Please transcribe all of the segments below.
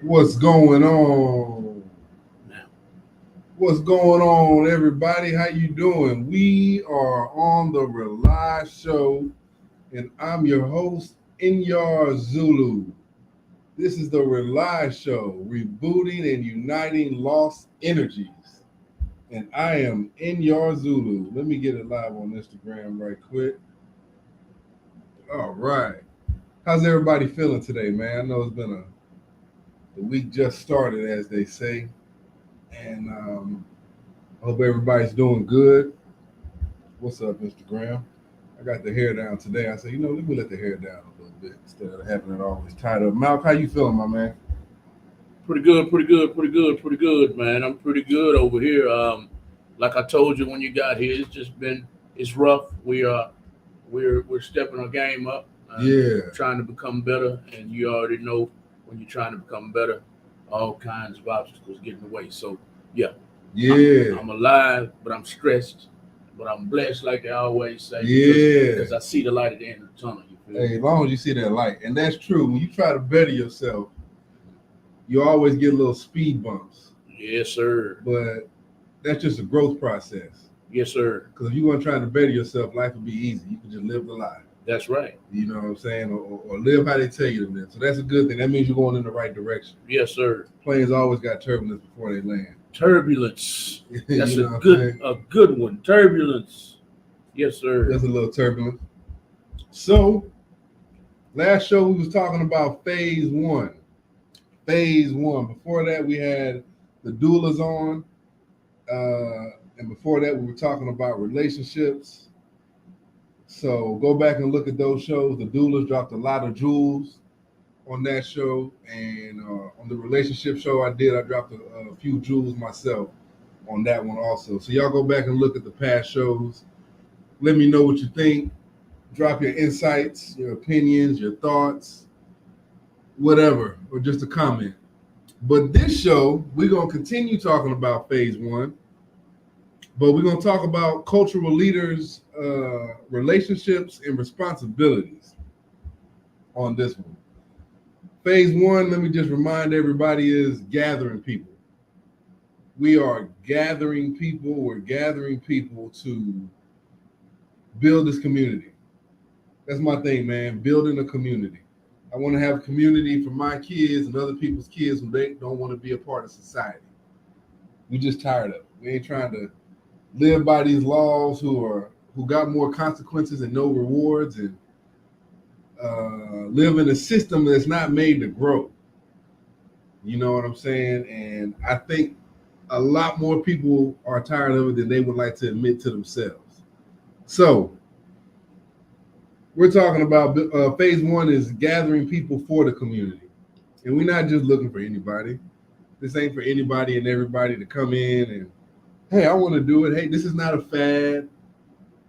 What's going on? Now, What's going on, everybody? How you doing? We are on the R.A.U.L.I Show, and I'm your host, Inyar Zulu. This is the R.A.U.L.I Show, rebooting and uniting lost energies. And I am Inyar Zulu. Let me get it live on Instagram right quick. All right. How's everybody feeling today, man? I know it's been the week just started, as they say, and I hope everybody's doing good. What's up, Instagram? I got the hair down today. I said, let me let the hair down a little bit instead of having it always tied up. Malk, how you feeling, my man? pretty good, pretty good, pretty good, pretty good, man. I'm pretty good over here. Like I told you when you got here, it's rough. We're stepping our game up and Yeah, trying to become better. And you already know when you're trying to become better, all kinds of obstacles get in the way. So yeah, I'm yeah, I'm alive, but I'm stressed, but I'm blessed, like they always say, because yeah. I see the light at the end of the tunnel. You feel Hey, me? as long as you see that light, and that's true. When you try to better yourself, you always get little speed bumps, Yes, sir. but that's just a growth process. Yes, sir. Because if you want to try to better yourself, life would be easy. You can just live the life. That's right. You know what I'm saying? Or live how they tell you to live. So that's a good thing. That means you're going in the right direction. Yes, sir. Planes always got turbulence before they land. Turbulence. That's You know what I'm saying? a good one. Turbulence. Yes, sir. There's a little turbulence. So last show we was talking about phase one. Phase one. Before that we had the doulas on. And before that we were talking about relationships. So go back and look at those shows. The doulas dropped a lot of jewels on that show, and on the relationship show I dropped a few jewels myself on that one also. So y'all go back and look at the past shows. Let me know what you think. Drop your insights, your opinions, your thoughts, whatever, or just a comment. But this show, we're gonna continue talking about phase one, but we're gonna talk about cultural leaders, relationships, and responsibilities on this one. Phase one, let me just remind everybody, is gathering people. We are gathering people. We're gathering people to build this community. That's my thing, man. Building a community. I want to have a community for my kids and other people's kids who they don't want to be a part of society. We just tired of it. We ain't trying to live by these laws who got more consequences and no rewards, and live in a system that's not made to grow. You know what I'm saying? And I think a lot more people are tired of it than they would like to admit to themselves. So we're talking about phase one is gathering people for the community, and we're not just looking for anybody. This ain't for anybody and everybody to come in and, hey, I want to do it. Hey, this is not a fad.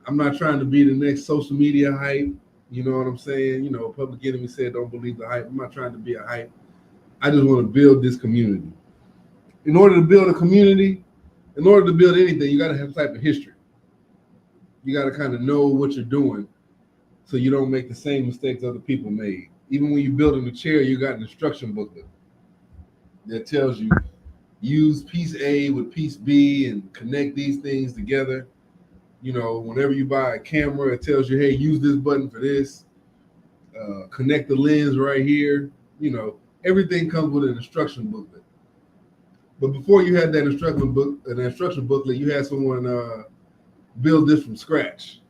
I'm not trying to be the next social media hype. You know what I'm saying? Public Enemy said, "Don't believe the hype." I'm not trying to be a hype. I just want to build this community. In order to build a community, in order to build anything, you got to have a type of history. You got to kind of know what you're doing so you don't make the same mistakes other people made. Even when you're building a chair, you got an instruction booklet that tells you use piece A with piece B and connect these things together. Whenever you buy a camera, it tells you, hey, use this button for this, connect the lens right here. Everything comes with an instruction booklet. But before you had an instruction booklet, you had someone build this from scratch.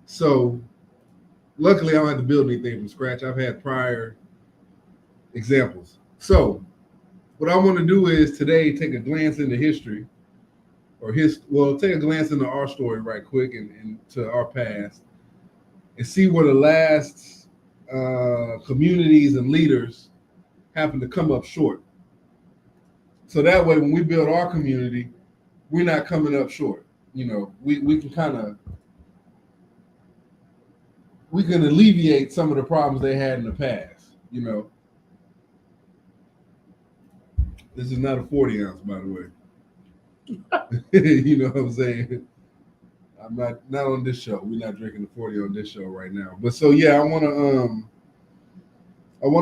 So luckily, I don't have to build anything from scratch. I've had prior examples. So what I want to do is today take a glance into history, take a glance into our story right quick and to our past, and see where the last communities and leaders happen to come up short. So that way, when we build our community, we're not coming up short. We can alleviate some of the problems they had in the past. This is not a 40 ounce, by the way. You know what I'm saying? I'm not on this show. We're not drinking the 40 on this show right now. But so yeah, I want to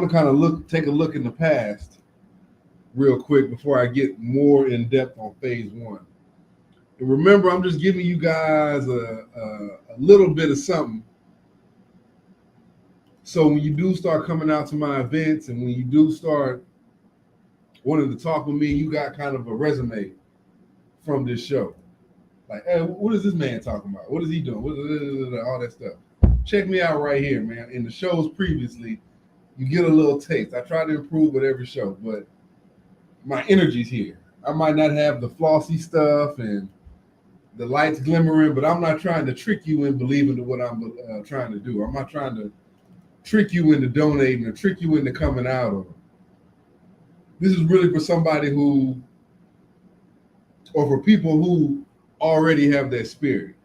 kind of take a look in the past real quick before I get more in depth on phase one. And remember, I'm just giving you guys a little bit of something. So when you do start coming out to my events and when you do start wanting to talk with me, you got kind of a resume from this show. Like, hey, what is this man talking about? What is he doing? All that stuff. Check me out right here, man. In the shows previously, you get a little taste. I try to improve with every show, but my energy's here. I might not have the flossy stuff and the lights glimmering, but I'm not trying to trick you in believing in what I'm trying to do. I'm not trying to trick you into donating or trick you into coming out. Or this is really for somebody who, or for people who already have that spirit.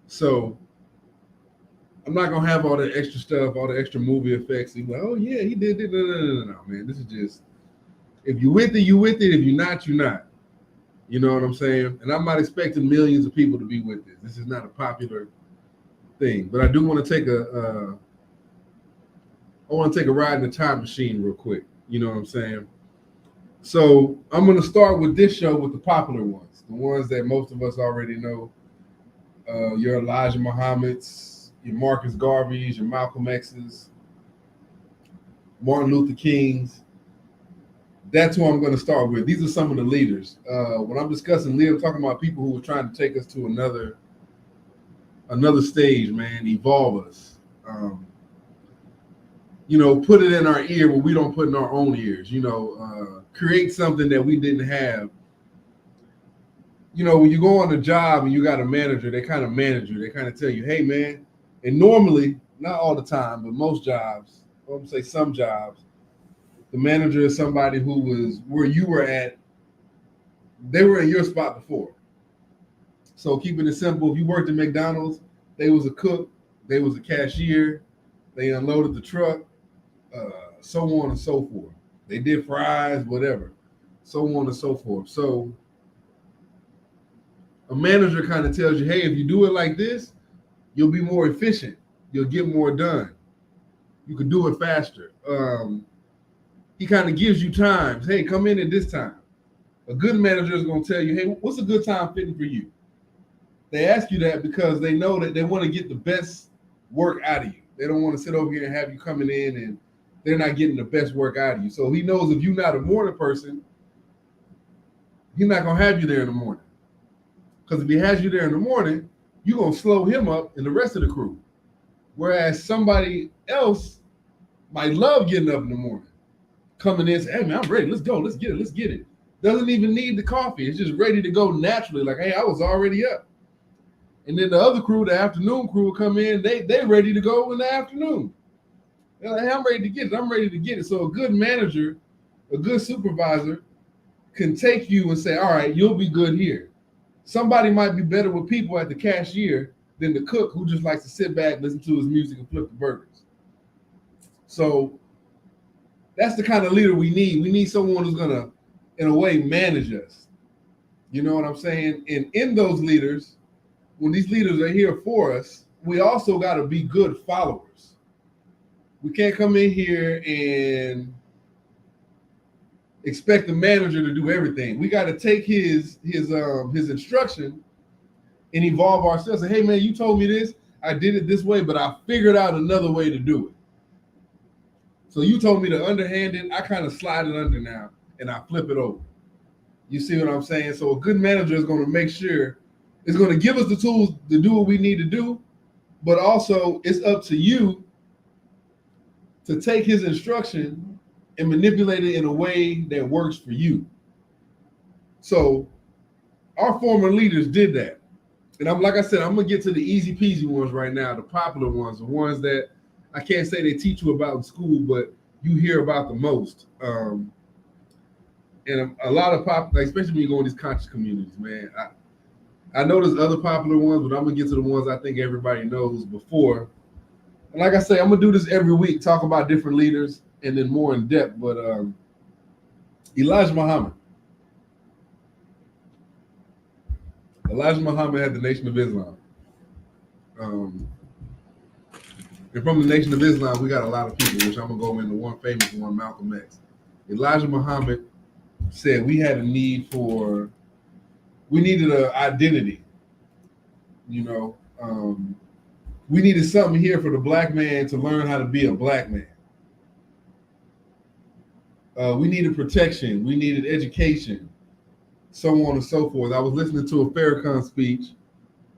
So I'm not gonna have all the extra stuff, all the extra movie effects. You're like, oh yeah, he did it. No, man. This is just, if you with it, you with it. If you're not, you're not. You know what I'm saying? And I'm not expecting millions of people to be with this. This is not a popular thing. But I do want to take a ride in the time machine real quick. You know what I'm saying? So I'm going to start with this show with the popular ones, the ones that most of us already know. Your Elijah Muhammad's, your Marcus Garvey's, your Malcolm X's, Martin Luther King's. That's who I'm going to start with. These are some of the leaders. When I'm discussing leaders, I'm talking about people who are trying to take us to another stage, man, evolve us. Put it in our ear what we don't put in our own ears. Create something that we didn't have. When you go on a job and you got a manager, they kind of manage you. They kind of tell you, hey, man, and normally, not all the time, but most jobs, I'm going to say some jobs, the manager is somebody who was where you were at. They were in your spot before. So keeping it simple, if you worked at McDonald's, they was a cook, they was a cashier, they unloaded the truck, so on and so forth. They did fries, whatever, so on and so forth. So a manager kind of tells you, hey, if you do it like this, you'll be more efficient. You'll get more done. You can do it faster. He kind of gives you times. Hey, come in at this time. A good manager is going to tell you, hey, what's a good time fitting for you? They ask you that because they know that they want to get the best work out of you. They don't want to sit over here and have you coming in and they're not getting the best work out of you. So he knows if you're not a morning person, he's not going to have you there in the morning. Because if he has you there in the morning, you're going to slow him up and the rest of the crew. Whereas somebody else might love getting up in the morning, coming in and say, hey, man, I'm ready. Let's go. Let's get it. Doesn't even need the coffee. It's just ready to go naturally. Like, hey, I was already up. And then the other crew, the afternoon crew, will come in. They ready to go in the afternoon. They're like, hey, I'm ready to get it. I'm ready to get it. So a good manager, a good supervisor can take you and say, all right, you'll be good here. Somebody might be better with people at the cashier than the cook who just likes to sit back, listen to his music, and flip the burgers. So that's the kind of leader we need. We need someone who's going to, in a way, manage us. You know what I'm saying? And in those leaders, when these leaders are here for us, we also got to be good followers. We can't come in here and expect the manager to do everything. We got to take his instruction and evolve ourselves. Say, hey, man, you told me this. I did it this way, but I figured out another way to do it. So you told me to underhand it. I kind of slide it under now, and I flip it over. You see what I'm saying? So a good manager is going to make sure, it's going to give us the tools to do what we need to do, but also it's up to you to take his instruction and manipulate it in a way that works for you. So our former leaders did that. And like I said, I'm going to get to the easy peasy ones right now, the popular ones, the ones that I can't say they teach you about in school, but you hear about the most. And a lot of especially when you go in these conscious communities, man. I know there's other popular ones, but I'm going to get to the ones I think everybody knows before. And like I say, I'm going to do this every week, talk about different leaders and then more in depth. But Elijah Muhammad. Elijah Muhammad had the Nation of Islam. And from the Nation of Islam, we got a lot of people, which I'm going to go into one famous one, Malcolm X. Elijah Muhammad said we had a need for, we needed an identity. You know, we needed something here for the black man to learn how to be a black man. We needed protection. We needed education, so on and so forth. I was listening to a Farrakhan speech,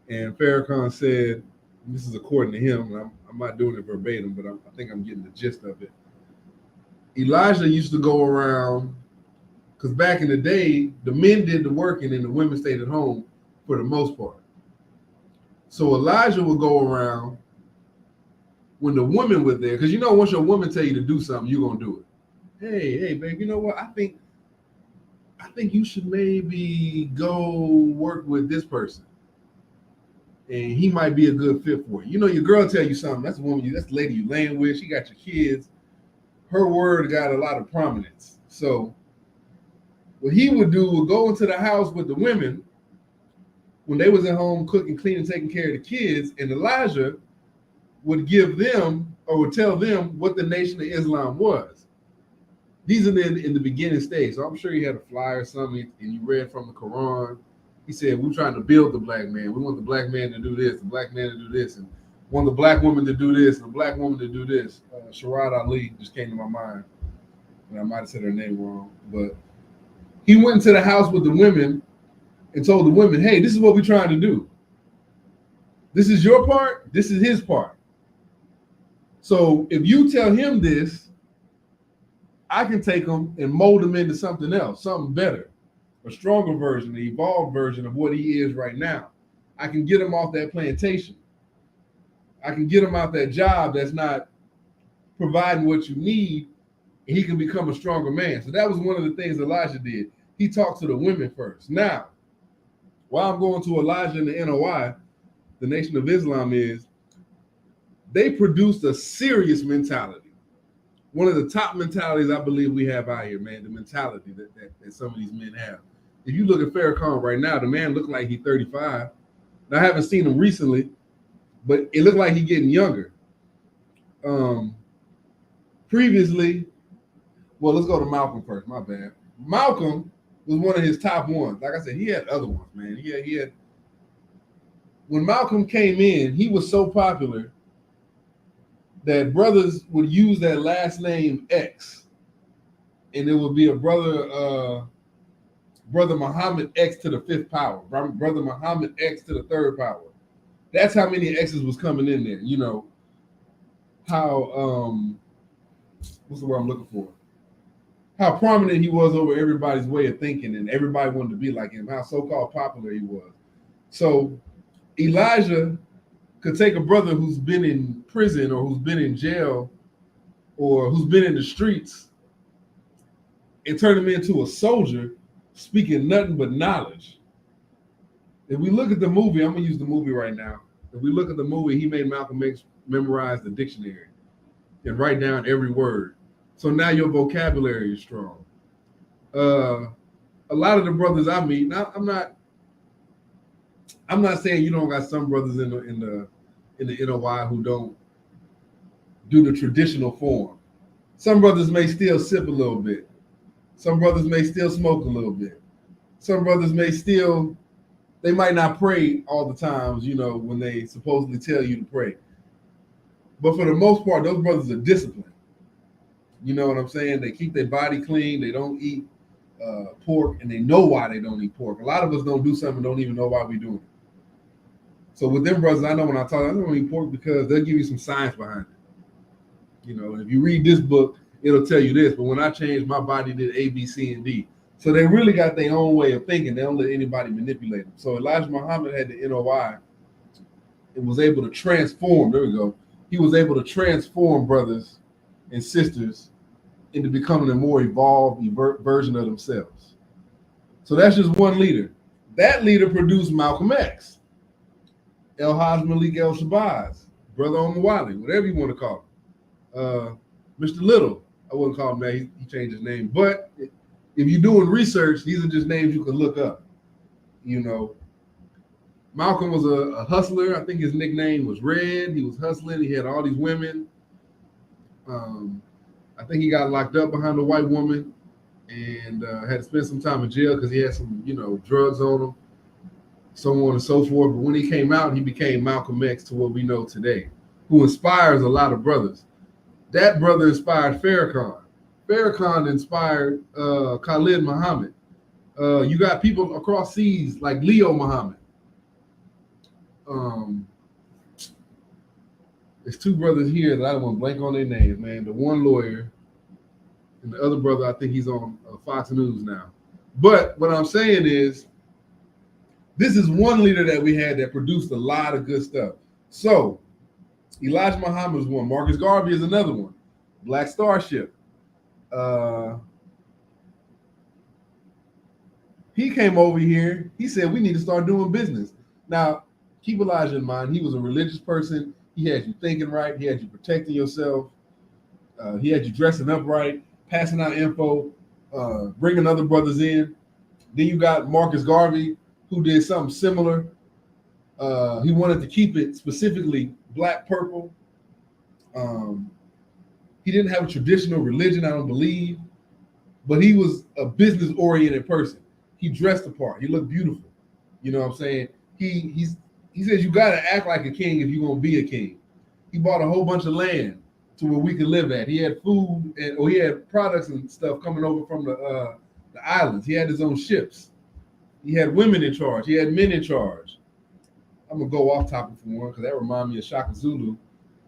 and Farrakhan said, and this is according to him, and I'm not doing it verbatim, but I think I'm getting the gist of it. Elijah used to go around, because back in the day, the men did the working and the women stayed at home for the most part. So Elijah would go around when the woman was there, because you know once your woman tell you to do something, you're gonna do it. Hey, babe, you know what? I think you should maybe go work with this person, and he might be a good fit for you. You know, your girl tell you something. That's the woman. That's the lady you laying with. She got your kids. Her word got a lot of prominence. So what he would do would go into the house with the women when they was at home cooking, cleaning, taking care of the kids, and Elijah would give them or would tell them what the Nation of Islam was. These are in the beginning stage. So I'm sure you had a flyer or something and you read from the Quran. He said, we're trying to build the black man. We want the black man to do this, the black man to do this, and want the black woman to do this, and the black woman to do this. R.A.U.L.I just came to my mind. And I might have said her name wrong. But he went into the house with the women and told the women, hey, this is what we're trying to do. This is your part. This is his part. So if you tell him this, I can take him and mold him into something else, something better, a stronger version, the evolved version of what he is right now. I can get him off that plantation. I can get him out that job that's not providing what you need, and he can become a stronger man. So that was one of the things Elijah did. He talked to the women first. Now, while I'm going to Elijah and the NOI, the Nation of Islam, is they produced a serious mentality. One of the top mentalities I believe we have out here, man, the mentality that some of these men have. If you look at Farrakhan right now, the man looked like he's 35. Now, I haven't seen him recently, but it looked like he's getting younger. Previously, well, let's go to Malcolm first. My bad. Malcolm was one of his top ones. Like I said, he had other ones, man. He had. When Malcolm came in, he was so popular that brothers would use that last name X, and it would be a brother Muhammad X to the fifth power, brother Muhammad X to the third power. That's how many X's was coming in there. You know how what's the word I'm looking for? How prominent he was over everybody's way of thinking, and everybody wanted to be like him. How so-called popular he was. So Elijah could take a brother who's been in prison or who's been in jail or who's been in the streets and turn him into a soldier speaking nothing but knowledge. If we look at the movie, I'm going to use the movie right now. If we look at the movie, he made Malcolm X memorize the dictionary and write down every word. So now your vocabulary is strong. A lot of the brothers I meet, now I'm not saying you don't got some brothers in the NOI who don't do the traditional form. Some brothers may still sip a little bit. Some brothers may still smoke a little bit. Some brothers they might not pray all the times, you know, when they supposedly tell you to pray. But for the most part, those brothers are disciplined. You know what I'm saying? They keep their body clean. They don't eat pork, and they know why they don't eat pork. A lot of us don't do something and don't even know why we're doing it. So with them brothers, I know when I talk, I don't eat pork because they'll give you some science behind it. You know, if you read this book, it'll tell you this. But when I changed, my body did A, B, C, and D. So they really got their own way of thinking. They don't let anybody manipulate them. So Elijah Muhammad had the NOI and was able to transform. There we go. He was able to transform brothers and sisters into becoming a more evolved version of themselves. So that's just one leader. That leader produced Malcolm X, El-Haj Malik El-Shabazz, Brother Omawali, whatever you want to call him. Mr. Little, I wouldn't call him that. He changed his name. But if you're doing research, these are just names you can look up. You know, Malcolm was a hustler. I think his nickname was Red. He was hustling. He had all these women. I think he got locked up behind a white woman. and had to spend some time in jail because he had some, drugs on him, so on and so forth. But when he came out, he became Malcolm X to what we know today, who inspires a lot of brothers. That brother inspired Farrakhan. Farrakhan inspired Khalid Muhammad. You got people across seas like Leo Muhammad. There's two brothers here that I don't want to blank on their names, man. The one lawyer and the other brother, I think he's on Fox News now. But what I'm saying is, this is one leader that we had that produced a lot of good stuff. So, Elijah Muhammad is one. Marcus Garvey is another one. Black Starship. He came over here. He said, we need to start doing business. Now, keep Elijah in mind. He was a religious person. He had you thinking right. He had you protecting yourself. He had you dressing up right, passing out info, bringing other brothers in. Then you got Marcus Garvey, who did something similar. He wanted to keep it specifically black purple. He didn't have a traditional religion, I don't believe, but he was a business-oriented person. He dressed the part. He looked beautiful. You know what I'm saying? He says you got to act like a king if you're going to be a king. He bought a whole bunch of land to where we could live at. He had food or he had products and stuff coming over from the islands. He had his own ships. He had women in charge. He had men in charge. I'm going to go off topic for one because that reminds me of Shaka Zulu,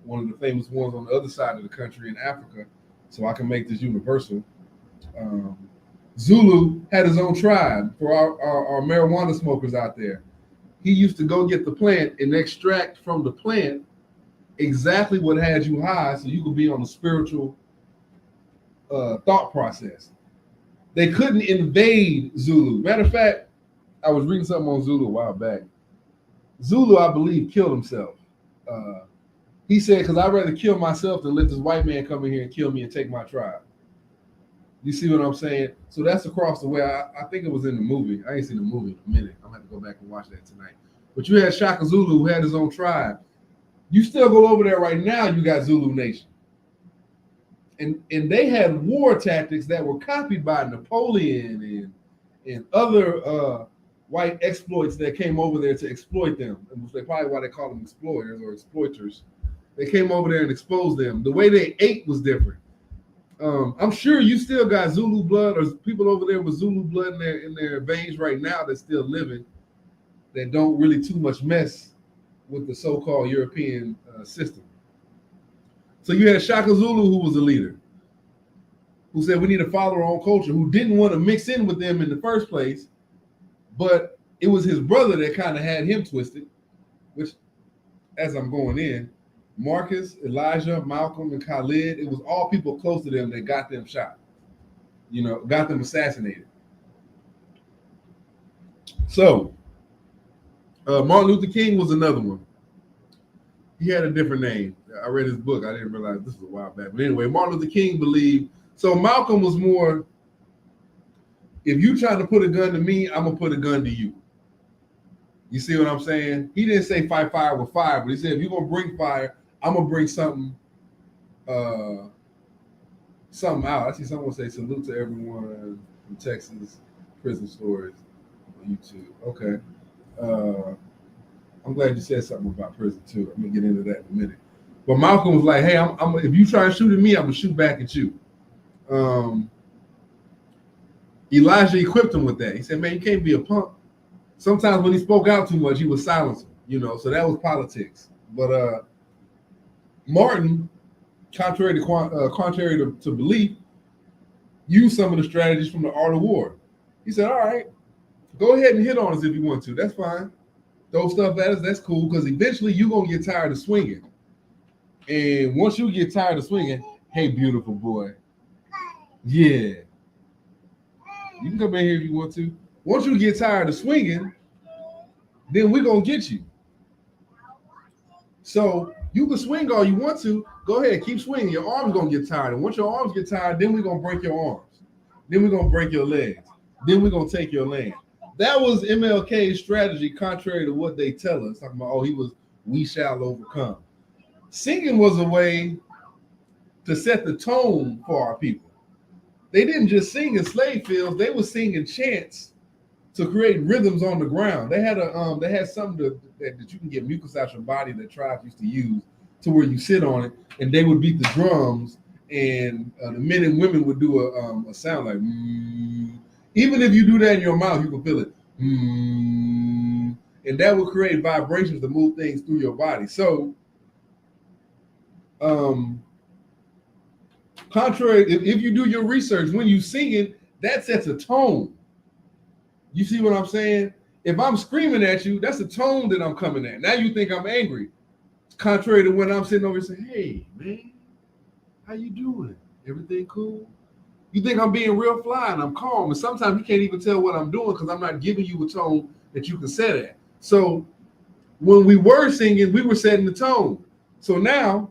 one of the famous ones on the other side of the country in Africa, so I can make this universal. Zulu had his own tribe for our marijuana smokers out there. He used to go get the plant and extract from the plant exactly what had you high so you could be on a spiritual thought process. They couldn't invade Zulu. Matter of fact, I was reading something on Zulu a while back. Zulu, I believe, killed himself. He said, because I'd rather kill myself than let this white man come in here and kill me and take my tribe. You see what I'm saying? So that's across the way. I think it was in the movie. I ain't seen the movie in a minute. I'm going to have to go back and watch that tonight. But you had Shaka Zulu, who had his own tribe. You still go over there right now, you got Zulu Nation. And they had war tactics that were copied by Napoleon and other white exploits that came over there to exploit them. And that's probably why they call them exploiters or exploiters. They came over there and exposed them. The way they ate was different. I'm sure you still got Zulu blood or people over there with Zulu blood in their veins right now that's still living, that don't really too much mess with the so-called European system. So you had Shaka Zulu, who was a leader, who said we need to follow our own culture, who didn't want to mix in with them in the first place, but it was his brother that kind of had him twisted, which, as I'm going in, Marcus, Elijah, Malcolm, and Khalid, it was all people close to them that got them shot, got them assassinated. So Martin Luther King was another one. He had a different name. I read his book. I didn't realize this was a while back. But anyway, Martin Luther King believed. So Malcolm was more, if you try to put a gun to me, I'm going to put a gun to you. You see what I'm saying? He didn't say fight fire with fire, but he said, if you're going to bring fire, I'm going to bring something out. I see someone say, salute to everyone from Texas, prison stories on YouTube. Okay. I'm glad you said something about prison too. I'm gonna get into that in a minute. But Malcolm was like, "Hey, I'm if you try to shoot at me, I'm gonna shoot back at you." Elijah equipped him with that. He said, "Man, you can't be a punk." Sometimes when he spoke out too much, he was silenced. So that was politics. But Martin, contrary to belief, used some of the strategies from the Art of War. He said, "All right, go ahead and hit on us if you want to. That's fine. Throw stuff at us, that's cool, because eventually you're going to get tired of swinging. And once you get tired of swinging, hey, beautiful boy. Yeah. You can come in here if you want to. Once you get tired of swinging, then we're going to get you. So you can swing all you want to. Go ahead, keep swinging. Your arm's going to get tired. And once your arms get tired, then we're going to break your arms. Then we're going to break your legs. Then we're going to take your land. That was MLK's strategy, contrary to what they tell us. Talking about, we shall overcome. Singing was a way to set the tone for our people. they didn't just sing in slave fields, they were singing chants to create rhythms on the ground. They had something that you can get mucus out your body that tribes used to use to where you sit on it and they would beat the drums and the men and women would do a sound like even if you do that in your mouth, you can feel it. And that would create vibrations to move things through your body. So contrary, if you do your research, when you sing it, that sets a tone. You see what I'm saying? If I'm screaming at you, that's a tone that I'm coming at. Now you think I'm angry. Contrary to when I'm sitting over here saying, hey, man, how you doing? Everything cool? You think I'm being real fly and I'm calm. And sometimes you can't even tell what I'm doing because I'm not giving you a tone that you can set at. So when we were singing, we were setting the tone. So now,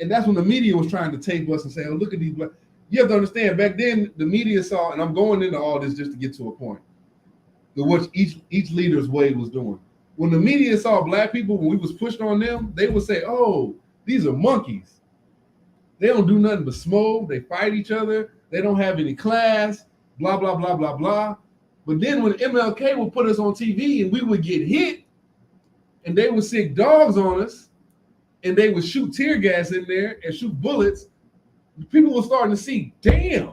and that's when the media was trying to tape us and say, oh, look at these black. You have to understand, back then, the media saw, and I'm going into all this just to get to a point, what each leader's way was doing. When the media saw black people, when we was pushed on them, they would say, oh, these are monkeys. They don't do nothing but smoke. They fight each other. They don't have any class, blah, blah, blah, blah, blah. But then when MLK would put us on TV and we would get hit and they would sick dogs on us and they would shoot tear gas in there and shoot bullets, people were starting to see, damn,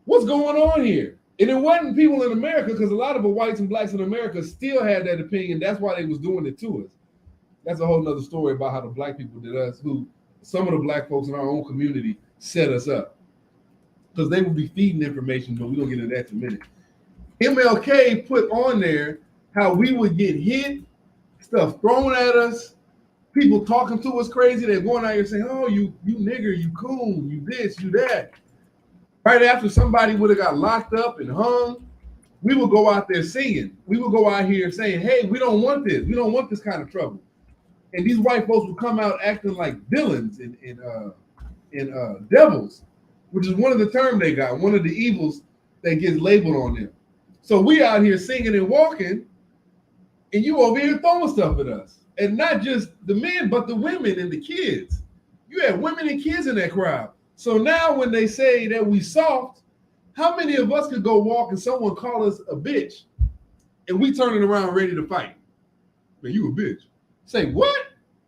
what's going on here? And it wasn't people in America, because a lot of the whites and blacks in America still had that opinion. That's why they was doing it to us. That's a whole nother story about how the black people did us, who some of the black folks in our own community set us up. Because they would be feeding information, but we're going to get into that in a minute. MLK put on there how we would get hit, stuff thrown at us, people talking to us crazy. They're going out here saying, oh, you nigger, you coon, you this, you that. Right after somebody would have got locked up and hung, we would go out there singing. We would go out here saying, hey, we don't want this. We don't want this kind of trouble. And these white folks would come out acting like villains and devils, which is one of the terms they got, one of the evils that gets labeled on them. So we out here singing and walking, and you over here throwing stuff at us. And not just the men, but the women and the kids. You had women and kids in that crowd. So now when they say that we soft, how many of us could go walk and someone call us a bitch and we turning around ready to fight? Man, you a bitch. Say, what?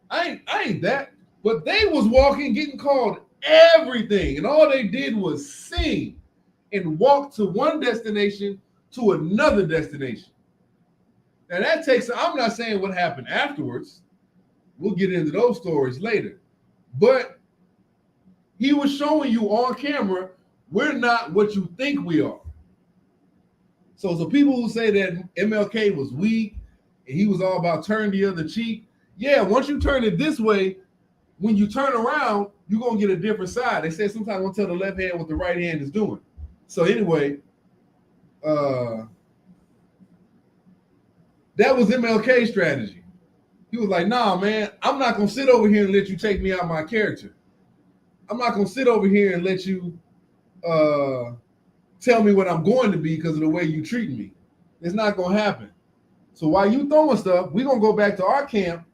I ain't that. But they was walking, getting called everything. And all they did was sing and walk to one destination to another destination. Now that takes, I'm not saying what happened afterwards. We'll get into those stories later. But he was showing you on camera, we're not what you think we are. So people who say that MLK was weak and he was all about turn the other cheek. Yeah, once you turn it this way, when you turn around, you're going to get a different side. They say sometimes we'll tell the left hand what the right hand is doing. So anyway, that was MLK's strategy. He was like, nah, man, I'm not going to sit over here and let you take me out of my character. I'm not going to sit over here and let you tell me what I'm going to be because of the way you treat me. It's not going to happen. So while you throwing stuff, we're going to go back to our camp,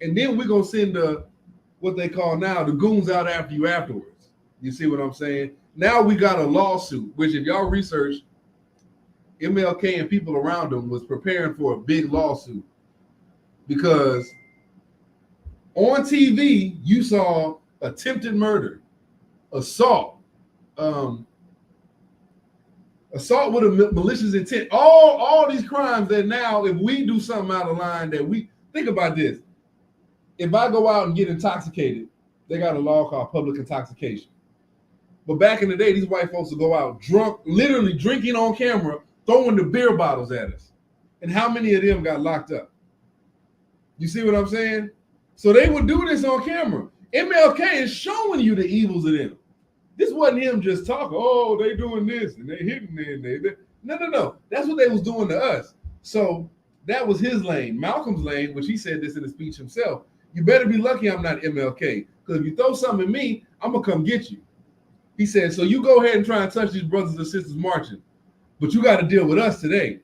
and then we're going to send what they call now the goons out after you afterwards. You see what I'm saying? Now we got a lawsuit, which if y'all research, MLK and people around him was preparing for a big lawsuit because on TV, you saw attempted murder, assault with a malicious intent, all these crimes that now, if we do something out of line that we, think about this. If I go out and get intoxicated, they got a law called public intoxication. But back in the day, these white folks would go out drunk, literally drinking on camera, throwing the beer bottles at us. And how many of them got locked up? You see what I'm saying? So they would do this on camera. MLK is showing you the evils of them. This wasn't him just talking, oh, they doing this and they hitting me. And No. That's what they was doing to us. So that was his lane. Malcolm's lane, which he said this in the speech himself, you better be lucky I'm not MLK, because if you throw something at me, I'm going to come get you. He said, so you go ahead and try and touch these brothers and sisters marching, but you got to deal with us today,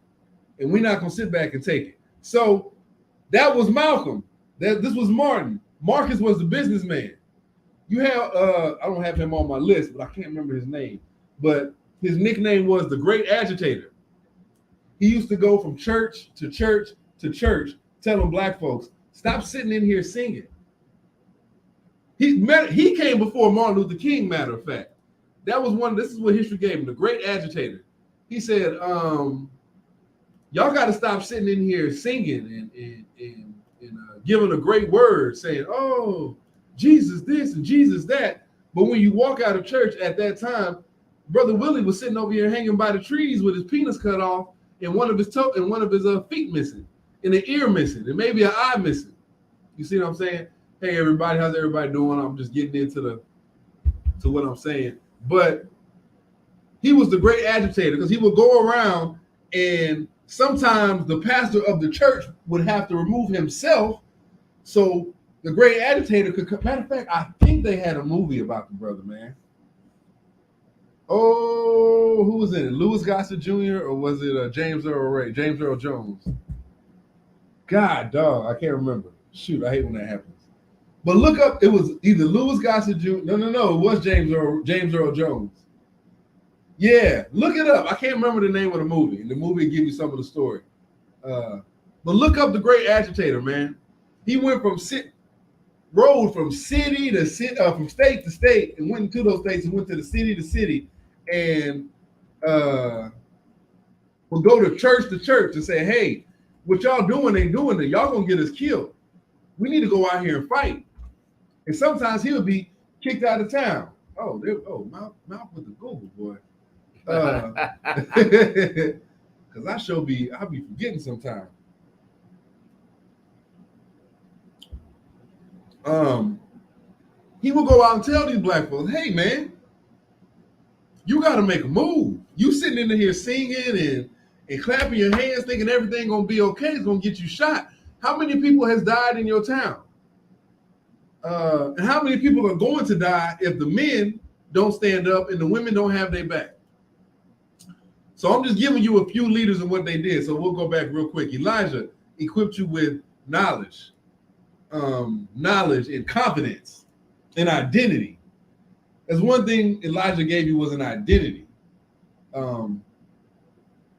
and we're not going to sit back and take it. So that was Malcolm. This was Martin. Marcus was the businessman. You have I don't have him on my list, but I can't remember his name. But his nickname was the Great Agitator. He used to go from church to church to church, telling black folks, "Stop sitting in here singing." He came before Martin Luther King. Matter of fact, that was one. This is what history gave him, the Great Agitator. He said, "Y'all got to stop sitting in here singing and giving a great word, saying, 'Oh, Jesus this and Jesus that.' But when you walk out of church at that time, Brother Willie was sitting over here hanging by the trees with his penis cut off and one of his feet missing, and an ear missing, and maybe an eye missing. You see what I'm saying? Hey everybody, how's everybody doing? I'm just getting into what I'm saying. But he was the Great Agitator because he would go around, and sometimes the pastor of the church would have to remove himself so the Great Agitator could come. Matter of fact, I think they had a movie about the brother, man. Oh, who was in it? Louis Gossett Jr. or was it James Earl Jones? God, dog, I can't remember. Shoot, I hate when that happens. But look up, it was either Louis Gossett Jr. No, it was James Earl Jones. Yeah, look it up. I can't remember the name of the movie. And the movie will give you some of the story. But look up the Great Agitator, man. He went from rode from city to city, from state to state, and went to those states and went to the city to city, and would go to church and say, "Hey, what y'all doing ain't doing it. Y'all gonna get us killed. We need to go out here and fight." And sometimes he would be kicked out of town. Mouth with the Google, boy. Because I'll be forgetting sometimes. He would go out and tell these black folks, "Hey, man, you got to make a move. You sitting in here singing and clapping your hands, thinking everything gonna be okay. It's gonna get you shot. How many people has died in your town? And how many people are going to die if the men don't stand up and the women don't have their back?" So I'm just giving you a few leaders and what they did. So we'll go back real quick. Elijah equipped you with knowledge and confidence and identity. That's one thing Elijah gave you, was an identity.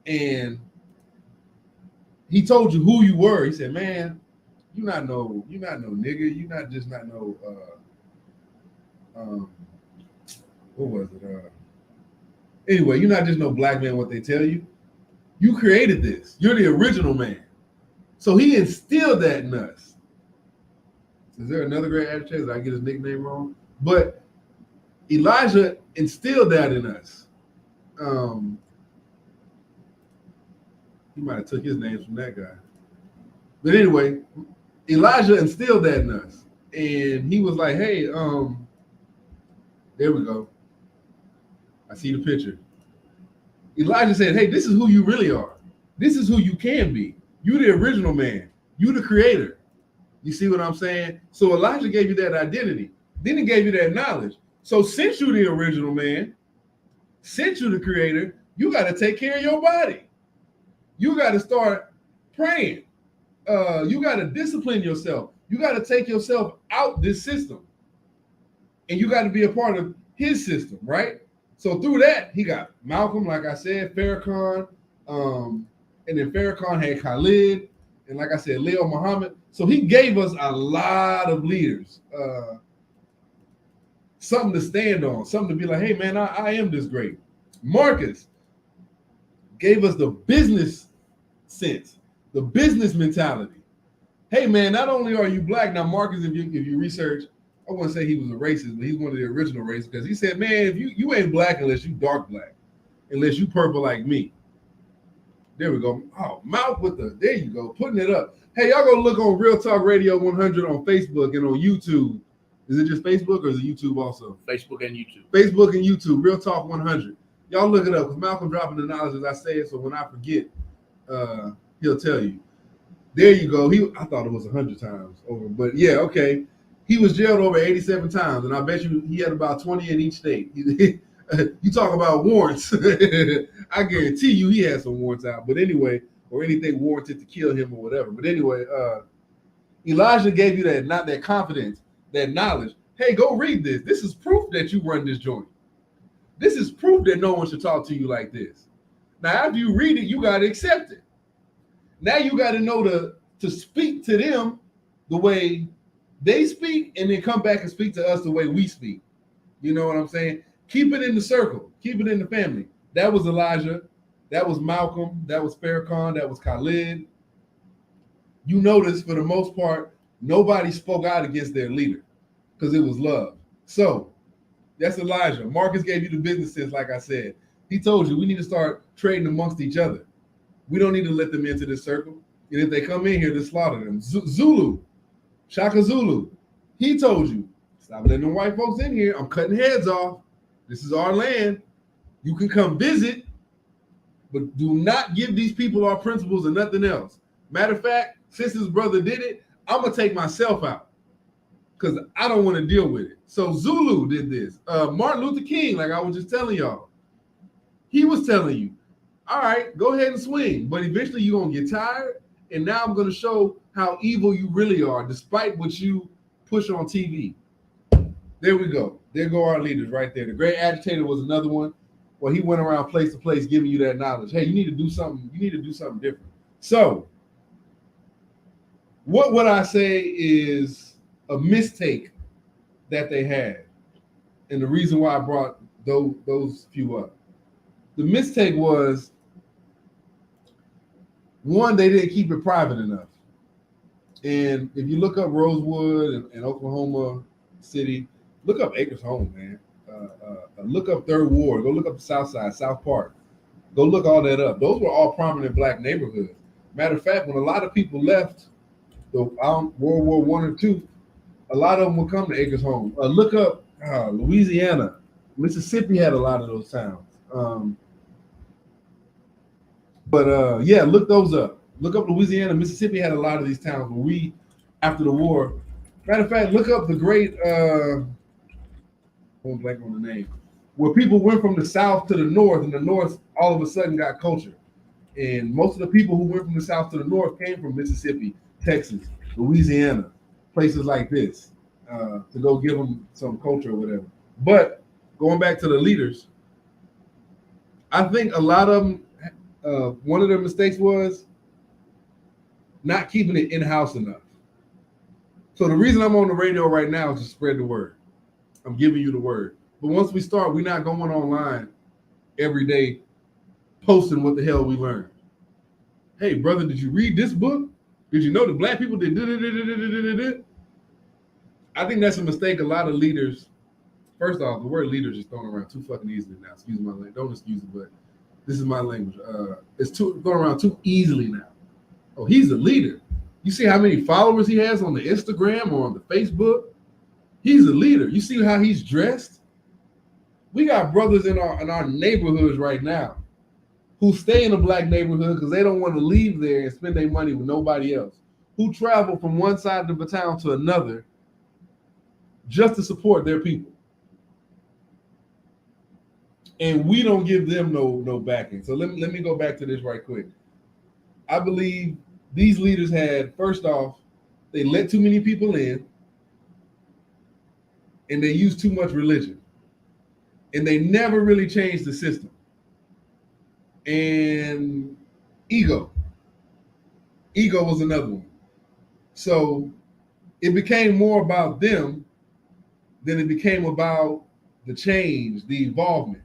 And he told you who you were. He said, "Man, you're not no nigga. You're not no what was it? Anyway, you're not just no black man, what they tell you. You created this. You're the original man." So he instilled that in us. Is there another Great Agitator? Did I get his nickname wrong? But Elijah instilled that in us. He might have took his name from that guy. But anyway, Elijah instilled that in us. And he was like, "Hey, there we go. I see the picture." Elijah said, "Hey, this is who you really are. This is who you can be. You the original man. You the creator." You see what I'm saying? So Elijah gave you that identity. Then he gave you that knowledge. So since you the original man, since you the creator, you got to take care of your body. You got to start praying. You got to discipline yourself. You got to take yourself out this system. And you got to be a part of his system, right? So through that, he got Malcolm, like I said, Farrakhan, and then Farrakhan had Khalid, and like I said, Leo Muhammad. So he gave us a lot of leaders, something to stand on, something to be like, "Hey, man, I am this great." Marcus gave us the business sense, the business mentality. Hey, man, not only are you black, now Marcus, if you research, I wouldn't say he was a racist, but he's one of the original racists, because he said, "Man, if you ain't black unless you dark black, unless you purple like me." There we go. Oh, mouth with there you go, putting it up. Hey, y'all go look on Real Talk Radio 100 on Facebook and on YouTube. Is it just Facebook or is it YouTube also? Facebook and YouTube. Facebook and YouTube, Real Talk 100. Y'all look it up, because Malcolm dropping the knowledge as I say it, so when I forget, he'll tell you. There you go. I thought it was 100 times over, but yeah, okay. He was jailed over 87 times, and I bet you he had about 20 in each state. You talk about warrants. I guarantee you he had some warrants out. But anyway, or anything warranted to kill him or whatever. But anyway, Elijah gave you that confidence, that knowledge. Hey, go read this. This is proof that you run this joint. This is proof that no one should talk to you like this. Now, after you read it, you got to accept it. Now you got to know to speak to them the way they speak, and then come back and speak to us the way we speak. You know what I'm saying? Keep it in the circle. Keep it in the family. That was Elijah. That was Malcolm. That was Farrakhan. That was Khalid. You notice, for the most part, nobody spoke out against their leader because it was love. So that's Elijah. Marcus gave you the business sense, like I said. He told you we need to start trading amongst each other. We don't need to let them into this circle. And if they come in here, to slaughter them. Zulu, Shaka Zulu, he told you, stop letting them white folks in here. I'm cutting heads off. This is our land. You can come visit, but do not give these people our principles and nothing else. Matter of fact, since his brother did it, I'm going to take myself out because I don't want to deal with it. So Zulu did this. Martin Luther King, like I was just telling y'all, he was telling you, all right, go ahead and swing. But eventually you're going to get tired. And now I'm going to show how evil you really are, despite what you push on TV. There we go. There go our leaders right there. The Great Agitator was another one where he went around place to place giving you that knowledge. Hey, you need to do something. You need to do something different. So what would I say is a mistake that they had? And the reason why I brought those few up. The mistake was, one, they didn't keep it private enough. And if you look up Rosewood and Oklahoma City, look up Acres Home, man. Look up Third Ward. Go look up the South Side, South Park. Go look all that up. Those were all prominent black neighborhoods. Matter of fact, when a lot of people left the World War I or II, a lot of them would come to Acres Home. Look up Louisiana. Mississippi had a lot of those towns. Yeah, look those up. Look up Louisiana. Mississippi had a lot of these towns where we, after the war. Matter of fact, look up the great, I'm blank on the name, where people went from the south to the north, and the north all of a sudden got culture. And most of the people who went from the south to the north came from Mississippi, Texas, Louisiana, places like this, to go give them some culture or whatever. But going back to the leaders, I think a lot of them, one of their mistakes was not keeping it in-house enough. So the reason I'm on the radio right now is to spread the word. I'm giving you the word. But once we start, we're not going online every day posting what the hell we learned. Hey, brother, did you read this book? Did you know that black people did? I think that's a mistake a lot of leaders. First off, the word leaders is thrown around too fucking easily now. Excuse my language. Don't excuse it, but this is my language. It's thrown around too easily now. Oh, he's a leader. You see how many followers he has on the Instagram or on the Facebook? He's a leader. You see how he's dressed? We got brothers in our neighborhoods right now who stay in a black neighborhood because they don't want to leave there and spend their money with nobody else, who travel from one side of the town to another just to support their people. And we don't give them no backing. So let me go back to this right quick. I believe these leaders had, first off, they let too many people in, and they used too much religion. And they never really changed the system. And ego. Ego was another one. So it became more about them than it became about the change, the involvement.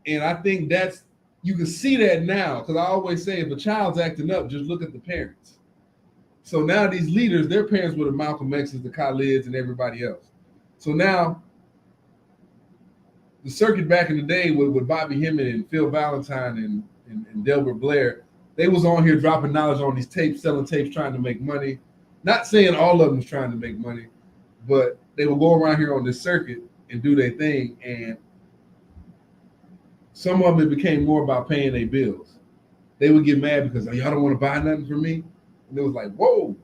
And I think that's, you can see that now, because I always say if a child's acting up, just look at the parents. So now these leaders, their parents were the Malcolm X's, the Khalids, and everybody else. So now the circuit back in the day with Bobby Hemmett and Phil Valentine and Delbert Blair, they was on here dropping knowledge on these tapes, selling tapes, trying to make money. Not saying all of them was trying to make money, but they would go around here on this circuit and do their thing. And some of them, it became more about paying their bills. They would get mad because, y'all don't want to buy nothing from me? And it was like, whoa.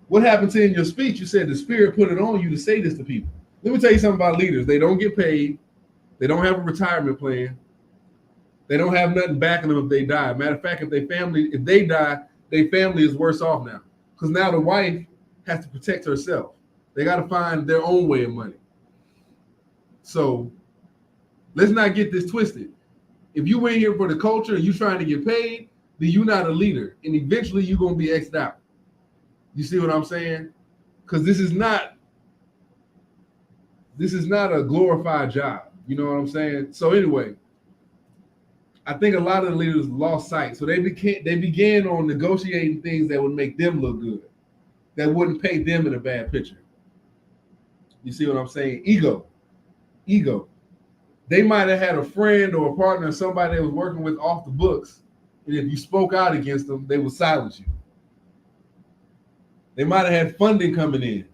What happened to in your speech? You said the Spirit put it on you to say this to people. Let me tell you something about leaders. They don't get paid. They don't have a retirement plan. They don't have nothing backing them if they die. Matter of fact, if they die, their family is worse off now. Because now the wife has to protect herself. They got to find their own way of money. So let's not get this twisted. If you in here for the culture and you trying to get paid, then you're not a leader. And eventually you're going to be X'd out. You see what I'm saying? Because this is not a glorified job. You know what I'm saying? So anyway, I think a lot of the leaders lost sight. So they began on negotiating things that would make them look good, that wouldn't paint them in a bad picture. You see what I'm saying? Ego. They might have had a friend or a partner or somebody they was working with off the books, and if you spoke out against them, they would silence you. They might have had funding coming in,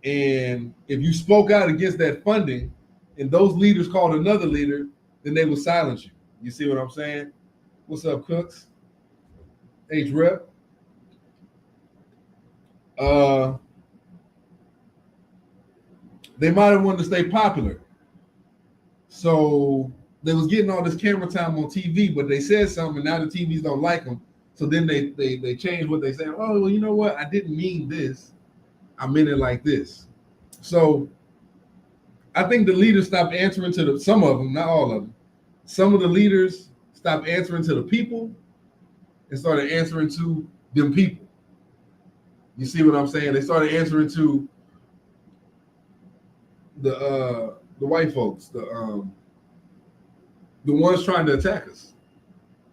and if you spoke out against that funding, and those leaders called another leader, then they would silence you. You see what I'm saying? What's up, Cooks? H-Rep. They might have wanted to stay popular. So they was getting all this camera time on TV, but they said something, and now the TVs don't like them. So then they changed what they said. Oh, well, you know what? I didn't mean this. I meant it like this. So I think the leaders stopped answering to some of them, not all of them. Some of the leaders stopped answering to the people and started answering to them people. You see what I'm saying? They started answering to the white folks, the ones trying to attack us.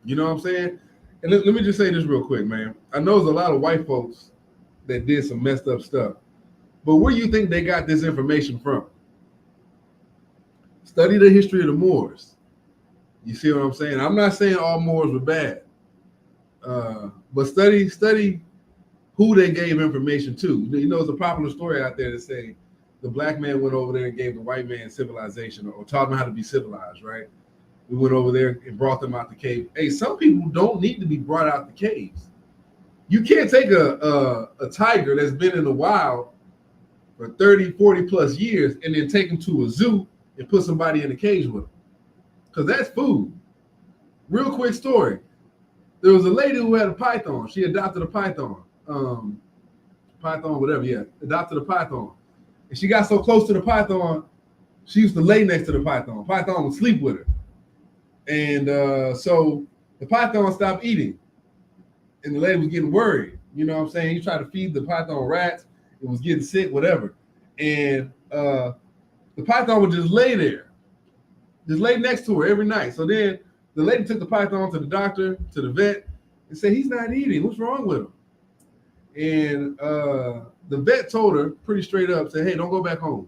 You know what I'm saying? And let me just say this real quick, man. I know there's a lot of white folks that did some messed up stuff, but where do you think they got this information from? Study the history of the Moors. You see what I'm saying? I'm not saying all Moors were bad, but study who they gave information to. You know, there's a popular story out there that say the black man went over there and gave the white man civilization, or taught them how to be civilized, right? We went over there and brought them out the cave. Hey, some people don't need to be brought out the caves. You can't take a tiger that's been in the wild for 30, 40 plus years and then take him to a zoo and put somebody in a cage with him, because that's food. Real quick story. There was a lady who had a python. She adopted a python. Adopted a python. And she got so close to the python, she used to lay next to the python. Python would sleep with her. And so the python stopped eating. And the lady was getting worried. You know what I'm saying? He tried to feed the python rats. It was getting sick, whatever. And the python would just lay there. Just lay next to her every night. So then the lady took the python to the doctor, to the vet, and said, he's not eating. What's wrong with him? And the vet told her pretty straight up, said, hey, don't go back home.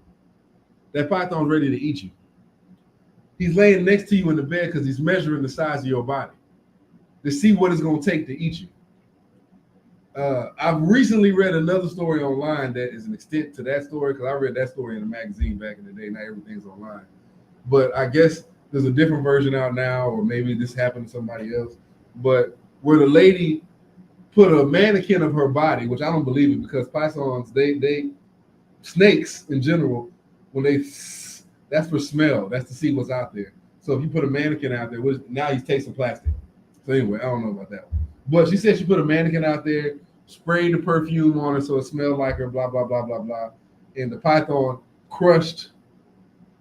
That python's ready to eat you. He's laying next to you in the bed because he's measuring the size of your body to see what it's going to take to eat you. I've recently read another story online that is an extent to that story, because I read that story in a magazine back in the day. Now everything's online. But I guess there's a different version out now, or maybe this happened to somebody else. But where the lady put a mannequin of her body, which I don't believe it, because pythons, they snakes in general, when that's for smell. That's to see what's out there. So if you put a mannequin out there, now he's tasting plastic. So anyway, I don't know about that one. But she said she put a mannequin out there, sprayed the perfume on her so it smelled like her, blah, blah, blah, blah, blah. And the python crushed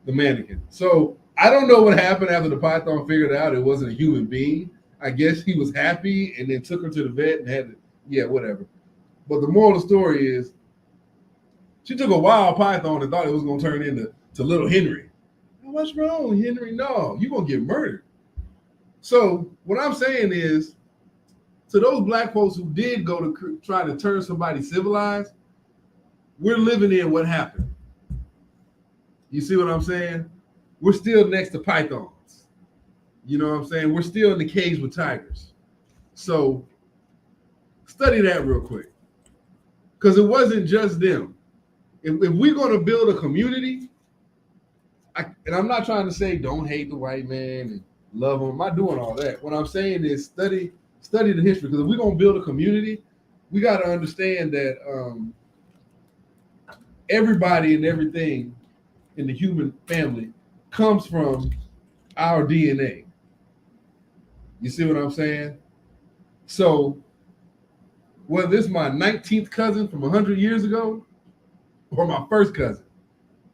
the mannequin. So I don't know what happened after the python figured out it wasn't a human being. I guess he was happy and then took her to the vet and had to, whatever. But the moral of the story is she took a wild python and thought it was going to turn into little Henry. What's wrong, Henry? No, you're going to get murdered. So what I'm saying is, to those black folks who did go to try to turn somebody civilized, we're living in what happened. You see what I'm saying? We're still next to pythons. You know what I'm saying? We're still in the cage with tigers. So study that real quick, because it wasn't just them. If we're going to build a community, and I'm not trying to say don't hate the white man and love him. I'm not doing all that. What I'm saying is study the history, because if we're going to build a community, we got to understand that everybody and everything in the human family comes from our DNA. You see what I'm saying? So whether it's my 19th cousin from 100 years ago, or my first cousin.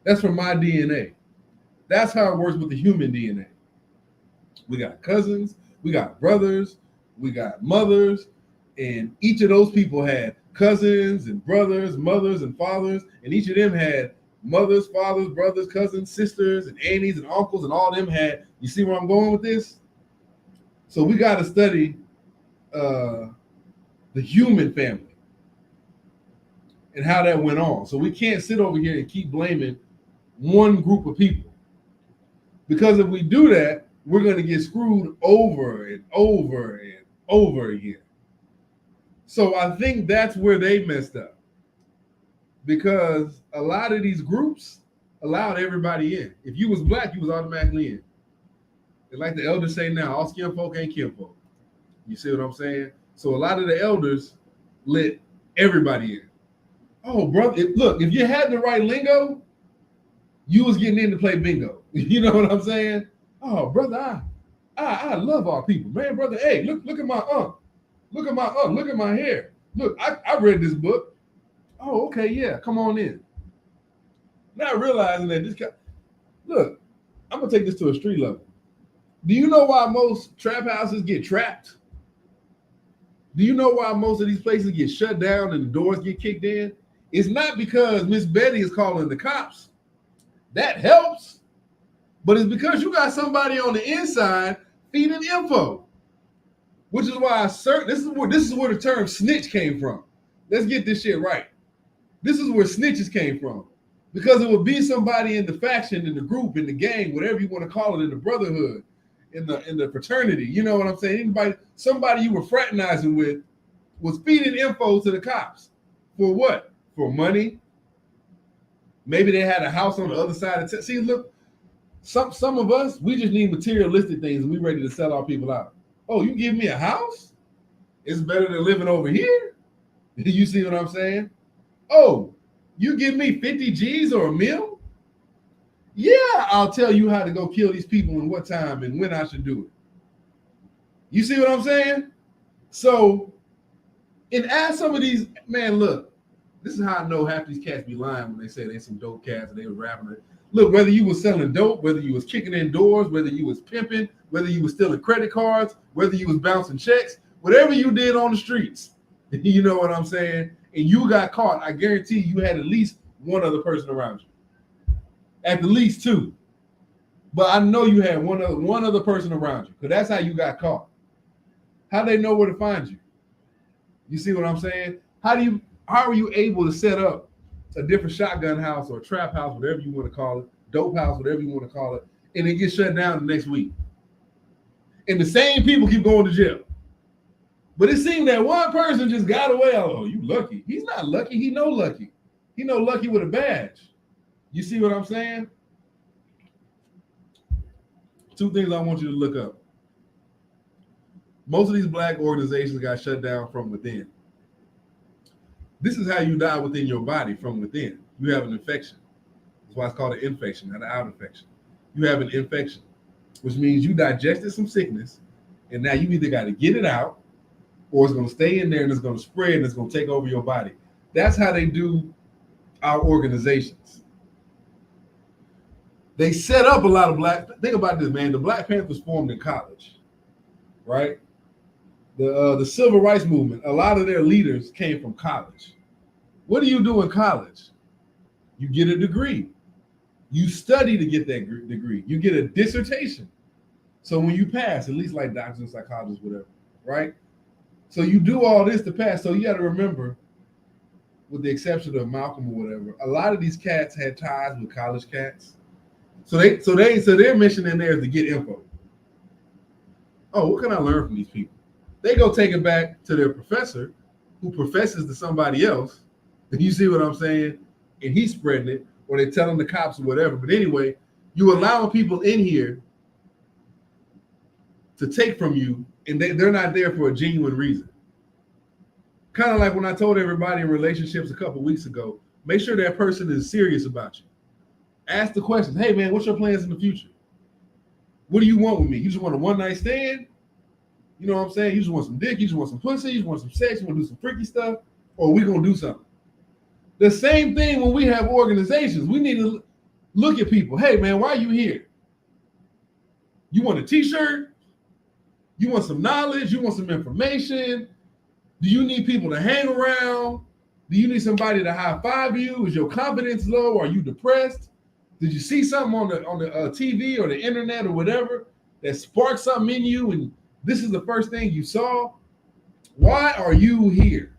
That's from my DNA. That's how it works with the human DNA. We got cousins, we got brothers, we got mothers, and each of those people had cousins and brothers, mothers and fathers, and each of them had mothers, fathers, brothers, cousins, sisters, and aunties and uncles, and all of them had. You see where I'm going with this? So we got to study the human family and how that went on. So we can't sit over here and keep blaming one group of people, because if we do that, we're going to get screwed over and over and over again. So I think that's where they messed up, because a lot of these groups allowed everybody in. If you was black, you was automatically in. And like the elders say now, all skin folk ain't kin folk. You see what I'm saying? So a lot of the elders let everybody in. Oh, brother, look, if you had the right lingo, you was getting in to play bingo. You know what I'm saying? Oh, brother, I love our people. Man, brother, hey, look at my aunt. Look at my aunt. Look at my hair. Look, I read this book. Oh, okay, yeah, come on in. Not realizing that this guy, look, I'm going to take this to a street level. Do you know why most trap houses get trapped? Do you know why most of these places get shut down and the doors get kicked in? It's not because Miss Betty is calling the cops. That helps. But it's because you got somebody on the inside feeding info. Which is why this is where the term snitch came from. Let's get this shit right. This is where snitches came from. Because it would be somebody in the faction, in the group, in the gang, whatever you want to call it, in the brotherhood, in the fraternity. You know what I'm saying? Somebody you were fraternizing with was feeding info to the cops. For what? For money. Maybe they had a house on the other side of town. See, look, some of us, we just need materialistic things and we ready to sell our people out. Oh, you give me a house? It's better than living over here? You see what I'm saying? Oh, you give me 50 G's or a meal? Yeah, I'll tell you how to go kill these people and what time and when I should do it. You see what I'm saying? So, and as some of these, man, look, this is how I know half these cats be lying when they say they some dope cats and they were rapping it. Look, whether you was selling dope, whether you was kicking in doors, whether you was pimping, whether you was stealing credit cards, whether you was bouncing checks, whatever you did on the streets, you know what I'm saying? And you got caught, I guarantee you had at least one other person around you. At the least two. But I know you had one other person around you, because that's how you got caught. How they know where to find you? You see what I'm saying? How are you able to set up a different shotgun house or trap house, whatever you want to call it, dope house, whatever you want to call it, and it gets shut down the next week? And the same people keep going to jail. But it seemed that one person just got away. Oh, you lucky. He's not lucky. He know lucky. He know lucky with a badge. You see what I'm saying? Two things I want you to look up. Most of these black organizations got shut down from within. This is how you die within your body, from within. You have an infection. That's why it's called an infection, not an out infection. You have an infection, which means you digested some sickness, and now you either got to get it out, or it's going to stay in there and it's going to spread and it's going to take over your body. That's how they do our organizations. They set up a lot of think about this, man. The Black Panthers formed in college, right? The Civil Rights Movement, a lot of their leaders came from college. What do you do in college? You get a degree. You study to get that degree. You get a dissertation. So when you pass, at least like doctors and psychologists, whatever, right? So you do all this to pass. So you got to remember, with the exception of Malcolm or whatever, a lot of these cats had ties with college cats. So their mission in there is to get info. Oh, what can I learn from these people? They go take it back to their professor, who professes to somebody else. And you see what I'm saying? And he's spreading it, or they're telling the cops or whatever. But anyway, you allowing people in here to take from you, and they're not there for a genuine reason. Kind of like when I told everybody in relationships a couple weeks ago, make sure that person is serious about you. Ask the questions. Hey, man, what's your plans in the future? What do you want with me? You just want a one-night stand? You know what I'm saying? You just want some dick? You just want some pussy? You just want some sex? You want to do some freaky stuff? Or are we going to do something? The same thing when we have organizations. We need to look at people. Hey, man, why are you here? You want a t-shirt? You want some knowledge? You want some information? Do you need people to hang around? Do you need somebody to high five you? Is your confidence low? Are you depressed? Did you see something on the TV or the internet or whatever that sparked something in you and this is the first thing you saw? Why are you here?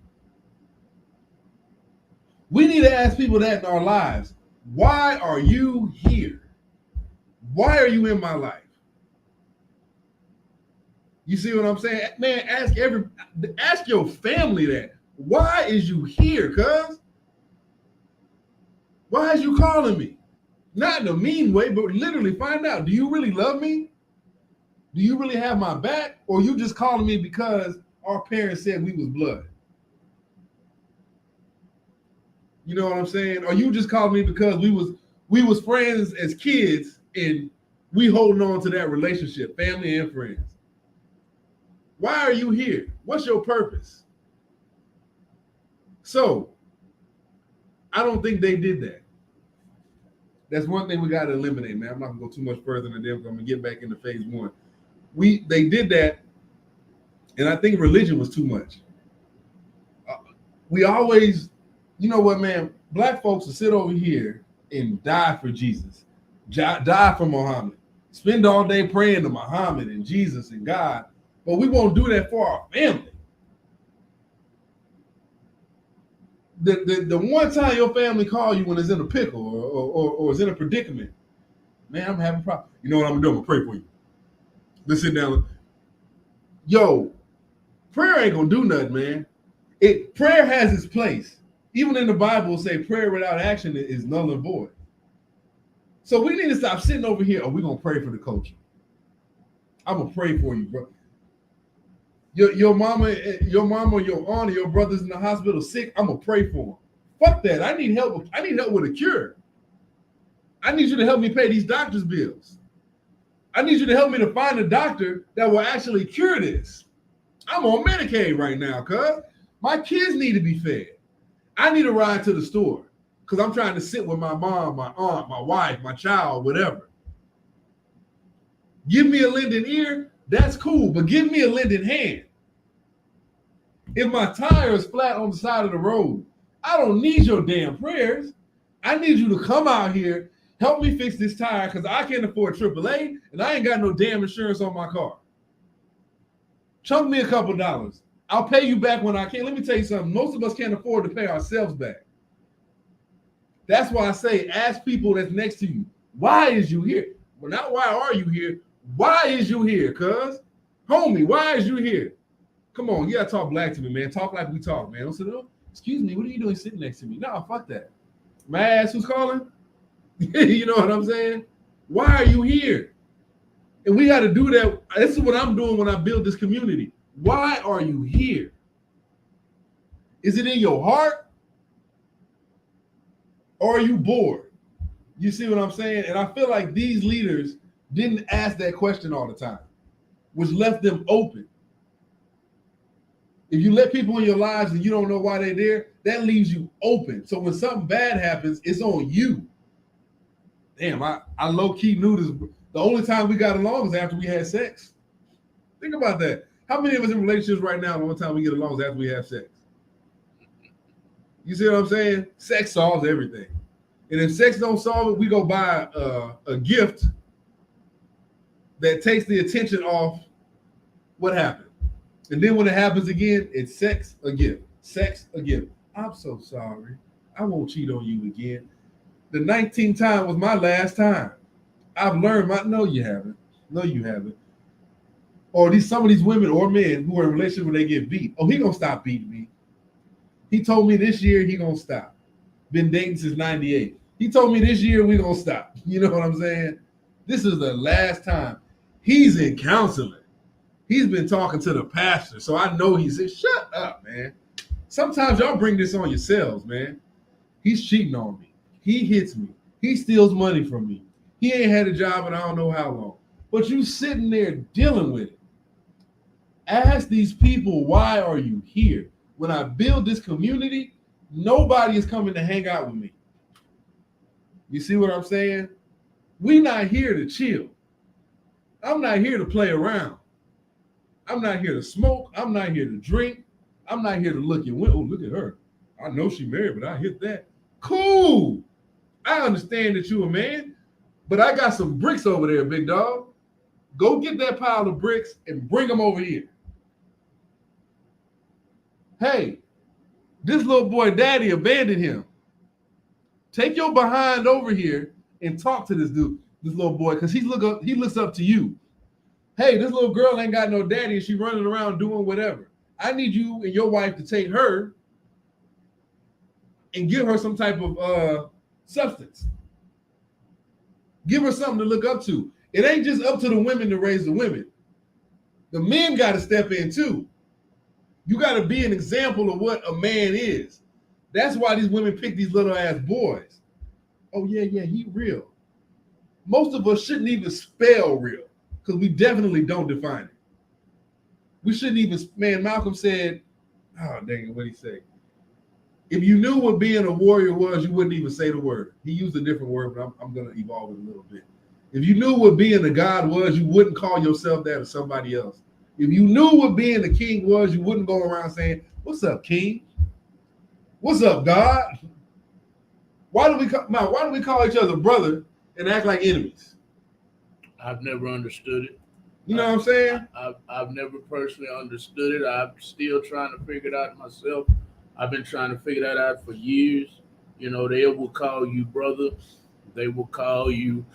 We need to ask people that in our lives. Why are you here? Why are you in my life? You see what I'm saying? Man, ask your family that. Why is you here, cuz? Why is you calling me? Not in a mean way, but literally find out, do you really love me? Do you really have my back? Or you just calling me because our parents said we was blood? You know what I'm saying? Or you just calling me because we was friends as kids and we holding on to that relationship, family and friends. Why are you here? What's your purpose? So, I don't think they did that. That's one thing we got to eliminate, man. I'm not gonna go too much further than them. I'm gonna get back into phase one. They did that, and I think religion was too much. We always, you know what, man? Black folks will sit over here and die for Jesus, die for Muhammad, spend all day praying to Muhammad and Jesus and God, but we won't do that for our family. The one time your family call you when it's in a pickle or it's in a predicament, man, I'm having a problem. You know what I'm gonna do? I'm gonna pray for you. Let's sit down. Yo, prayer ain't gonna do nothing, man. Prayer has its place. Even in the Bible, say prayer without action is null and void. So we need to stop sitting over here. Oh, we're gonna pray for the culture. I'm gonna pray for you, bro. Your mama, your aunt, or your brother's in the hospital sick. I'm gonna pray for them. Fuck that. I need help. I need help with a cure. I need you to help me pay these doctor's bills. I need you to help me to find a doctor that will actually cure this. I'm on Medicaid right now, cuz my kids need to be fed. I need a ride to the store because I'm trying to sit with my mom, my aunt, my wife, my child, whatever. Give me a lending ear, that's cool, but give me a lending hand. If my tire is flat on the side of the road, I don't need your damn prayers. I need you to come out here, help me fix this tire because I can't afford AAA and I ain't got no damn insurance on my car. Chunk me a couple dollars. I'll pay you back when I can. Let me tell you something. Most of us can't afford to pay ourselves back. That's why I say ask people that's next to you, why is you here? Well, not why are you here? Why is you here, cuz? Homie, why is you here? Come on, you gotta talk black to me, man. Talk like we talk, man. Don't say, oh, excuse me, what are you doing sitting next to me? No, fuck that. May I ask who's calling? You know what I'm saying? Why are you here? And we gotta do that. This is what I'm doing when I build this community. Why are you here? Is it in your heart? Or are you bored? You see what I'm saying? And I feel like these leaders didn't ask that question all the time, which left them open. If you let people in your lives and you don't know why they're there, that leaves you open. So when something bad happens, it's on you. Damn, I low-key knew this. The only time we got along was after we had sex. Think about that. How many of us in relationships right now, the only time we get along is after we have sex? You see what I'm saying? Sex solves everything. And if sex don't solve it, we go buy a gift that takes the attention off what happened. And then when it happens again, it's sex again. Sex again. I'm so sorry. I won't cheat on you again. The 19th time was my last time. I've learned no, you haven't. No, you haven't. Or some of these women or men who are in a relationship where they get beat. Oh, he gonna stop beating me. He told me this year he gonna stop. Been dating since 98. He told me this year we gonna stop. You know what I'm saying? This is the last time. He's in counseling. He's been talking to the pastor. So I know he said, shut up, man. Sometimes y'all bring this on yourselves, man. He's cheating on me. He hits me. He steals money from me. He ain't had a job in I don't know how long. But you sitting there dealing with it. Ask these people, why are you here? When I build this community, Nobody is coming to hang out with me. You see what I'm saying? We not here to chill. I'm not here to play around. I'm not here to smoke. I'm not here to drink. I'm not here to look at women. Oh, look at her. I know she married, but I hit that. Cool. I understand that you a man, but I got some bricks over there, big dog. Go get that pile of bricks and bring them over here. Hey, this little boy daddy abandoned him. Take your behind over here and talk to this dude, this little boy, because he looks up to you. Hey, this little girl ain't got no daddy and she running around doing whatever. I need you and your wife to take her and give her some type of substance. Give her something to look up to. It ain't just up to the women to raise the women. The men got to step in too. You got to be an example of what a man is. That's why these women pick these little ass boys. Oh yeah, he real. Most of us shouldn't even spell real because we definitely don't define it. We shouldn't even, man, Malcolm said, oh dang it, what'd he say? If you knew what being a warrior was, you wouldn't even say the word. He used a different word, but I'm going to evolve it a little bit. If you knew what being a god was, you wouldn't call yourself that or somebody else. If you knew what being a king was, you wouldn't go around saying, what's up, king? What's up, God? Why do we call each other brother and act like enemies? I've never understood it. You know what I'm saying? I've never personally understood it. I'm still trying to figure it out myself. I've been trying to figure that out for years. You know, they will call you brother. They will call you,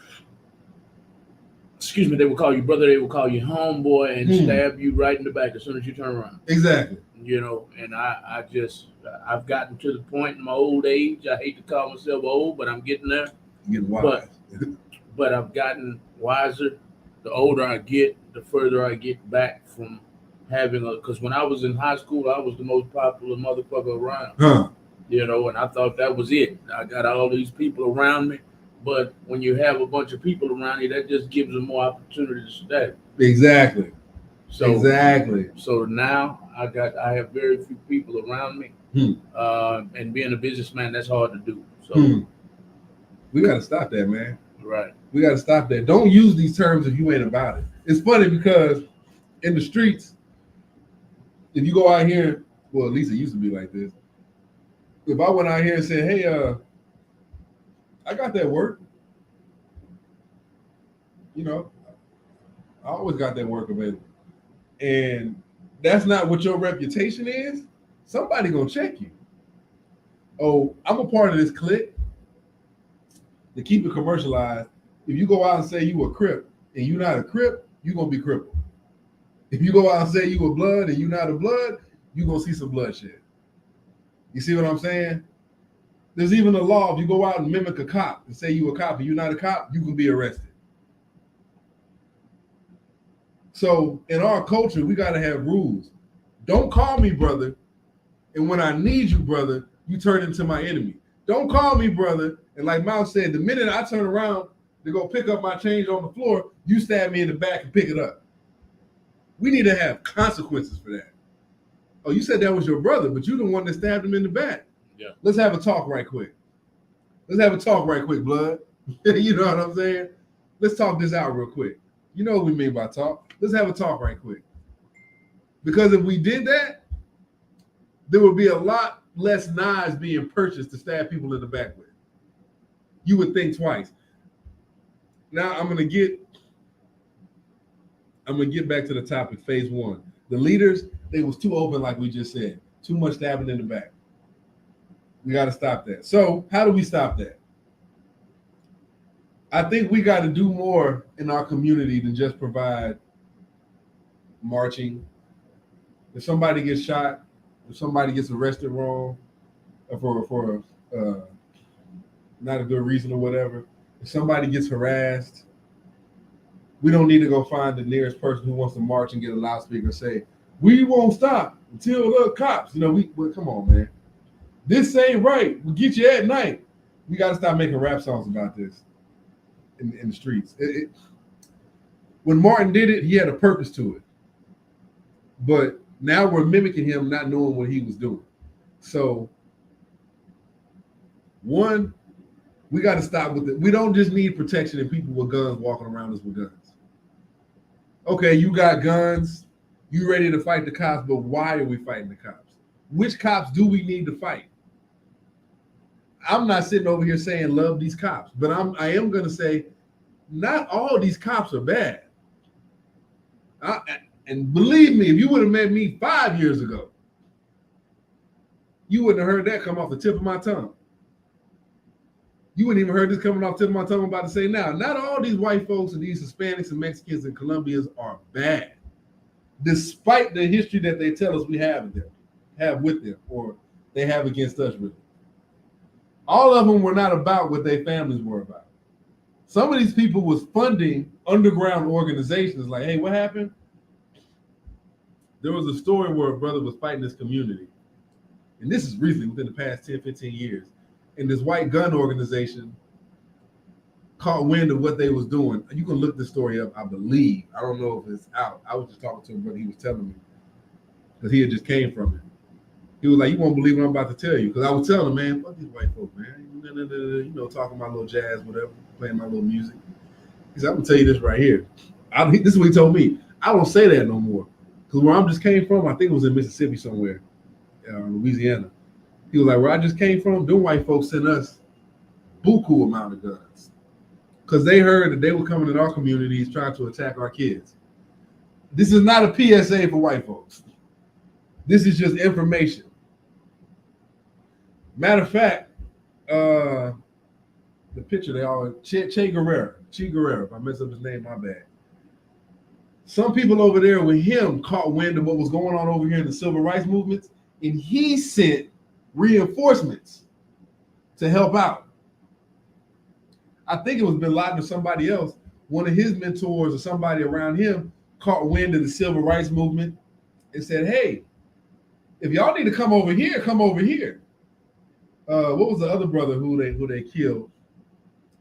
they will call you brother. They will call you homeboy and stab you right in the back as soon as you turn around. Exactly. You know, and I've gotten to the point in my old age. I hate to call myself old, but I'm getting there. You're getting wise. But I've gotten wiser. The older I get, the further I get back from having because when I was in high school, I was the most popular motherfucker around. You know, and I thought that was it. I got all these people around me. But when you have a bunch of people around you, that just gives them more opportunity to stay. Exactly. So now I have very few people around me. And being a businessman, that's hard to do. So we got to stop that, man. Right. We got to stop that. Don't use these terms if you ain't about it. It's funny because in the streets, if you go out here, well, at least it used to be like this. If I went out here and said, hey, I got that work. You know, I always got that work available. And that's not what your reputation is, somebody gonna check you. Oh, I'm a part of this clique. To keep it commercialized, if you go out and say you a Crip and you're not a Crip, you're gonna be crippled. If you go out and say you a blood and you're not a blood, you're gonna see some bloodshed. You see what I'm saying? There's even a law, if you go out and mimic a cop and say you a cop and you're not a cop, you can be arrested. So in our culture, we gotta have rules. Don't call me brother, and when I need you, brother, you turn into my enemy. Don't call me brother, and like Mouse said, the minute I turn around to go pick up my change on the floor, you stab me in the back and pick it up. We need to have consequences for that. Oh, you said that was your brother, but you're the one that stabbed him in the back. Yeah. Let's have a talk right quick. Let's have a talk right quick, blood. You know what I'm saying? Let's talk this out real quick. You know what we mean by talk. Let's have a talk right quick. Because if we did that, there would be a lot less knives being purchased to stab people in the back with. You would think twice. Now I'm gonna get back to the topic, phase one. The leaders, they was too open, like we just said. Too much stabbing in the back. We got to stop that. So how do we stop that? I think we got to do more in our community than just provide marching. If somebody gets shot, if somebody gets arrested wrong, for not a good reason or whatever, if somebody gets harassed, we don't need to go find the nearest person who wants to march and get a loudspeaker and say, we won't stop until the cops, well, come on, man. This ain't right. We'll get you at night. We got to stop making rap songs about this in the streets. When Martin did it, he had a purpose to it. But now we're mimicking him, not knowing what he was doing. So One, we got to stop with it. We don't just need protection and people with guns walking around us with guns. Okay, you got guns, you ready to fight the cops, but why are we fighting the cops? Which cops do we need to fight? I'm not sitting over here saying love these cops, but I am going to say not all these cops are bad. And believe me, if you would have met me 5 years ago, you wouldn't have heard that come off the tip of my tongue. You wouldn't even heard this coming off the tip of my tongue. I'm about to say now. Not all these white folks and these Hispanics and Mexicans and Colombians are bad, despite the history that they tell us we have with them, or they have against us, really. All of them were not about what their families were about. Some of these people was funding underground organizations. Like, hey, what happened? There was a story where a brother was fighting this community. And this is recently, within the past 10, 15 years. And this white gun organization caught wind of what they was doing. You can look this story up, I believe. I don't know if it's out. I was just talking to him, but he was telling me. Because he had just came from it. He was like, you won't believe what I'm about to tell you. Because I was telling him, man, fuck these white folks, man. You know, talking my little jazz, whatever, playing my little music. He said, I'm going to tell you this right here. This is what he told me. I don't say that no more. Because where I just came from, I think it was in Mississippi somewhere, Louisiana. He was like, where I just came from, them white folks sent us buku amount of guns. Because they heard that they were coming in our communities trying to attack our kids. This is not a PSA for white folks. This is just information. Matter of fact, the picture they all Che Guevara. If I mess up his name, my bad. Some people over there with him caught wind of what was going on over here in the civil rights movements, and he sent reinforcements to help out. I think it was Bin Laden or somebody else. One of his mentors or somebody around him caught wind of the civil rights movement and said, hey, if y'all need to come over here, come over here. What was the other brother who they killed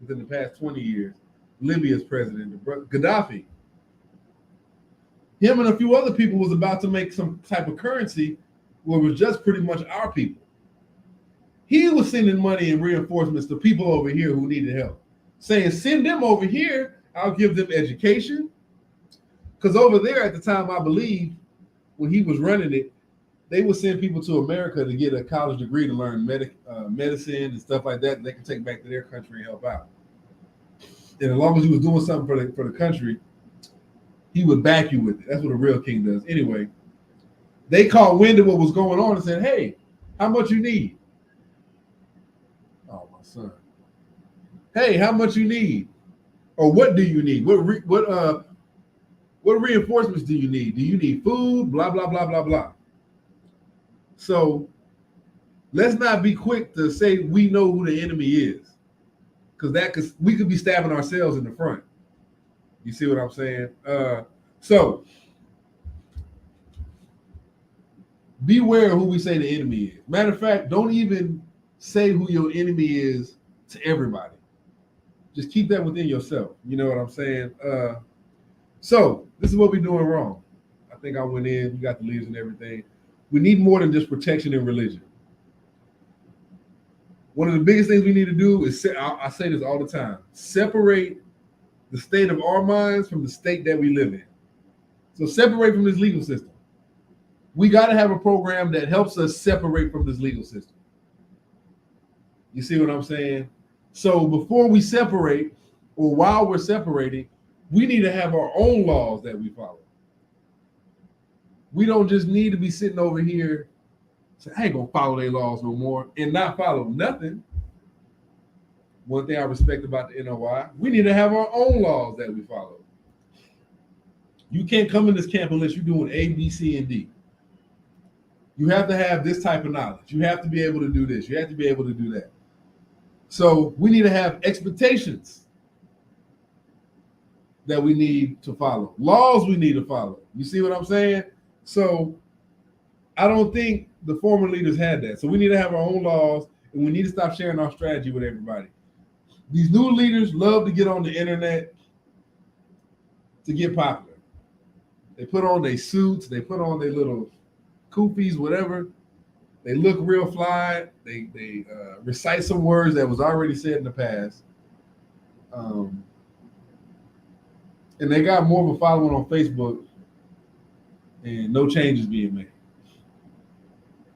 within the past 20 years? Libya's president, Gaddafi. Him and a few other people was about to make some type of currency where it was just pretty much our people. He was sending money and reinforcements to people over here who needed help, saying, send them over here, I'll give them education. Because over there at the time, I believe, when he was running it, they would send people to America to get a college degree to learn medicine and stuff like that they can take back to their country and help out. And as long as he was doing something for the country, he would back you with it. That's what a real king does. Anyway, they caught wind of what was going on and said, hey, how much you need? Oh, my son. Hey, how much you need? Or what do you need? What reinforcements do you need? Do you need food? Blah, blah, blah, blah, blah. So let's not be quick to say we know who the enemy is. Because we could be stabbing ourselves in the front. You see what I'm saying? So beware of who we say the enemy is. Matter of fact, don't even say who your enemy is to everybody. Just keep that within yourself. You know what I'm saying? So this is what we're doing wrong. I think I went in, you got the leaders and everything. We need more than just protection and religion. One of the biggest things we need to do is, I say this all the time, separate the state of our minds from the state that we live in. So separate from this legal system. We got to have a program that helps us separate from this legal system. You see what I'm saying? So before we separate, or while we're separating, we need to have our own laws that we follow. We don't just need to be sitting over here saying, I ain't gonna follow their laws no more and not follow nothing. One thing I respect about the NOI, we need to have our own laws that we follow. You can't come in this camp unless you're doing A, B, C, and D. You have to have this type of knowledge. You have to be able to do this. You have to be able to do that. So we need to have expectations that we need to follow. Laws we need to follow. You see what I'm saying? So I don't think the former leaders had that. So we need to have our own laws, and we need to stop sharing our strategy with everybody. These new leaders love to get on the internet to get popular. They put on their suits, they put on their little koofies, whatever. They look real fly. They recite some words that was already said in the past. And they got more of a following on Facebook, and no changes being made.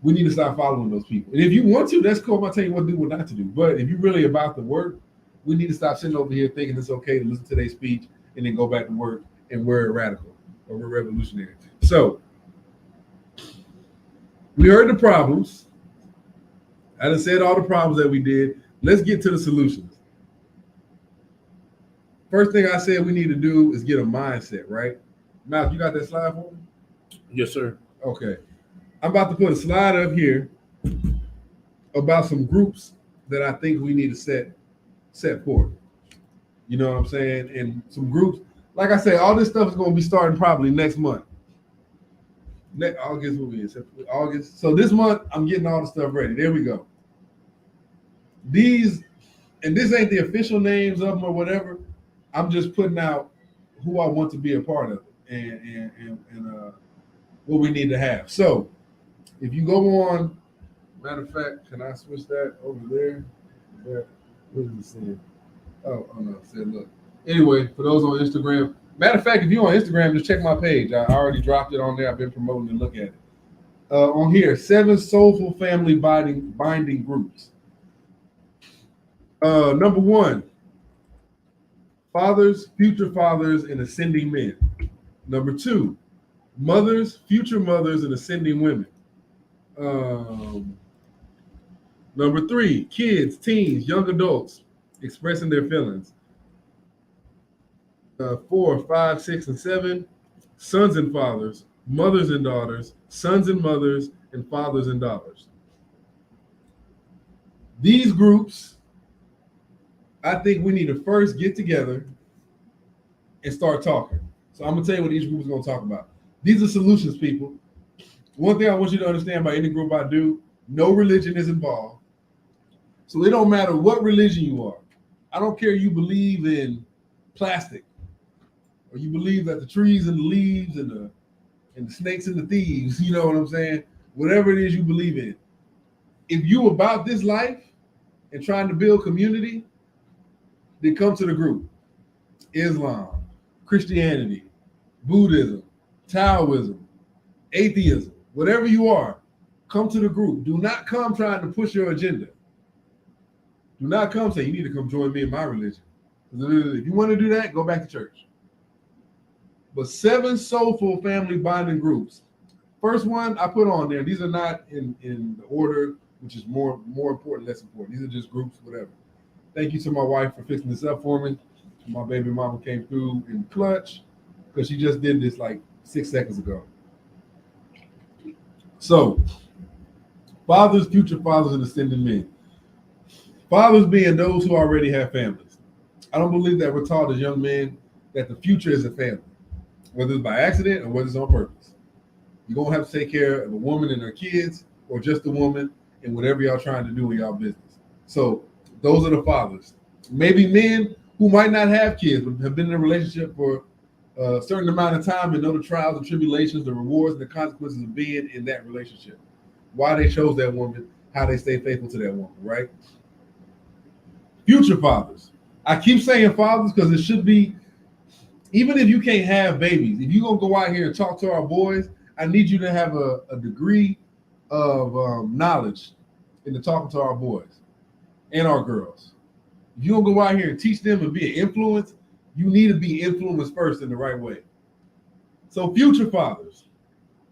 We need to stop following those people. And if you want to, that's cool. I'm not telling you what to do, what not to do. But if you're really about the work, we need to stop sitting over here thinking it's okay to listen to their speech and then go back to work and we're radical or we're revolutionary. So we heard the problems. I done said all the problems that we did. Let's get to the solutions. First thing I said we need to do is get a mindset, right? Mouth, you got that slide for me? Yes, sir. Okay. I'm about to put a slide up here about some groups that I think we need to set forth. You know what I'm saying? And some groups, like I said, all this stuff is going to be starting probably next month. August will be August. So this month, I'm getting all the stuff ready. There we go. These, and this ain't the official names of them or whatever. I'm just putting out who I want to be a part of it and what we need to have. So if you go on, matter of fact, can I switch that over there? What is it saying? Oh no, it said look. Anyway, for those on Instagram, matter of fact, if you're on Instagram, just check my page. I already dropped it on there. I've been promoting to look at it. On here, 7 soulful family binding groups. Number 1, fathers, future fathers, and ascending men. Number 2, mothers, future mothers, and ascending women. Number 3, kids, teens, young adults expressing their feelings. 4, 5, 6, and 7, sons and fathers, mothers and daughters, sons and mothers, and fathers and daughters. These groups, I think we need to first get together and start talking. So I'm going to tell you what each group is going to talk about. These are solutions, people. One thing I want you to understand about any group I do, no religion is involved. So it don't matter what religion you are. I don't care you believe in plastic or you believe that the trees and the leaves and the snakes and the thieves, you know what I'm saying? Whatever it is you believe in. If you about this life and trying to build community, then come to the group. Islam, Christianity, Buddhism, Taoism, atheism, whatever you are, come to the group. Do not come trying to push your agenda. Do not come say, you need to come join me in my religion. If you want to do that, go back to church. But 7 soulful family bonding groups. First one I put on there. These are not in the order, which is more important, less important. These are just groups, whatever. Thank you to my wife for fixing this up for me. My baby mama came through in clutch because she just did this like 6 seconds ago. So, fathers, future fathers, and ascending men. Fathers being those who already have families. I don't believe that we're taught as young men that the future is a family, whether it's by accident or whether it's on purpose. You're going to have to take care of a woman and her kids or just a woman and whatever y'all trying to do in y'all business. So those are the fathers. Maybe men who might not have kids but have been in a relationship for a certain amount of time and know the trials and tribulations, the rewards and the consequences of being in that relationship. Why they chose that woman, how they stay faithful to that woman, right? Future fathers. I keep saying fathers because it should be, even if you can't have babies, if you're going to go out here and talk to our boys, I need you to have a degree of knowledge in the talking to our boys and our girls. If you don't go out here and teach them and be an influence, you need to be influenced first in the right way. So future fathers,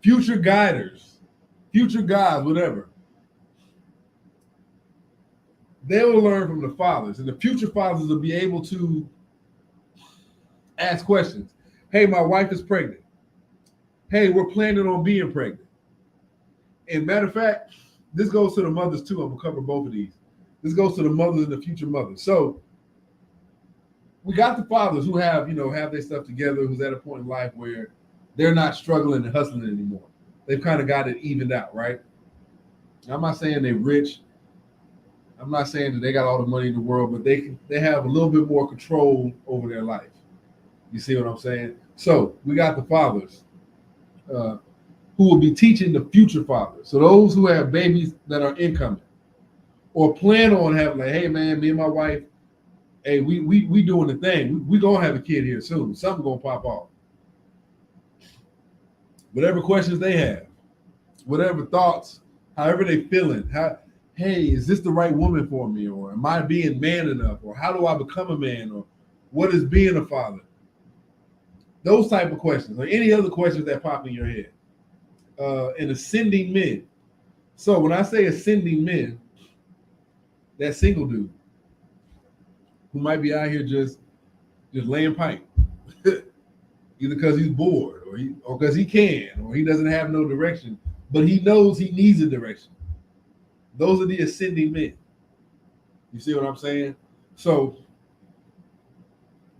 future guiders, future guides, whatever. They will learn from the fathers, and the future fathers will be able to ask questions. Hey, my wife is pregnant. Hey, we're planning on being pregnant. And matter of fact, this goes to the mothers too. I'm gonna cover both of these. This goes to the mothers and the future mothers. So we got the fathers who have their stuff together, who's at a point in life where they're not struggling and hustling anymore. They've kind of got it evened out, right? I'm not saying they're rich. I'm not saying that they got all the money in the world, but they have a little bit more control over their life. You see what I'm saying? So we got the fathers who who will be teaching the future fathers. So those who have babies that are incoming or plan on having, like, hey man, me and my wife, hey, we doing the thing. We gonna have a kid here soon. Something gonna pop off. Whatever questions they have, whatever thoughts, however they feeling, hey, is this the right woman for me? Or am I being man enough? Or how do I become a man? Or what is being a father? Those type of questions, or any other questions that pop in your head. And ascending men. So when I say ascending men, that single dude who might be out here just laying pipe, either because he's bored or because he can, or he doesn't have no direction, but he knows he needs a direction. Those are the ascending men. You see what I'm saying? So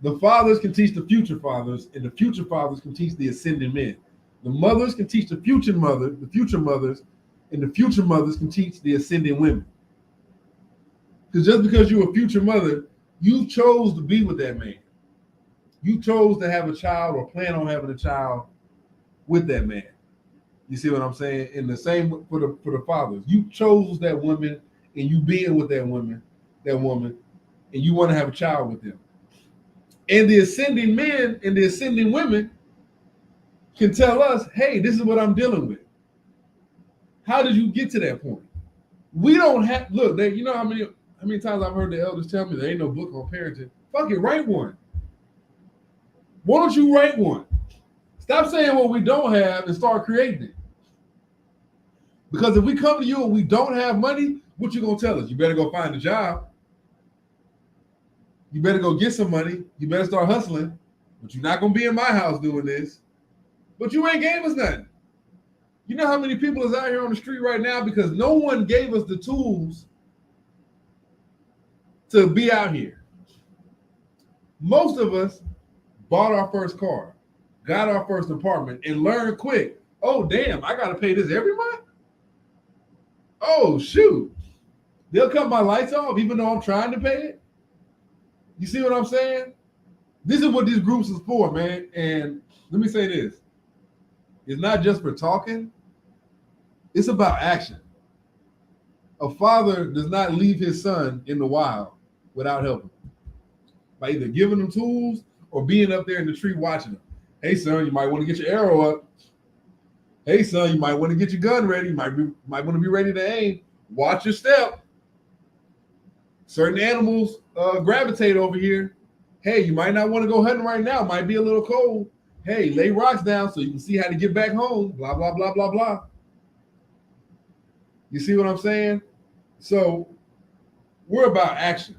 the fathers can teach the future fathers, and the future fathers can teach the ascending men. The mothers can teach the future mothers, and the future mothers can teach the ascending women. Because just because you're a future mother, you chose to be with that man. You chose to have a child or plan on having a child with that man. You see what I'm saying? And the same for the fathers. You chose that woman, and you being with that woman, and you want to have a child with them. And the ascending men and the ascending women can tell us, hey, this is what I'm dealing with. How did you get to that point? We don't have, look, you know how many times I've heard the elders tell me there ain't no book on parenting. Fuck it, write one. Why don't you write one? Stop saying what we don't have and start creating it. Because if we come to you and we don't have money, what you gonna tell us? You better go find a job. You better go get some money. You better start hustling. But you're not gonna be in my house doing this. But you ain't gave us nothing. You know how many people is out here on the street right now because no one gave us the tools to be out here. Most of us bought our first car, got our first apartment, and learned quick. Oh, damn, I got to pay this every month? Oh, shoot. They'll cut my lights off even though I'm trying to pay it. You see what I'm saying? This is what these groups is for, man. And let me say this. It's not just for talking. It's about action. A father does not leave his son in the wild without helping him. By either giving him tools or being up there in the tree watching him. Hey, son, you might want to get your arrow up. Hey, son, you might want to get your gun ready. You might want to be ready to aim. Watch your step. Certain animals gravitate over here. Hey, you might not want to go hunting right now. It might be a little cold. Hey, lay rocks down so you can see how to get back home. Blah, blah, blah, blah, blah. You see what I'm saying? So we're about action.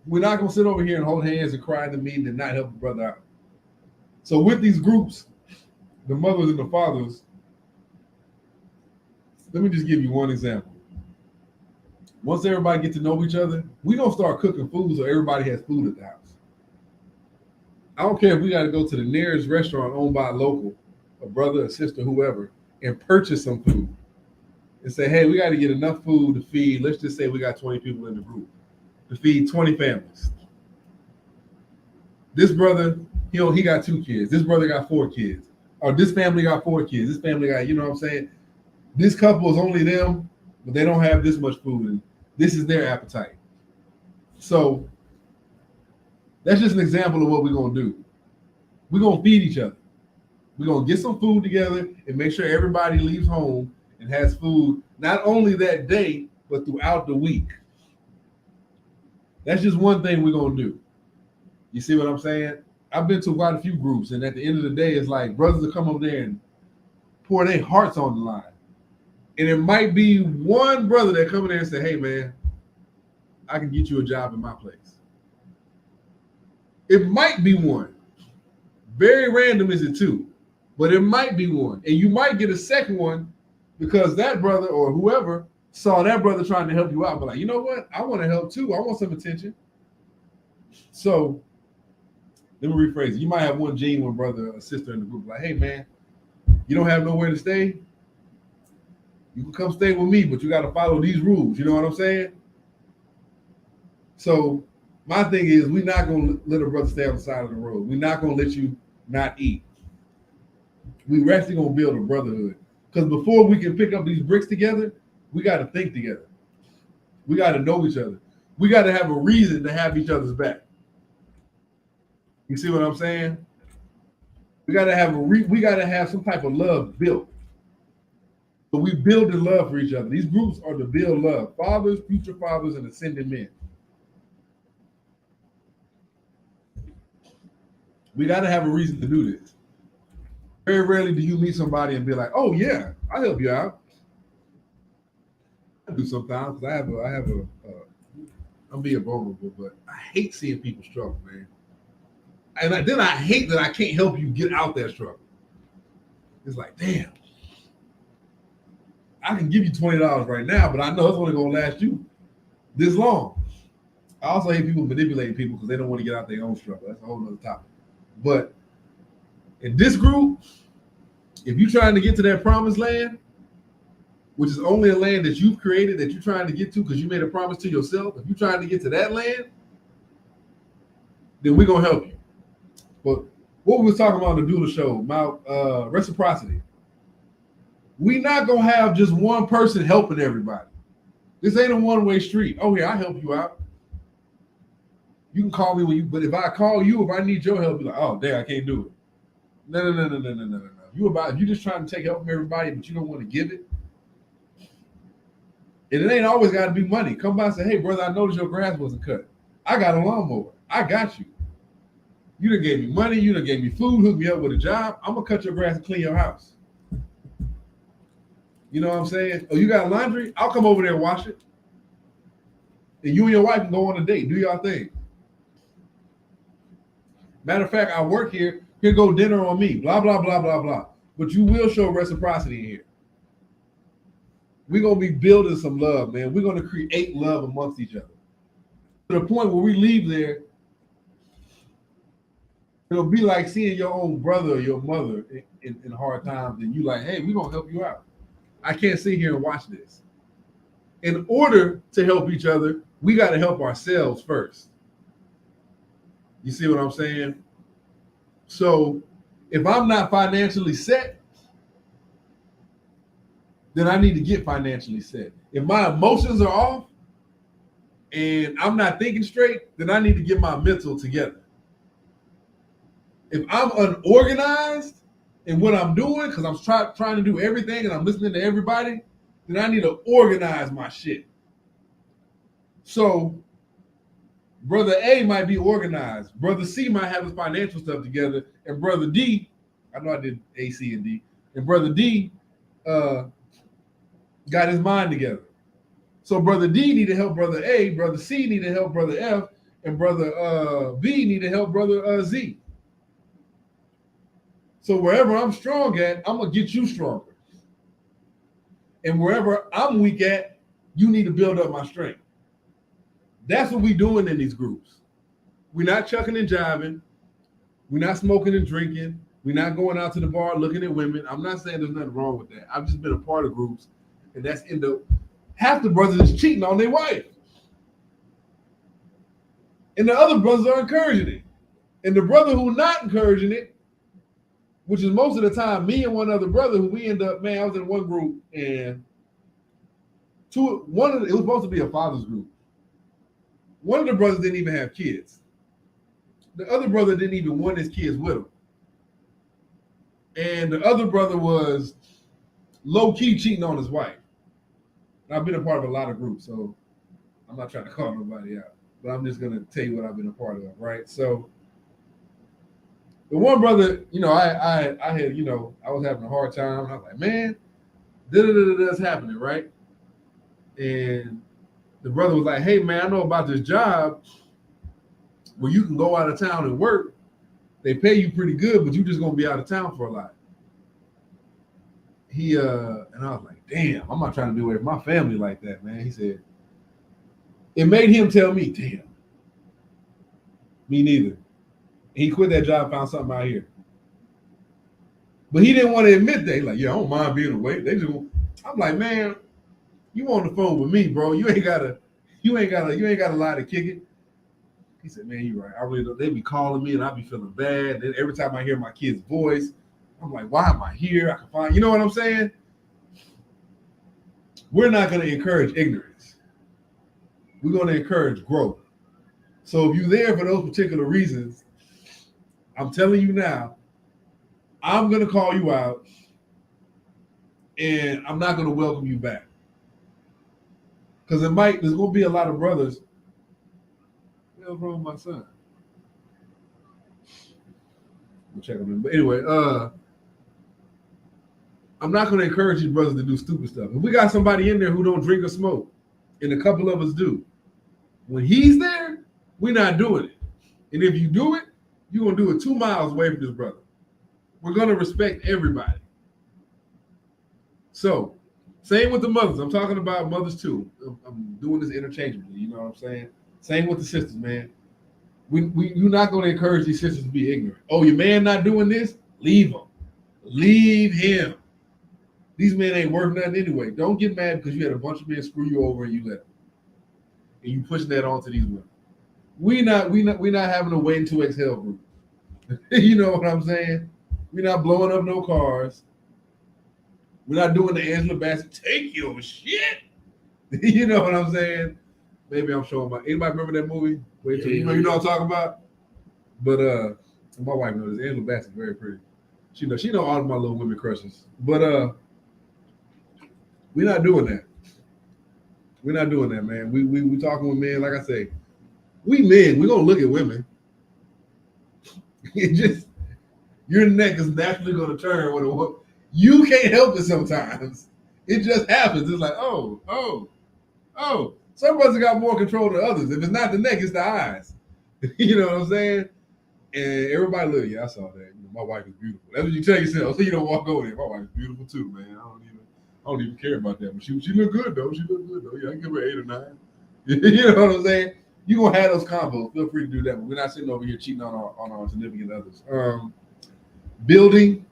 We're not going to sit over here and hold hands and cry in the meeting and not help a brother out. So with these groups, the mothers and the fathers, let me just give you one example. Once everybody get to know each other, we're going to start cooking food so everybody has food at the house. I don't care if we got to go to the nearest restaurant owned by a local, a brother, a sister, whoever, and purchase some food and say, hey, we got to get enough food to feed, let's just say we got 20 people in the group, to feed 20 families. This brother, he got 2 kids. This brother got 4 kids. Or this family got 4 kids. This family got, you know what I'm saying? This couple is only them, but they don't have this much food, and this is their appetite. So that's just an example of what we're going to do. We're going to feed each other. We're going to get some food together and make sure everybody leaves home and has food, not only that day, but throughout the week. That's just one thing we're going to do. You see what I'm saying? I've been to quite a few groups, and at the end of the day, it's like brothers will come over there and pour their hearts on the line. And it might be one brother that come in there and say, hey, man, I can get you a job in my place. It might be one. Very random is it too, but it might be one. And you might get a second one because that brother or whoever saw that brother trying to help you out, but like, you know what? I want to help too. I want some attention. So let me rephrase it. You might have one genuine brother or sister in the group like, hey, man, you don't have nowhere to stay? You can come stay with me, but you got to follow these rules. You know what I'm saying? So my thing is, we're not going to let a brother stay on the side of the road. We're not going to let you not eat. We actually gonna build a brotherhood. Because before we can pick up these bricks together, we got to think together. We got to know each other. We got to have a reason to have each other's back. You see what I'm saying? We got to have we got to have some type of love built. So we build the love for each other. These groups are to build love. Fathers, future fathers, and ascending men. We got to have a reason to do this. Very rarely do you meet somebody and be like, "Oh yeah, I'll help you out." I do sometimes because I'm being vulnerable, but I hate seeing people struggle, man. And then I hate that I can't help you get out that struggle. It's like, damn, I can give you $20 right now, but I know it's only gonna last you this long. I also hate people manipulating people because they don't want to get out their own struggle. That's a whole other topic. But in this group, if you're trying to get to that promised land, which is only a land that you've created that you're trying to get to because you made a promise to yourself, if you're trying to get to that land, then we're gonna help you. But what we was talking about on the R.A.U.L.I Show about reciprocity. We not gonna have just one person helping everybody. This ain't a one-way street. Oh yeah, I help you out. You can call me when you, but if I call you, if I need your help, you're like, oh damn, I can't do it. No. You just trying to take help from everybody, but you don't want to give it. And it ain't always got to be money. Come by and say, hey brother, I noticed your grass wasn't cut. I got a lawnmower. I got you. You done gave me money. You done gave me food. Hooked me up with a job. I'm gonna cut your grass and clean your house. You know what I'm saying? Oh, you got laundry? I'll come over there and wash it. And you and your wife can go on a date. Do y'all thing. Matter of fact, I work here. Here go dinner on me. Blah, blah, blah, blah, blah. But you will show reciprocity in here. We're going to be building some love, man. We're going to create love amongst each other. To the point where we leave there, it'll be like seeing your own brother or your mother in hard times. And you like, hey, we're going to help you out. I can't sit here and watch this. In order to help each other, we got to help ourselves first. You see what I'm saying? So if I'm not financially set, then I need to get financially set. If my emotions are off and I'm not thinking straight, then I need to get my mental together. If I'm unorganized in what I'm doing, because I'm trying to do everything and I'm listening to everybody, then I need to organize my shit. So Brother A might be organized. Brother C might have his financial stuff together. And Brother D, I know I did A, C, and D. And Brother D got his mind together. So Brother D need to help Brother A. Brother C need to help Brother F. And Brother B need to help Brother Z. So wherever I'm strong at, I'm going to get you stronger. And wherever I'm weak at, you need to build up my strength. That's what we're doing in these groups. We're not chucking and jiving. We're not smoking and drinking. We're not going out to the bar looking at women. I'm not saying there's nothing wrong with that. I've just been a part of groups, and that's in the half the brothers is cheating on their wife. And the other brothers are encouraging it. And the brother who's not encouraging it, which is most of the time me and one other brother who we end up, man, I was in one group and it was supposed to be a father's group. One of the brothers didn't even have kids. The other brother didn't even want his kids with him. And the other brother was low-key cheating on his wife. And I've been a part of a lot of groups, so I'm not trying to call nobody out. But I'm just going to tell you what I've been a part of, right? So the one brother, I had, I was having a hard time. I was like, man, that's happening, right? And the brother was like, hey, man, I know about this job where you can go out of town and work. They pay you pretty good, but you're just going to be out of town for a lot. And I was like, damn, I'm not trying to be away from my family like that, man. He said, it made him tell me, damn, me neither. He quit that job, found something out here. But he didn't want to admit that. He's like, yeah, I don't mind being away. I'm like, man, you on the phone with me, bro. You ain't gotta lie to kick it. He said, man, you're right. I really don't. They be calling me and I be feeling bad. And every time I hear my kid's voice, I'm like, why am I here? I can find, you know what I'm saying? We're not going to encourage ignorance. We're going to encourage growth. So if you're there for those particular reasons, I'm telling you now, I'm going to call you out and I'm not going to welcome you back. Because there's going to be a lot of brothers. What's wrong with my son? We'll check on him. But anyway, I'm not going to encourage these brothers to do stupid stuff. If we got somebody in there who don't drink or smoke, and a couple of us do, when he's there, we're not doing it. And if you do it, you're going to do it 2 miles away from this brother. We're going to respect everybody. So, same with the mothers. I'm talking about mothers too. I'm doing this interchangeably. You know what I'm saying? Same with the sisters, man. You're not going to encourage these sisters to be ignorant. Oh, your man not doing this? Leave him. Leave him. These men ain't worth nothing anyway. Don't get mad because you had a bunch of men screw you over and you let them. And you pushing that on to these women. We're not having a waiting to exhale group. You know what I'm saying? We're not blowing up no cars. We're not doing the Angela Bassett, take your shit. You know what I'm saying? Maybe I'm showing anybody remember that movie? Wait till you know what I'm talking about? But my wife knows this. Angela Bassett very pretty. She know all of my little women crushes. But we're not doing that. We're not doing that, man. We talking with men, like I say, we men, we're gonna look at women. It just your neck is naturally gonna turn when a woman. You can't help it sometimes. It just happens. It's like, oh. Some brothers got more control than others. If it's not the neck, it's the eyes. You know what I'm saying? And everybody look, yeah, I saw that. You know, my wife is beautiful. That's what you tell yourself. So you don't walk over there. My wife is beautiful too, man. I don't even care about that. But she look good though. Yeah, I give her 8 or 9. You know what I'm saying? You're gonna have those combos. Feel free to do that. But we're not sitting over here cheating on our significant others. Building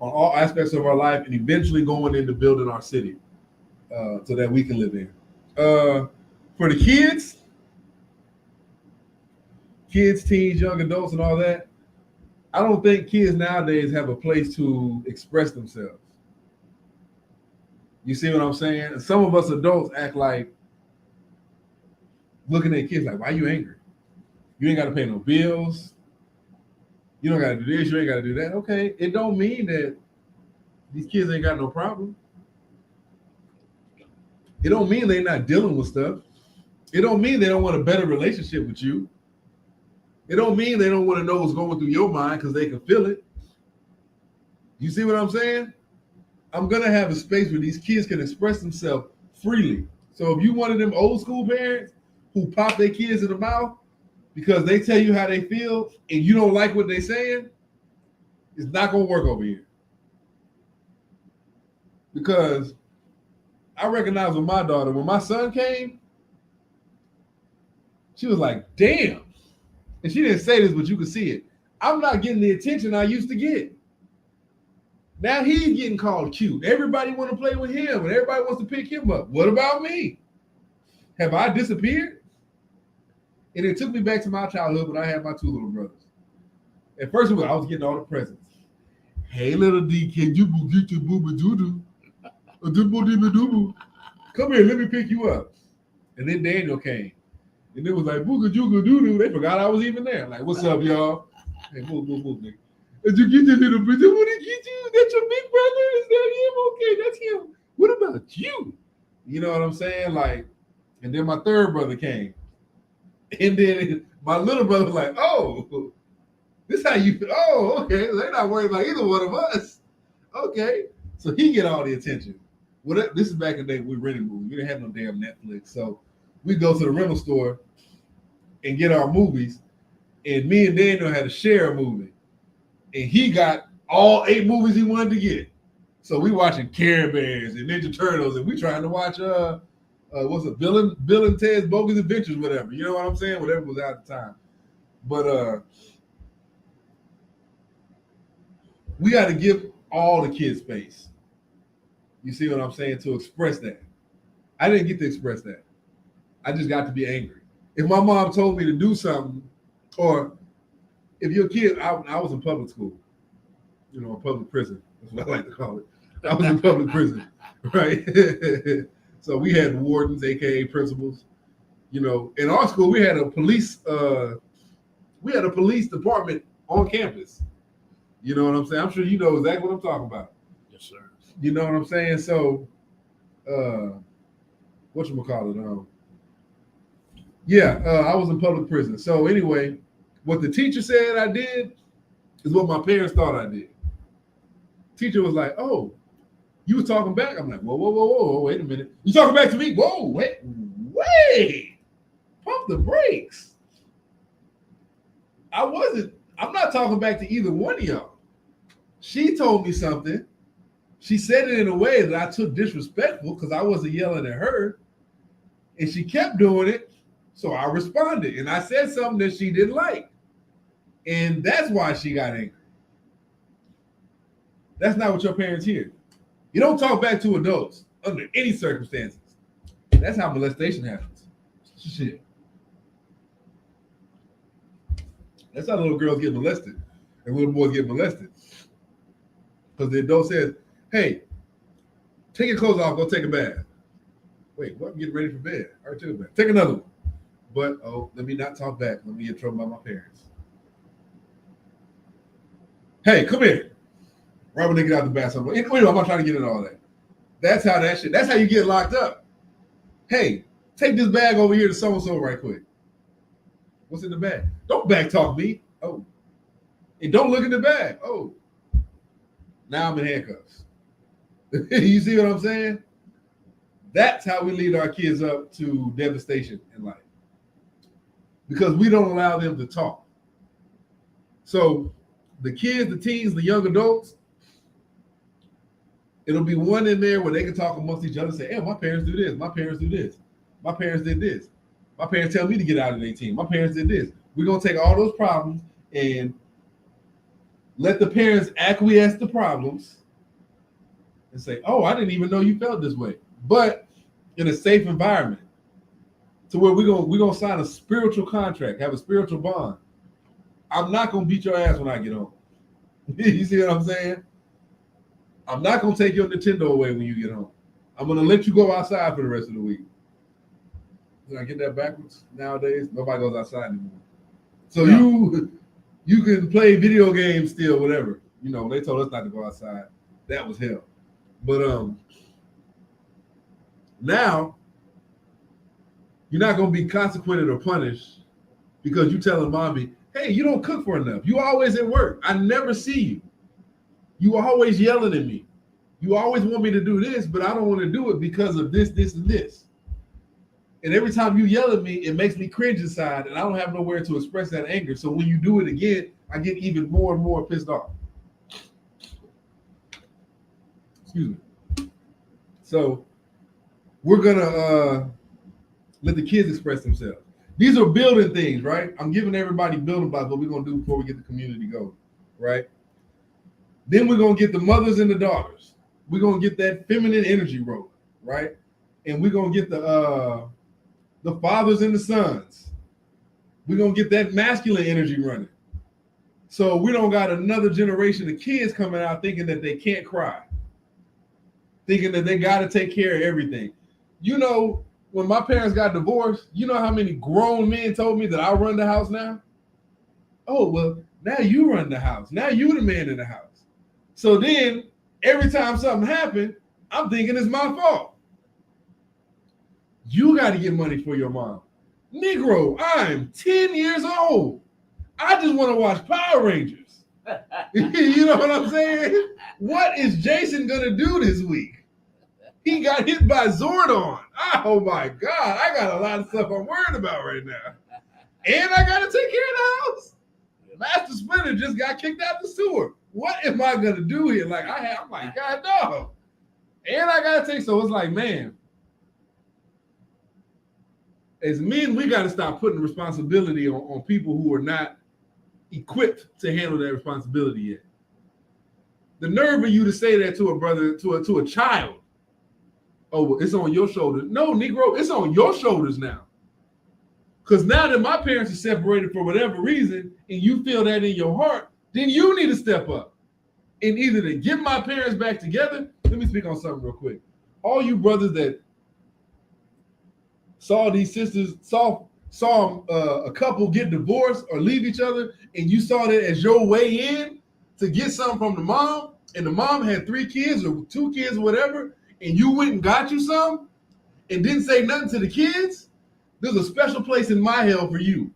on all aspects of our life and eventually going into building our city so that we can live in. For the kids, teens, young adults, and all that, I don't think kids nowadays have a place to express themselves. You see what I'm saying? Some of us adults act like looking at kids like, why are you angry? You ain't got to pay no bills. You don't got to do this. You ain't got to do that. Okay. It don't mean that these kids ain't got no problem. It don't mean they're not dealing with stuff. It don't mean they don't want a better relationship with you. It don't mean they don't want to know what's going through your mind because they can feel it. You see what I'm saying? I'm going to have a space where these kids can express themselves freely. So if you one of them old school parents who pop their kids in the mouth because they tell you how they feel and you don't like what they're saying, it's not going to work over here. Because I recognize with my daughter, when my son came, she was like, damn. And she didn't say this, but you could see it. I'm not getting the attention I used to get. Now he's getting called cute. Everybody want to play with him and everybody wants to pick him up. What about me? Have I disappeared? And it took me back to my childhood when I had my 2 little brothers. At first, I was getting all the presents. Hey, little D, can you get your booba doo-doo? Come here, let me pick you up. And then Daniel came. And it was like, booga jooga doo-doo. They forgot I was even there. Like, what's up, y'all? Hey, move, nigga. Did you get the little bitch? What did you do? That's your big brother? Is that him? Okay, that's him. What about you? You know what I'm saying? Like, and then my third brother came. And then my little brother was like, oh, this how you feel. Oh, okay. They're not worried about either one of us. Okay. So he get all the attention. Well, this is back in the day we rented movies. We didn't have no damn Netflix. So we go to the rental store and get our movies. And me and Daniel had to share a movie. And he got all 8 movies he wanted to get. So we watching Care Bears and Ninja Turtles, and we trying to watch what's it, Bill and Ted's Bogus Adventures, whatever. You know what I'm saying? Whatever was out at the time. But we got to give all the kids space. You see what I'm saying? To express that. I didn't get to express that. I just got to be angry. If my mom told me to do something, or if your kid, I was in public school. a public prison. That's what I like to call it. I was in public prison, right? So we had wardens, aka principals. In our school we had a police department on campus. You know what I'm saying? I'm sure you know exactly what I'm talking about. Yes, sir. You know what I'm saying? So, whatchamacallit? I was in public prison. So anyway, what the teacher said I did is what my parents thought I did. Teacher was like, "Oh, you was talking back?" I'm like, whoa, wait a minute. You talking back to me? Whoa, wait. Pump the brakes. I'm not talking back to either one of y'all. She told me something. She said it in a way that I took disrespectful because I wasn't yelling at her. And she kept doing it. So I responded. And I said something that she didn't like. And that's why she got angry. That's not what your parents hear. You don't talk back to adults under any circumstances. That's how molestation happens. Shit. That's how little girls get molested and little boys get molested. Because the adult says, "Hey, take your clothes off, go take a bath." Wait, what? I'm getting ready for bed. I already took a bath. Take another one. But, let me not talk back. Let me get in trouble by my parents. Hey, come here. Right when they get out the bathroom. Anyway, I'm not trying to get into all that. That's how you get locked up. Hey, take this bag over here to so-and-so right quick. What's in the bag? Don't back talk me. Oh. And don't look in the bag. Oh. Now I'm in handcuffs. You see what I'm saying? That's how we lead our kids up to devastation in life. Because we don't allow them to talk. So the kids, the teens, the young adults, it'll be one in there where they can talk amongst each other and say, "Hey, my parents do this. My parents do this. My parents did this. My parents tell me to get out at 18. My parents did this." We're going to take all those problems and let the parents acquiesce the problems and say, "Oh, I didn't even know you felt this way." But in a safe environment to where we're gonna sign a spiritual contract, have a spiritual bond. I'm not going to beat your ass when I get home. You see what I'm saying? I'm not going to take your Nintendo away when you get home. I'm going to let you go outside for the rest of the week. Did I get that backwards? Nowadays, nobody goes outside anymore. So you can play video games still, whatever. They told us not to go outside. That was hell. But now you're not going to be consequented or punished because you telling mommy, "Hey, you don't cook for enough. You always at work. I never see you. You always yelling at me. You always want me to do this, but I don't want to do it because of this, this, and this. And every time you yell at me, it makes me cringe inside, and I don't have nowhere to express that anger. So when you do it again, I get even more and more pissed off." Excuse me. So we're going to let the kids express themselves. These are building things, right? I'm giving everybody building blocks, what we're going to do before we get the community going, right? Then we're going to get the mothers and the daughters. We're going to get that feminine energy rolling, right? And we're going to get the fathers and the sons. We're going to get that masculine energy running. So we don't got another generation of kids coming out thinking that they can't cry, thinking that they got to take care of everything. When my parents got divorced, you know how many grown men told me that I run the house now? Oh, well, now you run the house. Now you the man in the house. So then every time something happened, I'm thinking it's my fault. You got to get money for your mom. Negro, I'm 10 years old. I just want to watch Power Rangers. You know what I'm saying? What is Jason going to do this week? He got hit by Zordon. Oh my God. I got a lot of stuff I'm worried about right now. And I got to take care of the house. Master Splinter just got kicked out the sewer. What am I going to do here? I'm like, God, no. And I got to take, so it's like, man, as men, we got to stop putting responsibility on people who are not equipped to handle that responsibility yet. The nerve of you to say that to a brother, to a child. Oh, well, it's on your shoulders. No, Negro, it's on your shoulders now. Because now that my parents are separated for whatever reason, and you feel that in your heart, then you need to step up in either to get my parents back together. Let me speak on something real quick. All you brothers that saw these sisters, saw a couple get divorced or leave each other, and you saw that as your way in to get something from the mom, and the mom had 3 kids or 2 kids or whatever, and you went and got you some and didn't say nothing to the kids, there's a special place in my hell for you.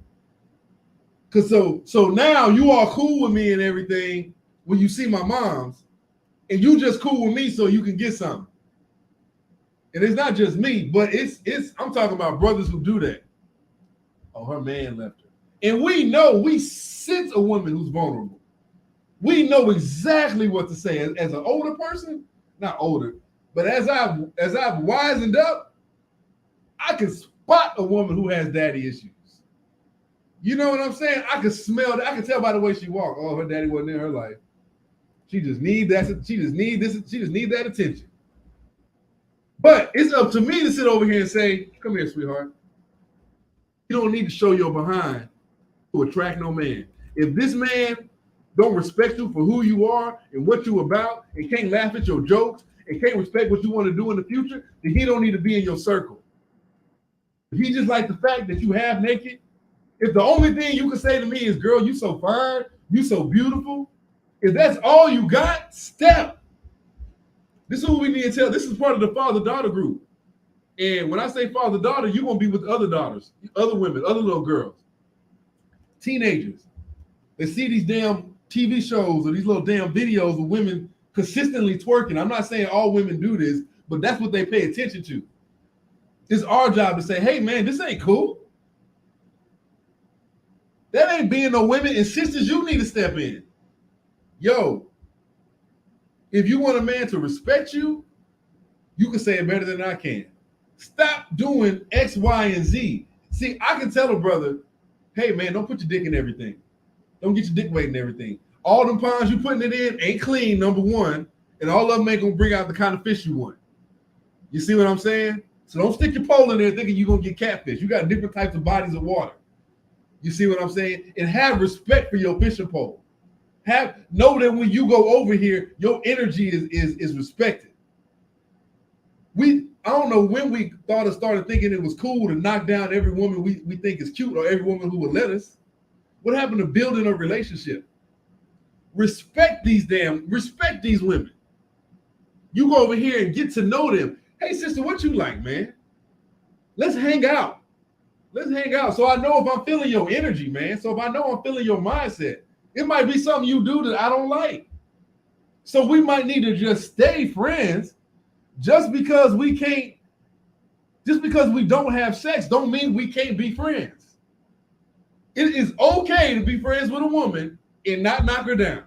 Cause so now you are cool with me and everything when you see my mom's, and you just cool with me so you can get something. And it's not just me, but it's I'm talking about brothers who do that. Oh, her man left her. And we sense a woman who's vulnerable. We know exactly what to say. As an older person, not older, but as I've wisened up, I can spot a woman who has daddy issues. You know what I'm saying? I can smell that. I can tell by the way she walked. Oh, her daddy wasn't in her life. She just need that. She just need that attention. But it's up to me to sit over here and say, "Come here, sweetheart. You don't need to show your behind to attract no man. If this man don't respect you for who you are and what you about, and can't laugh at your jokes and can't respect what you want to do in the future, then he don't need to be in your circle. If he just like the fact that you half naked, if the only thing you can say to me is, girl, you so fine, you so beautiful, if that's all you got, step. This is what we need to tell. This is part of the father-daughter group. And when I say father-daughter, you're going to be with other daughters, other women, other little girls, teenagers. They see these damn TV shows or these little damn videos of women consistently twerking. I'm not saying all women do this, but that's what they pay attention to. It's our job to say, hey, man, this ain't cool. That ain't being no women. And sisters, you need to step in. Yo, if you want a man to respect you, you can say it better than I can. Stop doing X, Y, and Z. See, I can tell a brother, hey, man, don't put your dick in everything. Don't get your dick weight in everything. All them ponds you putting it in ain't clean, number one, and all of them ain't going to bring out the kind of fish you want. You see what I'm saying? So don't stick your pole in there thinking you're going to get catfish. You got different types of bodies of water. You see what I'm saying? And have respect for your fishing pole. Know that when you go over here, your energy is respected. I don't know when we started thinking it was cool to knock down every woman we think is cute or every woman who will let us. What happened to building a relationship? Respect these women. You go over here and get to know them. Hey, sister, what you like, man? Let's hang out. So I know if I'm feeling your energy, man. So if I know I'm feeling your mindset, it might be something you do that I don't like. So we might need to just stay friends. Just because we don't have sex don't mean we can't be friends. It is okay to be friends with a woman and not knock her down.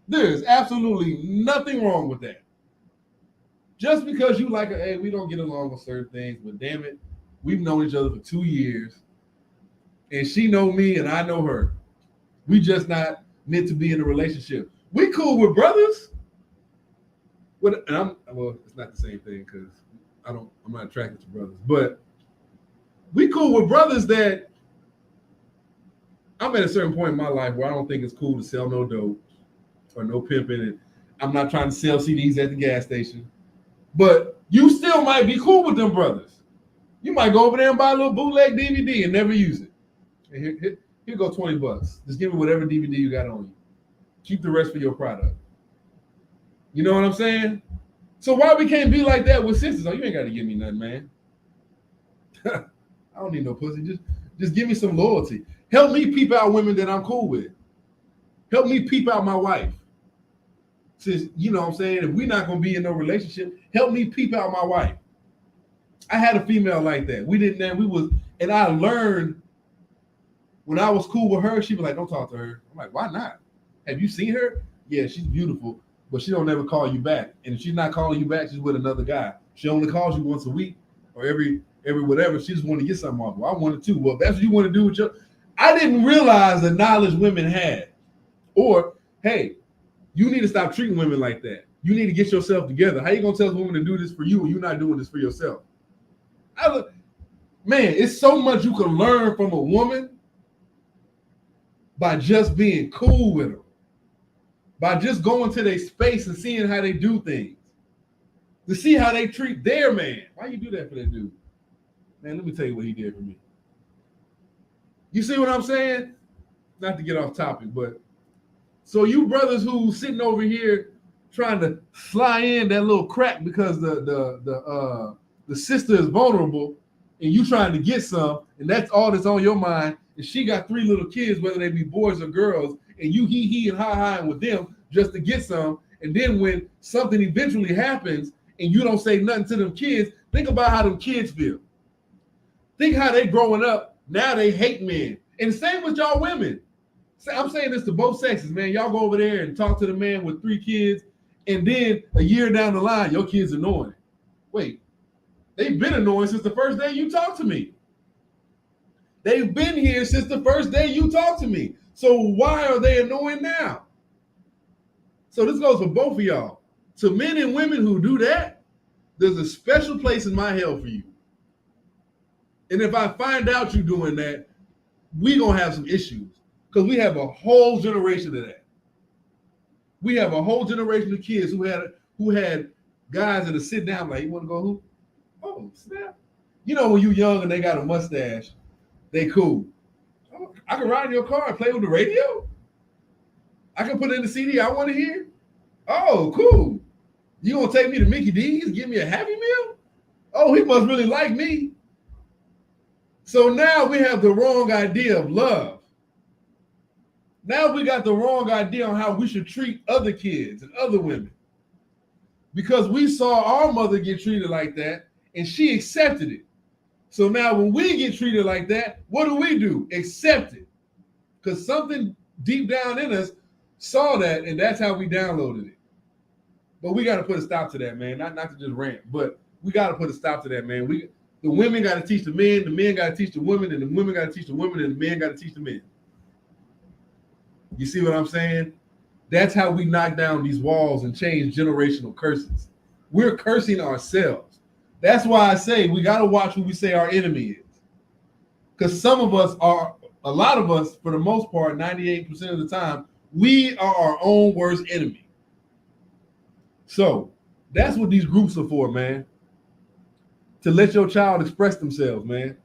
There is absolutely nothing wrong with that. Just because you like her, hey, we don't get along with certain things, but damn it, we've known each other for 2 years, and she know me and I know her. We just not meant to be in a relationship. We cool with brothers. It's not the same thing because I'm not attracted to brothers, but we cool with brothers that I'm at a certain point in my life where I don't think it's cool to sell no dope or no pimping, and I'm not trying to sell CDs at the gas station. But you still might be cool with them brothers. You might go over there and buy a little bootleg DVD and never use it. And here go $20. Just give me whatever DVD you got on you. Keep the rest for your product. You know what I'm saying? So why we can't be like that with sisters? Oh, you ain't got to give me nothing, man. I don't need no pussy. Just give me some loyalty. Help me peep out women that I'm cool with. Help me peep out my wife. Since, you know what I'm saying, if we're not going to be in no relationship, help me peep out my wife. I had a female like that. And I learned when I was cool with her, she was like, don't talk to her. I'm like, why not? Have you seen her? Yeah, she's beautiful, but she don't ever call you back. And if she's not calling you back, she's with another guy. She only calls you once a week or every whatever. She just want to get something off. Well, I wanted to. Well, if that's what you want to do with your... I didn't realize the knowledge women had. Or, hey, you need to stop treating women like that. You need to get yourself together. How you going to tell a woman to do this for you when you're not doing this for yourself? Man, it's so much you can learn from a woman by just being cool with her. by just going to their space and seeing how they do things, to see how they treat their man. Why you do that for that dude? Man, let me tell you what he did for me. You see what I'm saying? Not to get off topic, but so you brothers who sitting over here trying to fly in that little crack because the sister is vulnerable and you trying to get some, and that's all that's on your mind, and she got 3 little kids, whether they be boys or girls, and you he and hi with them just to get some, and then when something eventually happens and you don't say nothing to them kids, think about how them kids feel. Think how they growing up, now they hate men. And same with y'all women. I'm saying this to both sexes, man. Y'all go over there and talk to the man with 3 kids, and then a year down the line, your kids annoying. Wait, they've been annoying since the first day you talked to me. They've been here since the first day you talked to me. So why are they annoying now? So this goes for both of y'all. To men and women who do that, there's a special place in my hell for you. And if I find out you doing that, we gonna have some issues. Because we have a whole generation of that. We have a whole generation of kids who had guys that would sit down like, you want to go who? Oh, snap. You know when you young and they got a mustache, they cool. Oh, I can ride in your car and play with the radio. I can put in the CD I want to hear. Oh, cool. You gonna take me to Mickey D's, give me a Happy Meal? Oh, he must really like me. So now we have the wrong idea of love. Now we got the wrong idea on how we should treat other kids and other women. Because we saw our mother get treated like that and she accepted it. So now when we get treated like that, what do? Accept it. Because something deep down in us saw that, and that's how we downloaded it. But we got to put a stop to that, man. Not to just rant, but we got to put a stop to that, man. The women got to teach the men got to teach the women, and the women got to teach the women, and the men got to teach the men. You see what I'm saying? That's how we knock down these walls and change generational curses. We're cursing ourselves. That's why I say we got to watch who we say our enemy is. Because a lot of us, for the most part, 98% of the time, we are our own worst enemy. So that's what these groups are for, man. To let your child express themselves, man.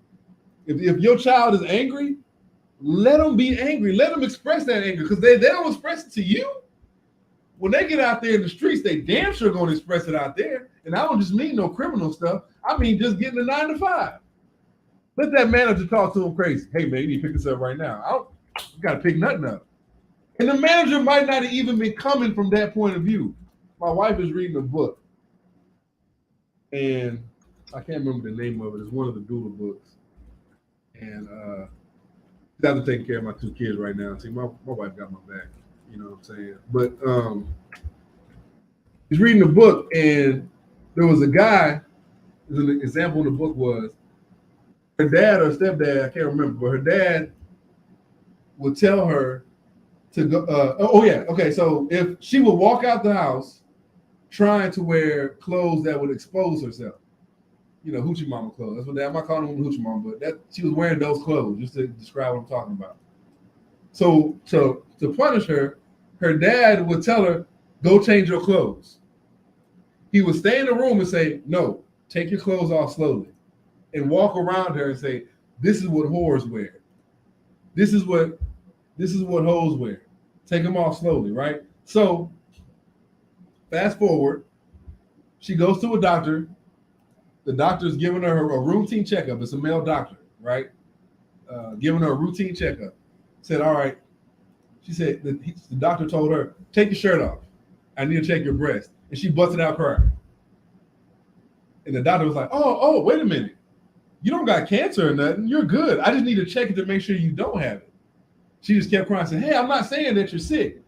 If your child is angry, let them be angry. Let them express that anger because they don't express it to you. When they get out there in the streets, they damn sure going to express it out there. And I don't just mean no criminal stuff. I mean just getting a 9 to 5. Let that manager talk to him crazy. Hey, man, you need to pick this up right now. You got to pick nothing up. And the manager might not have even been coming from that point of view. My wife is reading a book. And I can't remember the name of it. It's one of the doula books. And she's out to taking care of my 2 kids right now. See, my wife got my back. You know what I'm saying? But he's reading the book, and there was a guy, an example in the book was, her dad or stepdad, I can't remember, but her dad would tell her to go, so if she would walk out the house trying to wear clothes that would expose herself, you know, hoochie mama clothes. That's what I'm not calling them hoochie mama, but that she was wearing those clothes just to describe what I'm talking about. So to punish her, her dad would tell her, go change your clothes. He would stay in the room and say, no, take your clothes off slowly. And walk around her and say, this is what whores wear. This is what hoes wear. Take them off slowly, right? So fast forward, she goes to a doctor. The doctor's giving her a routine checkup. It's a male doctor, right? Giving her a routine checkup. Said, all right. She said, the doctor told her, take your shirt off. I need to check your breast. And she busted out crying. And the doctor was like, oh, wait a minute. You don't got cancer or nothing. You're good. I just need to check it to make sure you don't have it. She just kept crying, saying, hey, I'm not saying that you're sick.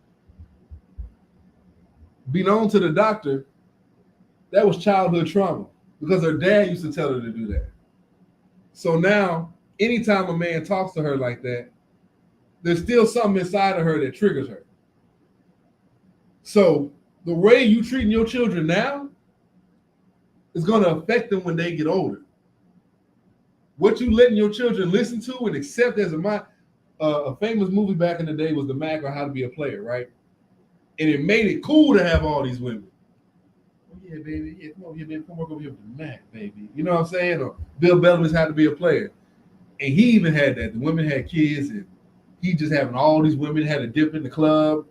Beknown to the doctor, that was childhood trauma because her dad used to tell her to do that. So now, anytime a man talks to her like that, there's still something inside of her that triggers her. So the way you treating your children now is going to affect them when they get older. What you letting your children listen to and accept as a famous movie back in the day was The Mac or How to Be a Player, right? And it made it cool to have all these women. Oh, yeah, baby. Yeah, come over here, baby. Come work over here with the Mac, baby. You know what I'm saying? Or Bill Bellamy's had to be a player. And he even had that. The women had kids, and he just having all these women, had a dip in the club.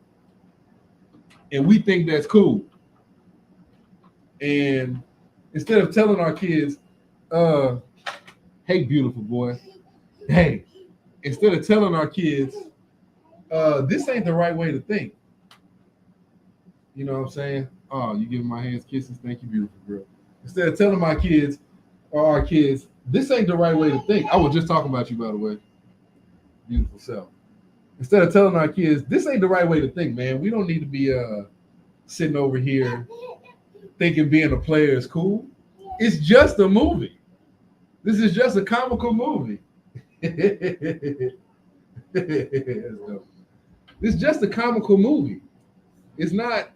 And we think that's cool. And instead of telling our kids, hey, beautiful boy, hey, instead of telling our kids, this ain't the right way to think. You know what I'm saying? Oh, you giving my hands kisses? Thank you, beautiful girl. Instead of telling my kids or our kids, this ain't the right way to think. I was just talking about you, by the way. Beautiful self. Instead of telling our kids, this ain't the right way to think, man. We don't need to be sitting over here thinking being a player is cool. It's just a movie. This is just a comical movie. It's just a comical movie. It's not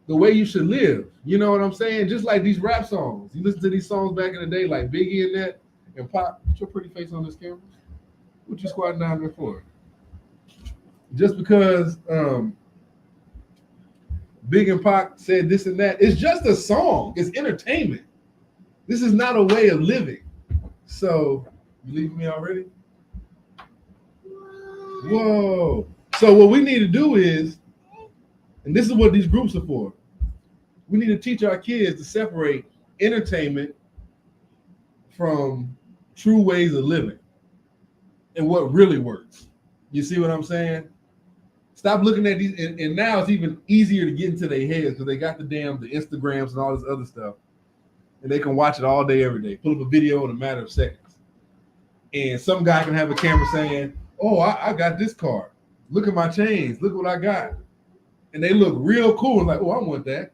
the way you should live. You know what I'm saying? Just like these rap songs. You listen to these songs back in the day, like Biggie and that, and Pop. Put your pretty face on this camera. What you squatting down there for? Just because Big and Pac said this and that, it's just a song. It's entertainment. This is not a way of living. So, you leaving me already? Whoa. So what we need to do is, and this is what these groups are for, we need to teach our kids to separate entertainment from true ways of living and what really works. You see what I'm saying? Stop looking at these, and now it's even easier to get into their heads because they got the Instagrams and all this other stuff, and they can watch it all day, every day. Pull up a video in a matter of seconds. And some guy can have a camera saying, oh, I got this car. Look at my chains. Look what I got. And they look real cool and like, oh, I want that.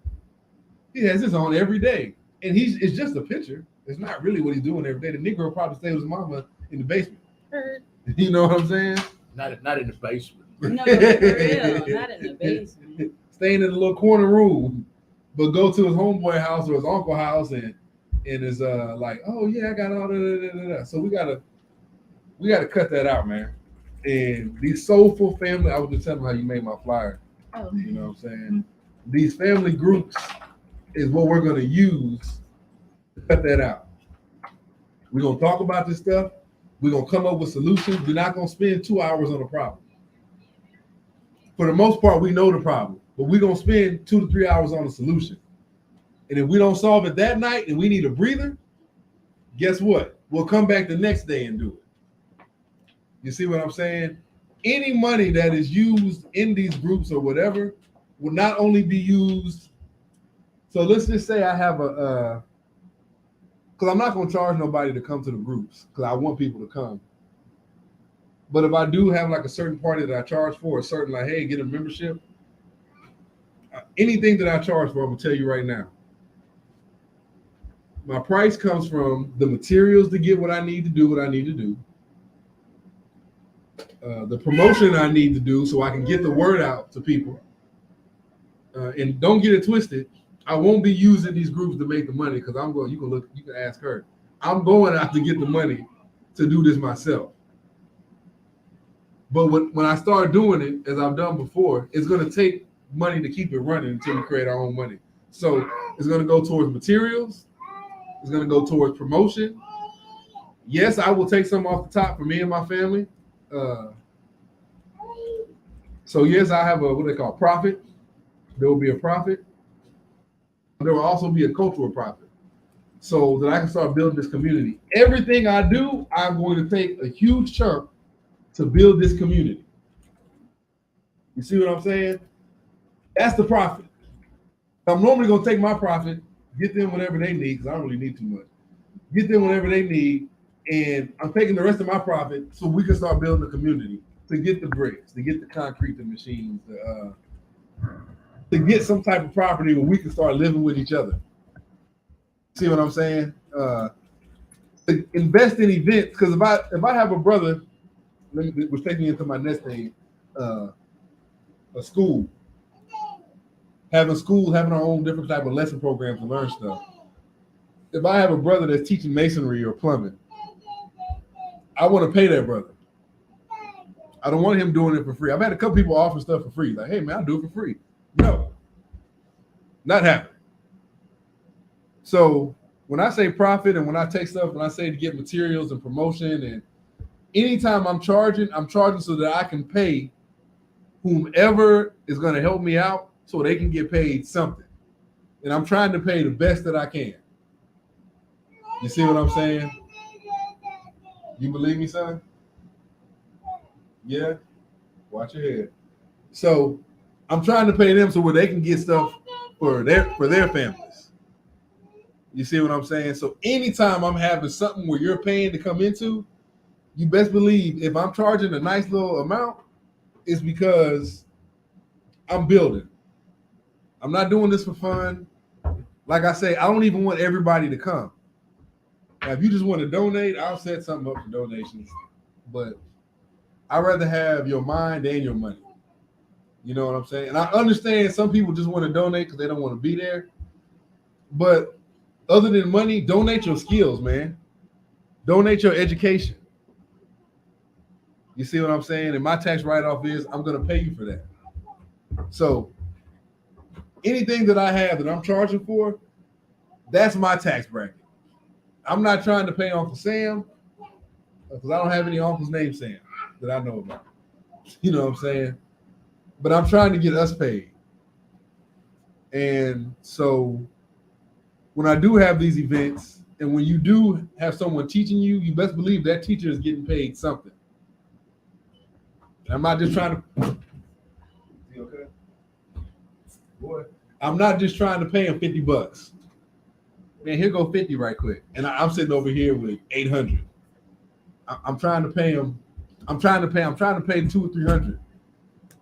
He has this on every day. And it's just a picture. It's not really what he's doing every day. The Negro probably stays with his mama in the basement. You know what I'm saying? Not in the basement. No, for real, not in the basement. Staying in a little corner room, but go to his homeboy house or his uncle house and is like, oh yeah, I got all that. So we gotta cut that out, man. And these soulful family, I was just telling them how you made my flyer. Oh. You know what I'm saying? These family groups is what we're gonna use to cut that out. We're gonna talk about this stuff. We're gonna come up with solutions. We're not gonna spend 2 hours on a problem. For the most part, we know the problem, but we're gonna spend 2 to 3 hours on a solution. And if we don't solve it that night and we need a breather, guess what? We'll come back the next day and do it. You see what I'm saying? Any money that is used in these groups or whatever will not only be used. So let's just say I have because I'm not going to charge nobody to come to the groups because I want people to come. But if I do have like a certain party that I charge for, a certain like, hey, get a membership, anything that I charge for, I'm going to tell you right now. My price comes from the materials to get what I need to do, what I need to do. The promotion I need to do so I can get the word out to people. And don't get it twisted. I won't be using these groups to make the money because you can ask her. I'm going out to get the money to do this myself. But when I start doing it, as I've done before, it's going to take money to keep it running until we create our own money. So it's going to go towards materials. It's going to go towards promotion. Yes, I will take some off the top for me and my family. So yes, I have what they call profit. There will be a profit. There will also be a cultural profit, so that I can start building this community. Everything I do, I'm going to take a huge chunk to build this community. You see what I'm saying? That's the profit. I'm normally going to take my profit, get them whatever they need, because I don't really need too much. Get them whatever they need, and I'm taking the rest of my profit so we can start building a community to get the bricks, to get the concrete, the machines, to get some type of property where we can start living with each other. See what I'm saying? To invest in events, because if I have a brother, which takes me into my next thing, a school, having our own different type of lesson programs to learn stuff. If I have a brother that's teaching masonry or plumbing, I want to pay that brother. I don't want him doing it for free. I've had a couple people offer stuff for free. Like, hey man, I'll do it for free. No, not happening. So when I say profit and when I take stuff, when I say to get materials and promotion, and anytime I'm charging so that I can pay whomever is going to help me out so they can get paid something. And I'm trying to pay the best that I can. You see what I'm saying? You believe me, son? Yeah? Watch your head. So I'm trying to pay them so where they can get stuff for their families. You see what I'm saying? So anytime I'm having something where you're paying to come into, you best believe if I'm charging a nice little amount, it's because I'm building. I'm not doing this for fun. Like I say, I don't even want everybody to come. Now, if you just want to donate, I'll set something up for donations. But I'd rather have your mind and your money. You know what I'm saying? And I understand some people just want to donate because they don't want to be there. But other than money, donate your skills, man. Donate your education. You see what I'm saying? And my tax write-off is I'm going to pay you for that. So anything that I have that I'm charging for, that's my tax bracket. I'm not trying to pay Uncle Sam because I don't have any uncles named Sam that I know about. You know what I'm saying? But I'm trying to get us paid. And so when I do have these events, and when you do have someone teaching you, you best believe that teacher is getting paid something. I'm not just trying to. You okay? Boy, I'm not just trying to pay him $50. Man, here go 50 right quick. And I'm sitting over here with 800. I'm trying to pay him. I'm trying to pay 200 or 300.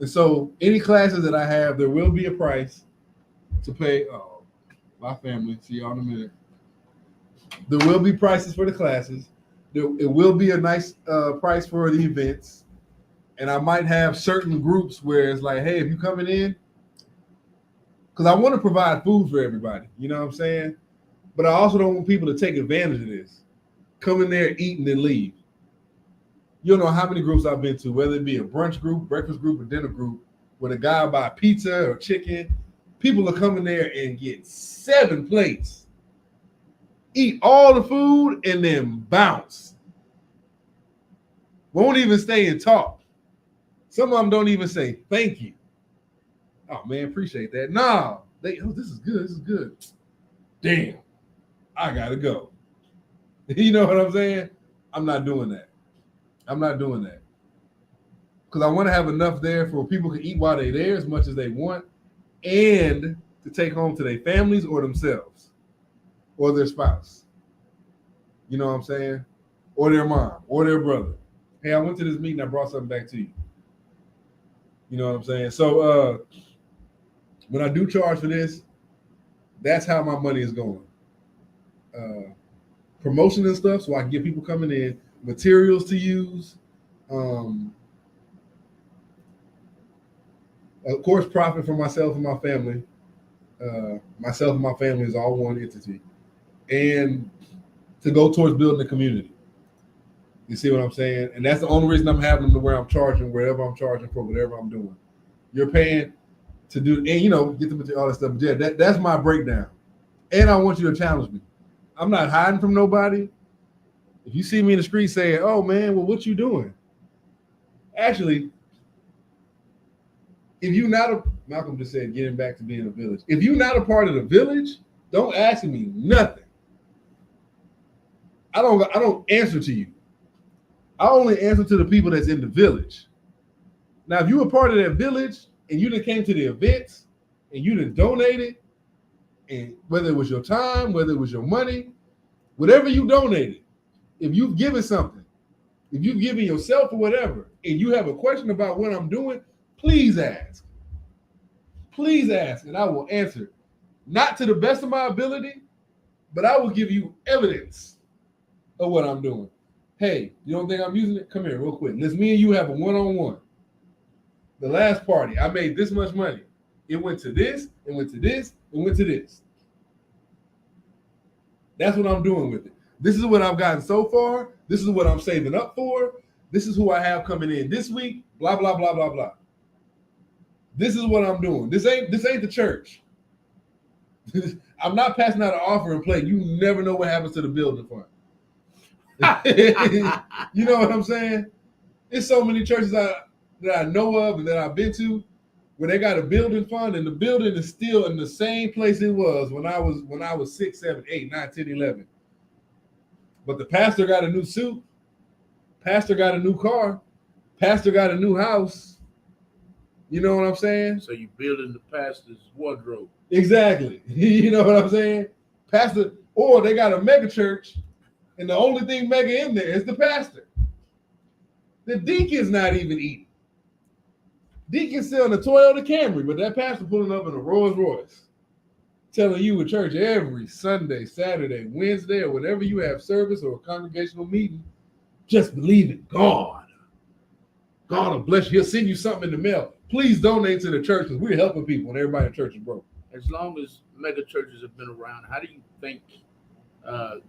And so any classes that I have, there will be a price to pay. Oh, my family. See y'all in a minute. There will be prices for the classes. It will be a nice price for the events. And I might have certain groups where it's like, hey, if you're coming in, because I want to provide food for everybody. You know what I'm saying? But I also don't want people to take advantage of this. Come in there, eat, and then leave. You don't know how many groups I've been to, whether it be a brunch group, breakfast group, or dinner group, where the guy buy pizza or chicken. People are coming there and get 7 plates, eat all the food, and then bounce. Won't even stay and talk. Some of them don't even say thank you. Oh man, appreciate that. Nah, this is good. This is good. Damn, I gotta go. You know what I'm saying? I'm not doing that. I'm not doing that. Because I want to have enough there for people to eat while they're there as much as they want and to take home to their families or themselves or their spouse. You know what I'm saying? Or their mom or their brother. Hey, I went to this meeting. I brought something back to you. You know what I'm saying? So when I do charge for this, that's how my money is going. Promotion and stuff, so I can get people coming in, materials to use. Of course, profit for myself and my family. Myself and my family is all one entity. And to go towards building a community. You see what I'm saying? And that's the only reason I'm having them to where I'm charging, wherever I'm charging for whatever I'm doing. You're paying to do, and get the material, all that stuff. But yeah, that's my breakdown. And I want you to challenge me. I'm not hiding from nobody. If you see me in the street saying, oh man, well, what you doing? Actually, if you're not Malcolm just said, getting back to being a village. If you're not a part of the village, don't ask me nothing. I don't answer to you. I only answer to the people that's in the village. Now, if you were part of that village and you done came to the events and you done donated, and whether it was your time, whether it was your money, whatever you donated, if you've given something, if you've given yourself or whatever, and you have a question about what I'm doing, please ask. Please ask, and I will answer. Not to the best of my ability, but I will give you evidence of what I'm doing. Hey, you don't think I'm using it? Come here real quick. Let's me and you have a one-on-one. The last party, I made this much money. It went to this, it went to this, it went to this. That's what I'm doing with it. This is what I've gotten so far. This is what I'm saving up for. This is who I have coming in this week. Blah, blah, blah, blah, blah. This is what I'm doing. This ain't the church. I'm not passing out an offering plate. You never know what happens to the building fund. You know what I'm saying? There's so many churches that I know of and that I've been to where they got a building fund and the building is still in the same place it was when I was 6, 7, 8, 9, 10, 11. But the pastor got a new suit, pastor got a new car, pastor got a new house. You know what I'm saying? So you building the pastor's wardrobe. Exactly. You know what I'm saying? Pastor, or they got a mega church, and the only thing mega in there is the pastor. The deacon's not even eating. Deacon's selling a Toyota Camry, but that pastor pulling up in a Rolls Royce, telling you at church every Sunday, Saturday, Wednesday, or whenever you have service or a congregational meeting, just believe in God. God will bless you. He'll send you something in the mail. Please donate to the church because we're helping people and everybody in church is broke. As long as mega churches have been around, how do you think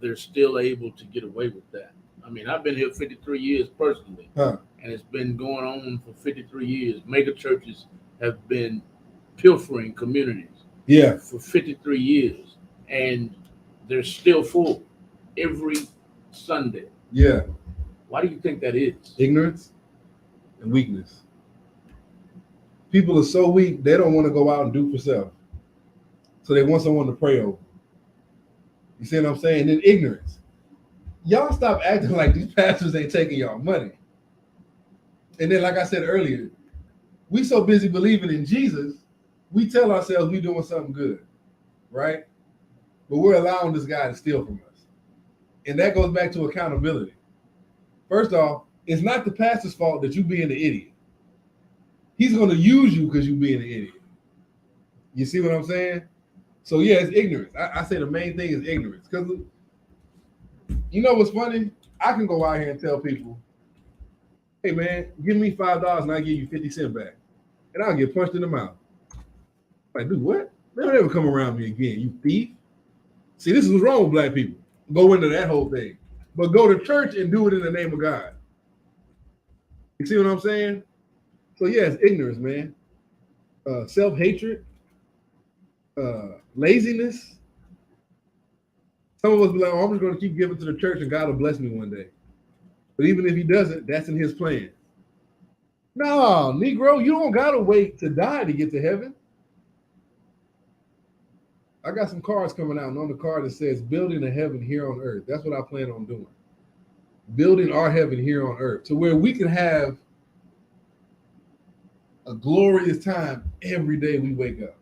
they're still able to get away with that? I mean, I've been here 53 years personally, and it's been going on for 53 years. Mega churches have been pilfering communities for 53 years, and they're still full every Sunday. Yeah. Why do you think that is? Ignorance and weakness. People are so weak, they don't want to go out and do for self. So they want someone to pray over. You see what I'm saying? Then ignorance. Y'all stop acting like these pastors ain't taking y'all money. And then, like I said earlier, we so busy believing in Jesus, we tell ourselves we doing something good, right? But we're allowing this guy to steal from us. And that goes back to accountability. First off, it's not the pastor's fault that you being an idiot. He's going to use you because you being an idiot. You see what I'm saying? So yeah, it's ignorance. I say the main thing is ignorance. Because you know what's funny? I can go out here and tell people, hey man, give me $5 and I'll give you 50 cents back. And I'll get punched in the mouth. Like, dude, what? They don't ever come around me again, you thief. See, this is what's wrong with black people. Go into that whole thing. But go to church and do it in the name of God. You see what I'm saying? So yeah, it's ignorance, man. Self-hatred, laziness. Some of us be like, oh, I'm just going to keep giving to the church and God will bless me one day. But even if he doesn't, that's in his plan. No, Negro, you don't got to wait to die to get to heaven. I got some cards coming out, and on the card it says, building a heaven here on earth. That's what I plan on doing. Building our heaven here on earth to where we can have a glorious time every day we wake up.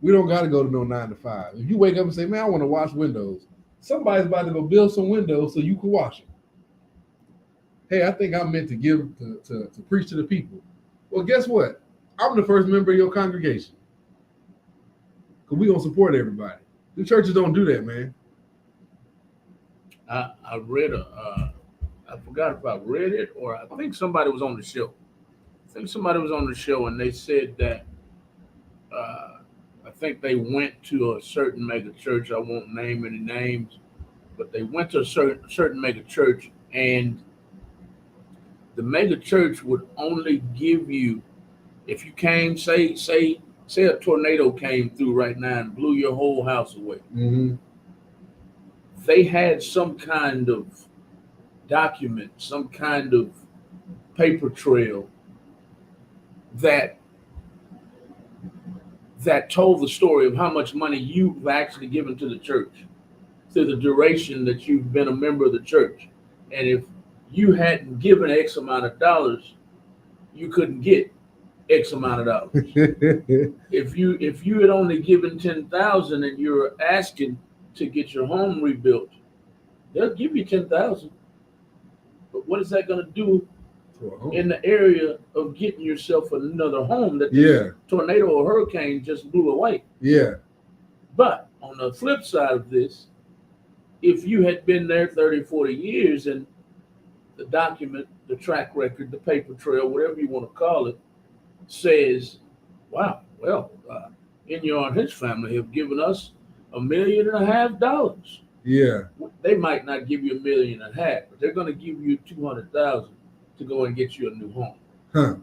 We don't got to go to no 9 to 5. If you wake up and say, man, I want to wash windows, somebody's about to go build some windows so you can wash them. Hey, I think I'm meant to give to preach to the people. Well, guess what? I'm the first member of your congregation. Because we're going to support everybody. The churches don't do that, man. I read I forgot if I read it or I think somebody was on the show. And they said that I think they went to a certain mega church. I won't name any names, but they went to a certain mega church, and the mega church would only give you, if you came, say a tornado came through right now and blew your whole house away. Mm-hmm. They had some kind of document, some kind of paper trail that told the story of how much money you've actually given to the church through the duration that you've been a member of the church. And if you hadn't given X amount of dollars, you couldn't get X amount of dollars. If you had only given 10,000 and you're asking to get your home rebuilt, they'll give you 10,000. But what is that going to do in the area of getting yourself another home that this tornado or hurricane just blew away? Yeah. But on the flip side of this, if you had been there 30, 40 years and the document, the track record, the paper trail, whatever you want to call it, says, wow, well, Inyar and his family have given us $1.5 million. Yeah. They might not give you $1.5 million, but they're going to give you $200,000 to go and get you a new home. Huh.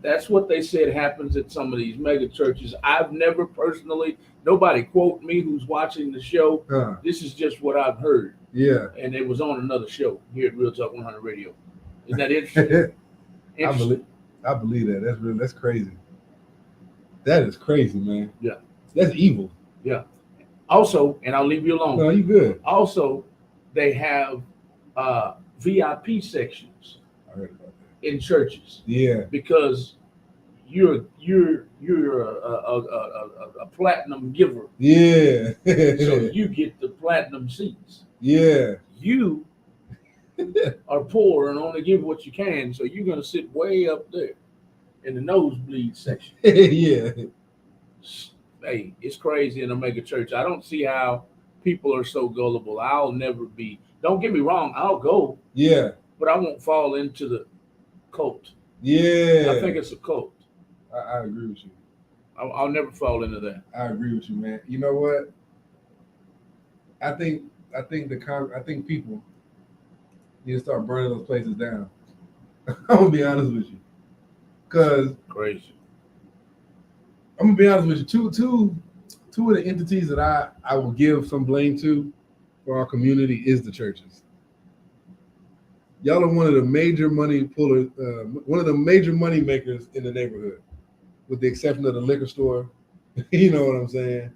That's what they said happens at some of these mega churches. I've never personally, nobody quote me who's watching the show. Huh. This is just what I've heard. Yeah. And it was on another show here at Real Talk 100 Radio. Isn't that interesting? I believe that. That's crazy. That is crazy, man. Yeah. That's evil. Yeah. Also, and I'll leave you alone. No, you good. Also, they have VIP sections I heard about that. in churches. Yeah. Because you're a platinum giver. Yeah. So you get the platinum seats. Yeah. You are poor and only give what you can, so you're gonna sit way up there in the nosebleed section. Yeah. Hey, it's crazy in a mega church. I don't see how people are so gullible. I'll never be. Don't get me wrong. I'll go. Yeah. But I won't fall into the cult. Yeah. I think it's a cult. I agree with you. I'll never fall into that. I agree with you, man. You know what? I think people need to start burning those places down. I'm gonna be honest with you, because Crazy. I'm gonna be honest with you. Two of the entities that I will give some blame to for our community is the churches. Y'all are one of the major money pullers, one of the major money makers in the neighborhood, with the exception of the liquor store. You know what I'm saying?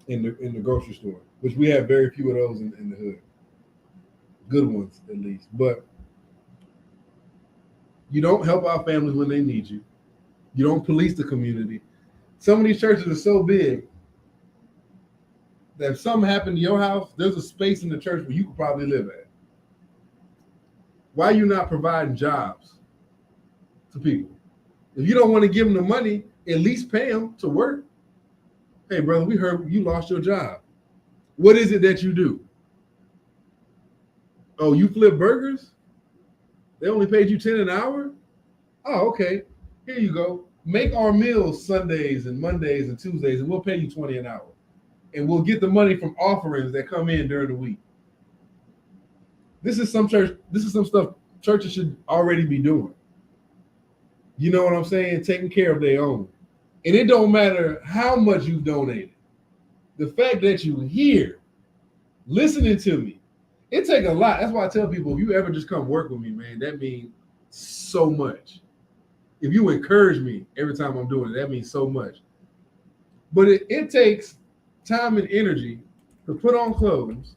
In the grocery store, which we have very few of those in the hood. Good ones, at least. But you don't help our families when they need you. You don't police the community. Some of these churches are so big that if something happened to your house, there's a space in the church where you could probably live at. Why are you not providing jobs to people? If you don't want to give them the money, at least pay them to work. Hey, brother, we heard you lost your job. What is it that you do? Oh, you flip burgers? They only paid you 10 an hour? Oh, okay. Here you go. Make our meals Sundays and Mondays and Tuesdays, and we'll pay you 20 an hour. And we'll get the money from offerings that come in during the week. This is some stuff churches should already be doing. You know what I'm saying? Taking care of their own. And it don't matter how much you've donated. The fact that you're here, listening to me, it takes a lot. That's why I tell people, if you ever just come work with me, man, that means so much. If you encourage me every time I'm doing it, that means so much. But it takes time and energy to put on clothes,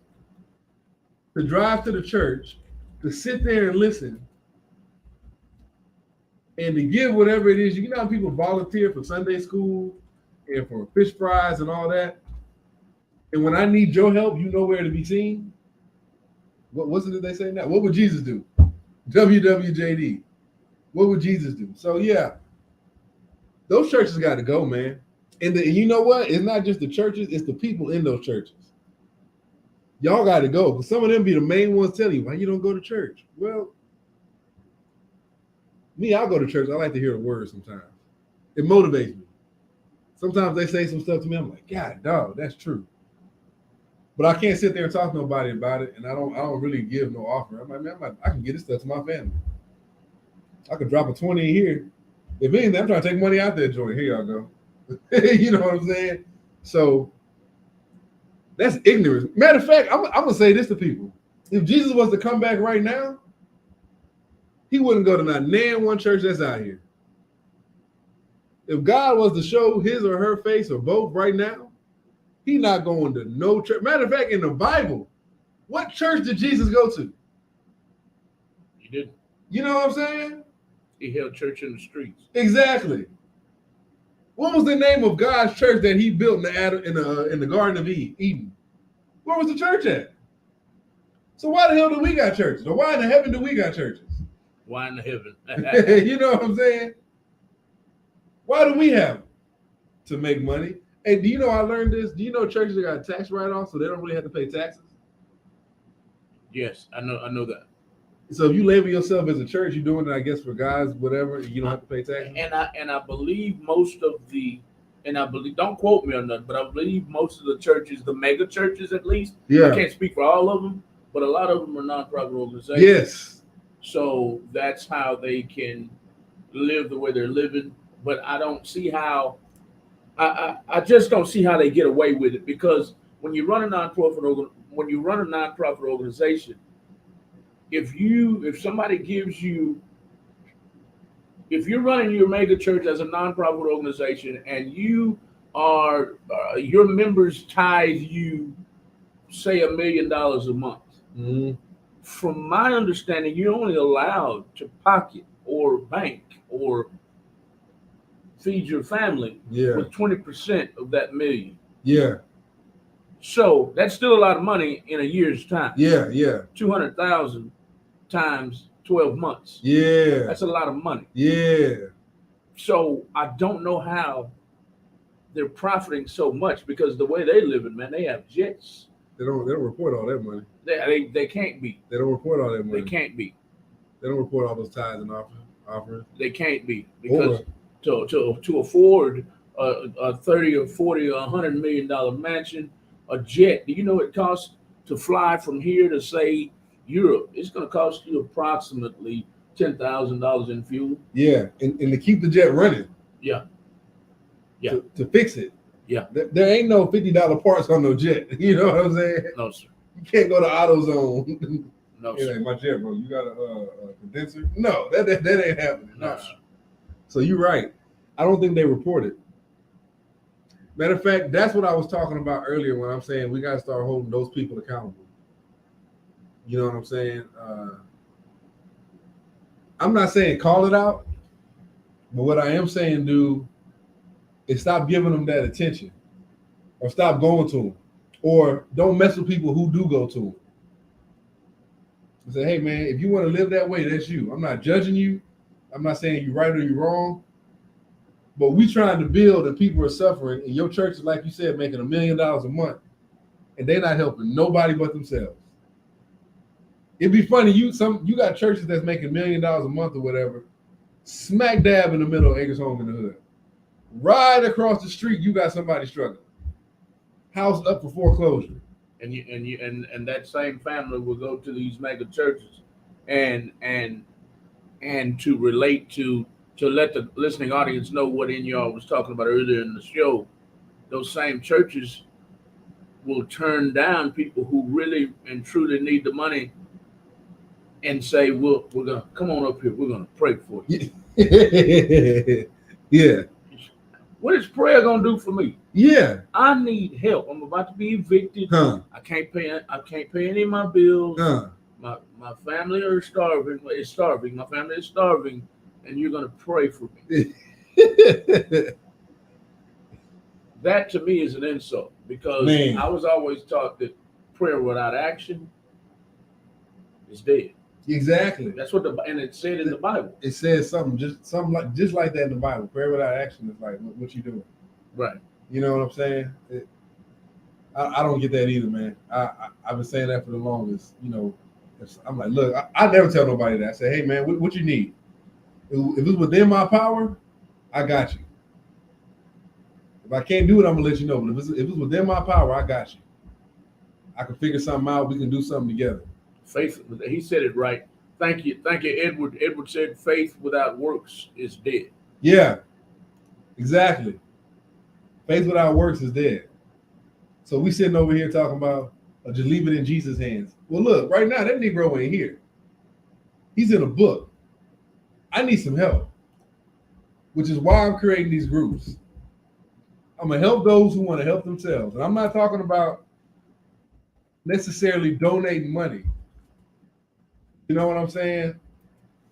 to drive to the church, to sit there and listen, and to give whatever it is. You know how people volunteer for Sunday school and for fish fries and all that? And when I need your help, you know where to be seen. What's it that they say now? What would Jesus do? WWJD. What would Jesus do? So yeah, those churches got to go, man. And you know what? It's not just the churches, it's the people in those churches. Y'all got to go, because some of them be the main ones telling you, why you don't go to church? Well, me, I'll go to church. I like to hear the word sometimes. It motivates me. Sometimes they say some stuff to me, I'm like, God, dog, that's true. But I can't sit there and talk to nobody about it, and I don't really give no offer. I'm like, man, I can get this stuff to my family. I could drop a 20 in here. If anything, I'm trying to take money out there joint. Here y'all go. You know what I'm saying? So that's ignorance. Matter of fact, I'm gonna say this to people. If Jesus was to come back right now, he wouldn't go to not one church that's out here. If God was to show his or her face or both right now, he's not going to no church. Matter of fact, in the Bible, what church did Jesus go to? He didn't. You know what I'm saying? He held church in the streets. Exactly. What was the name of God's church that he built in the Garden of Eden? Where was the church at? So why the hell do we got churches? Or why in the heaven do we got churches? Why in the heaven? You know what I'm saying? Why do we have them? To make money. Hey, do you know I learned this? Do you know churches that got a tax write-off so they don't really have to pay taxes? Yes, I know that. So if you label yourself as a church, you're doing it, I guess, for guys, whatever, you don't have to pay taxes? And I believe most of don't quote me on that, but I believe most of the churches, the mega churches at least, Yeah. I can't speak for all of them, but a lot of them are nonprofit organizations. Yes. So that's how they can live the way they're living, but I don't see how. I just don't see how they get away with it because when you run a nonprofit organization, if somebody gives you if you're running your mega church as a nonprofit organization and you are your members tithe you say $1 million a month. Mm-hmm. From my understanding, you're only allowed to pocket or bank or feed your family with 20% of that million. Yeah. So that's still a lot of money in a year's time. Yeah, yeah. 200,000 times 12 months. Yeah. That's a lot of money. Yeah. So I don't know how they're profiting so much because the way they live it, man, they have jets. They don't report all that money. They can't be. They don't report all that money. They can't be. They don't report all those tithes and offerings. They can't be because to afford a 30 or 40 or $100 million mansion, a jet. Do you know it costs to fly from here to say Europe? It's going to cost you approximately $10,000 in fuel. Yeah, and to keep the jet running. Yeah. To fix it. Yeah. There ain't no $50 parts on no jet. You know what I'm saying? No, sir. You can't go to AutoZone. No, sir. Like, my jet, bro. You got a condenser? No, that ain't happening. No, sir. So you're right. I don't think they report it. Matter of fact, that's what I was talking about earlier when I'm saying we got to start holding those people accountable. You know what I'm saying? I'm not saying call it out, but what I am saying, dude, is stop giving them that attention, or stop going to them, or don't mess with people who do go to them. Say, hey man, if you want to live that way, that's you. I'm not judging you. I'm not saying you're right or you're wrong. But we trying to build and people are suffering, and your church is, like you said, making $1 million a month, and they're not helping nobody but themselves. It'd be funny, you got churches that's making $1 million a month or whatever, smack dab in the middle of Acres Home in the hood. Right across the street, you got somebody struggling. House up for foreclosure. And that same family will go to these mega churches and to relate to let the listening audience know what y'all was talking about earlier in the show. Those same churches will turn down people who really and truly need the money and say, we're gonna come on up here, we're gonna pray for you. Yeah. What is prayer gonna do for me? Yeah. I need help. I'm about to be evicted. I can't pay any of my bills. My family are starving. It's starving. My family is starving, and you're gonna pray for me. That to me is an insult because I was always taught that prayer without action is dead. Exactly. That's what and it said in the Bible. It says something just like that in the Bible. Prayer without action is like what you doing, right? You know what I'm saying? I don't get that either, man. I've been saying that for the longest. You know, I'm like, look, I never tell nobody that. I say, hey, man, what you need? If it's within my power, I got you. If I can't do it, I'm gonna let you know. But if it's within my power, I got you. I can figure something out. We can do something together. Faith, he said it right. Thank you, Edward. Edward said, "Faith without works is dead." Yeah, exactly. Faith without works is dead. So we sitting over here talking about just leave it in Jesus' hands. Well, look, right now that Negro ain't here. He's in a book. I need some help, which is why I'm creating these groups. I'm gonna help those who want to help themselves, and I'm not talking about necessarily donating money. You know what I'm saying?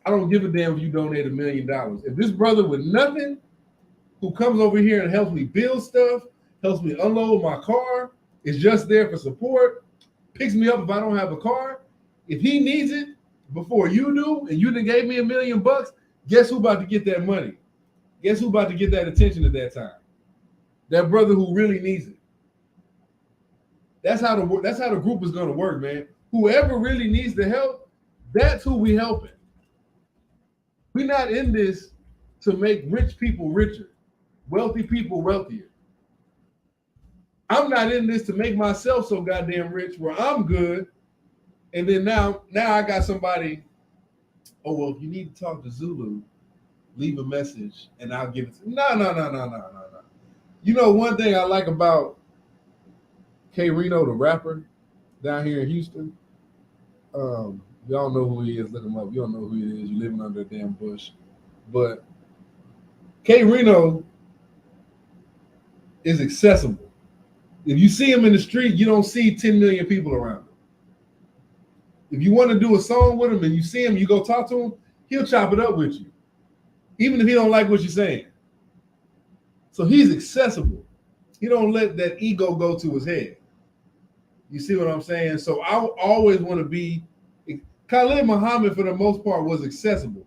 I don't give a damn if you donate $1 million. If this brother with nothing who comes over here and helps me build stuff, helps me unload my car, is just there for support, picks me up if I don't have a car, if he needs it before you do, and you done gave me $1 million, guess who about to get that money? Guess who about to get that attention at that time? That brother who really needs it. That's how the group is gonna work, man. Whoever really needs the help, that's who we helping. We're not in this to make rich people richer, wealthy people wealthier. I'm not in this to make myself so goddamn rich where I'm good, and then now I got somebody. Oh well, if you need to talk to Zulu, leave a message, and I'll give it to you. No. You know, one thing I like about K-Rino, the rapper down here in Houston, y'all know who he is. Look him up. You don't know who he is. You're living under a damn bush. But K-Rino is accessible. If you see him in the street, you don't see 10 million people around him. If you want to do a song with him and you see him, you go talk to him, he'll chop it up with you, even if he don't like what you're saying. So he's accessible. He don't let that ego go to his head. You see what I'm saying? So I always want to be. Khalid Muhammad, for the most part, was accessible.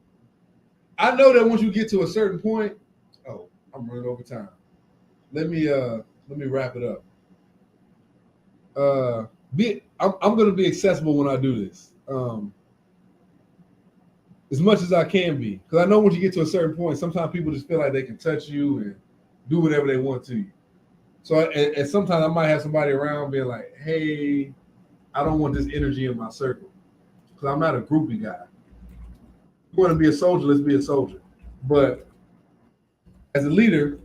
I know that once you get to a certain point, oh, I'm running over time. Let me wrap it up. I'm going to be accessible when I do this, as much as I can be, because I know once you get to a certain point, sometimes people just feel like they can touch you and do whatever they want to you. So, and sometimes I might have somebody around being like, "Hey, I don't want this energy in my circle," because I'm not a groupie guy. You want to be a soldier? Let's be a soldier. But as a leader,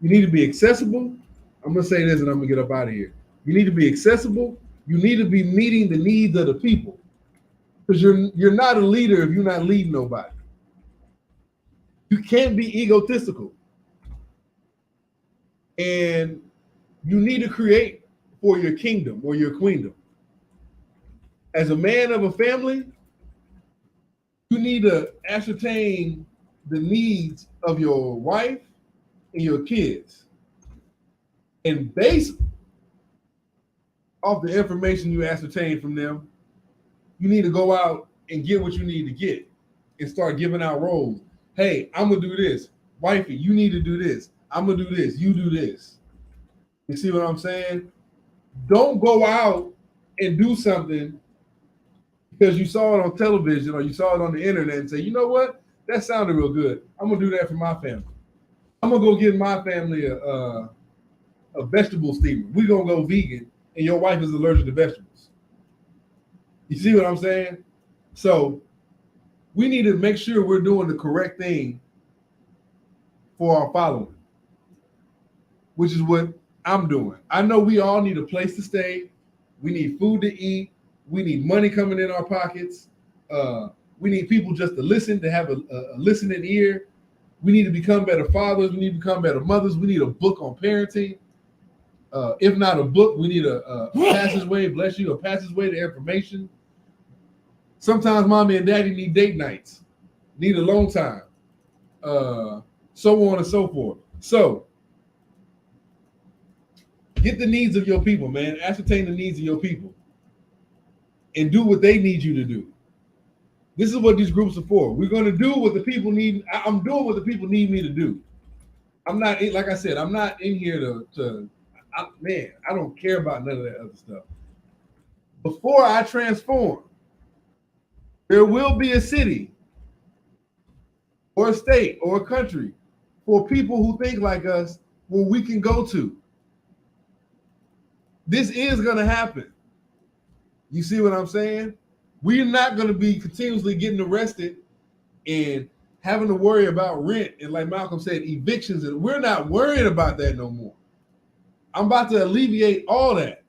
you need to be accessible. I'm gonna say this, and I'm gonna get up out of here. You need to be accessible. You need to be meeting the needs of the people, because you're not a leader if you're not leading nobody. You can't be egotistical, and you need to create for your kingdom or your queendom. As a man of a family, you need to ascertain the needs of your wife and your kids, and based off the information you ascertain from them, you need to go out and get what you need to get and start giving out roles. Hey, I'm gonna do this. Wifey, you need to do this. I'm gonna do this. You do this. You see what I'm saying? Don't go out and do something because you saw it on television or you saw it on the internet and say, you know what? That sounded real good. I'm gonna do that for my family. I'm gonna go get my family a vegetable steamer. We're gonna go vegan, and your wife is allergic to vegetables. You see what I'm saying? So we need to make sure we're doing the correct thing for our following, which is what I'm doing. I know we all need a place to stay. We need food to eat. We need money coming in our pockets. We need people just to listen, to have a listening ear. We need to become better fathers. We need to become better mothers. We need a book on parenting. If not a book, we need a passageway, bless you, a passageway to information. Sometimes mommy and daddy need date nights, need alone time, so on and so forth. So get the needs of your people, man. Ascertain the needs of your people and do what they need you to do. This is what these groups are for. We're going to do what the people need. I'm doing what the people need me to do. I'm not, like I said, I'm not in here I don't care about none of that other stuff. Before I transform, there will be a city or a state or a country for people who think like us where we can go to. This is going to happen. You see what I'm saying? We're not going to be continuously getting arrested and having to worry about rent and, like Malcolm said, evictions. And we're not worried about that no more. I'm about to alleviate all that.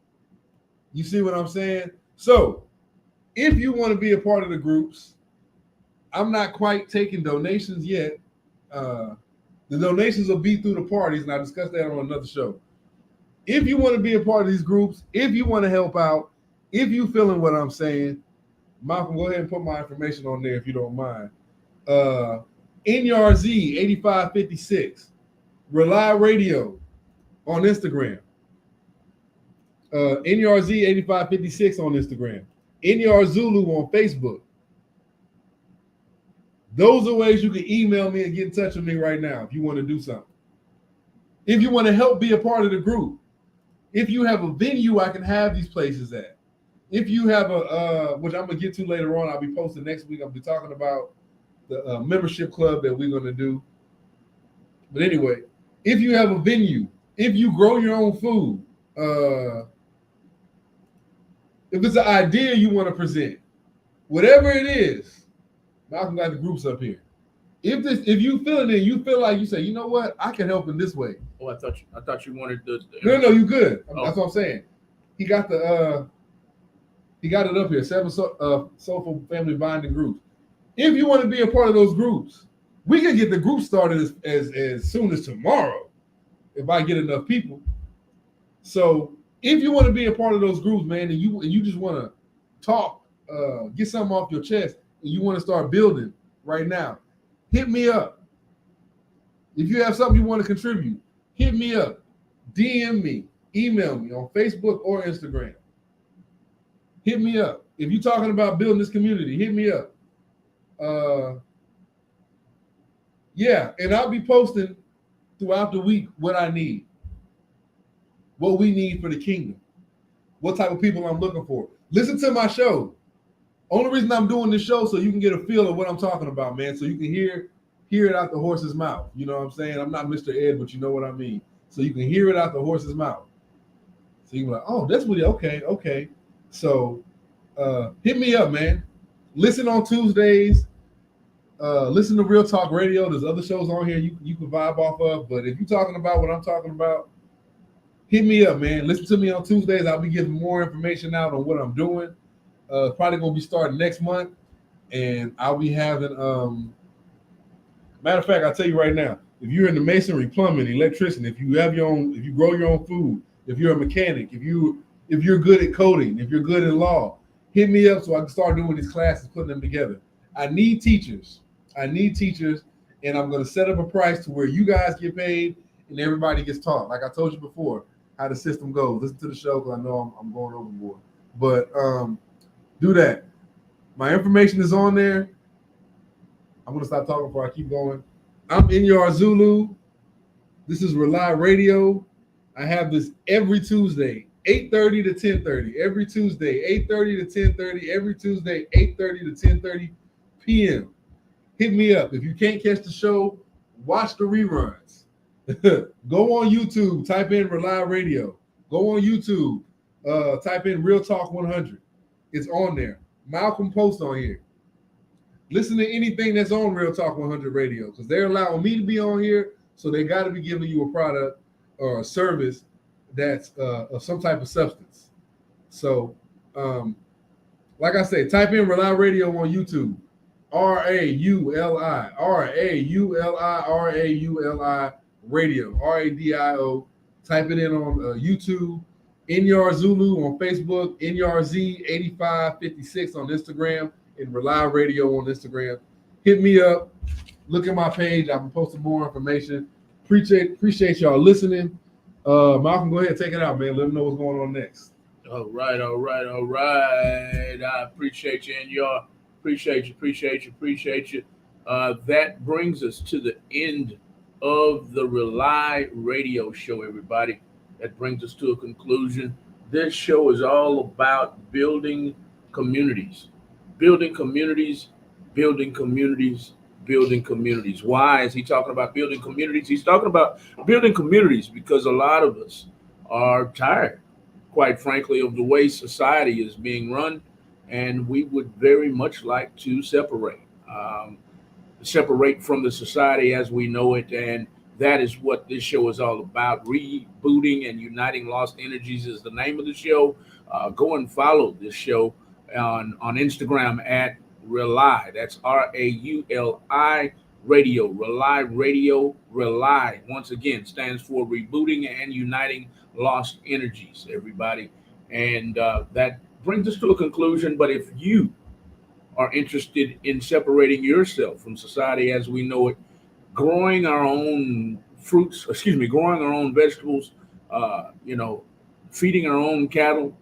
You see what I'm saying? So if you want to be a part of the groups, I'm not quite taking donations yet. The donations will be through the parties, and I'll discuss that on another show. If you want to be a part of these groups, if you want to help out, if you feeling what I'm saying, Malcolm, go ahead and put my information on there if you don't mind. NRZ 8556, R.A.U.L.I Radio on Instagram. NRZ 8556 on Instagram. NR Zulu on Facebook. Those are ways you can email me and get in touch with me right now if you want to do something. If you want to help be a part of the group. If you have a venue I can have these places at. If you have which I'm going to get to later on, I'll be posting next week. I'll be talking about the membership club that we're going to do. But anyway, if you have a venue, if you grow your own food, if it's an idea you want to present, whatever it is, Malcolm got the groups up here. If you feel it, you feel like you say, you know what, I can help in this way. Oh, I thought you wanted the No, you good. Oh. That's what I'm saying. He got it up here. 7 soulful family bonding groups. If you want to be a part of those groups, we can get the group started as soon as tomorrow, if I get enough people. So if you want to be a part of those groups, man, and you just want to talk, get something off your chest, and you want to start building right now, hit me up. If you have something you want to contribute, hit me up, DM me, email me on Facebook or Instagram. Hit me up. If you're talking about building this community, hit me up. Yeah, and I'll be posting throughout the week what I need, what we need for the kingdom, what type of people I'm looking for. Listen to my show. Only reason I'm doing this show so you can get a feel of what I'm talking about, man, so you can hear it out the horse's mouth. You know what I'm saying? I'm not Mr. Ed, but you know what I mean. So you can hear it out the horse's mouth. So you can be like, oh, that's what okay. So hit me up, man. Listen on Tuesdays. Listen to Real Talk Radio. There's other shows on here you can vibe off of. But if you're talking about what I'm talking about, hit me up, man. Listen to me on Tuesdays. I'll be giving more information out on what I'm doing. Probably gonna be starting next month, and I'll be having. Matter of fact, I'll tell you right now. If you're in the masonry, plumbing, electricity, if you grow your own food, if you're a mechanic, if you're good at coding, if you're good at law, hit me up so I can start doing these classes, putting them together. I need teachers, and I'm going to set up a price to where you guys get paid and everybody gets taught. Like I told you before, how the system goes. Listen to the show because I know I'm going overboard. But do that. My information is on there. I'm going to stop talking before I keep going. I'm in your Zulu. This is R.A.U.L.I Radio. I have this every Tuesday, 8:30 to 10:30. Every Tuesday, 8:30 to 10:30. Every Tuesday, 8:30 to 10:30 p.m. Hit me up. If you can't catch the show, watch the reruns. Go on YouTube, type in R.A.U.L.I Radio. Go on YouTube, type in Real Talk 100. It's on there. Malcolm posts on here. Listen to anything that's on Real Talk 100 Radio because they're allowing me to be on here, so they got to be giving you a product or a service that's of some type of substance. So, like I said, type in R.A.U.L.I Radio on YouTube. R.A.U.L.I. R.A.U.L.I. R.A.U.L.I. Radio. R.A.D.I.O. Type it in on YouTube. Inyar Zulu on Facebook. Inyar Z8556 on Instagram. And R.A.U.L.I Radio on Instagram. Hit me up. Look at my page. I'm posting more information. Appreciate y'all listening. Malcolm, go ahead and take it out, man. Let them know what's going on next. All right. I appreciate you, and y'all. Appreciate you. That brings us to the end of the R.A.U.L.I Radio Show, everybody. That brings us to a conclusion. This show is all about building communities. Building communities. Why is he talking about building communities? He's talking about building communities because a lot of us are tired, quite frankly, of the way society is being run. And we would very much like to separate from the society as we know it. And that is what this show is all about. Rebooting and uniting lost energies is the name of the show. Go and follow this show on Instagram at R.A.U.L.I. That's R.A.U.L.I Radio. R.A.U.L.I Radio. R.A.U.L.I, once again, stands for rebooting and uniting lost energies, everybody. And that brings us to a conclusion. But if you are interested in separating yourself from society as we know it, growing our own growing our own vegetables, feeding our own cattle,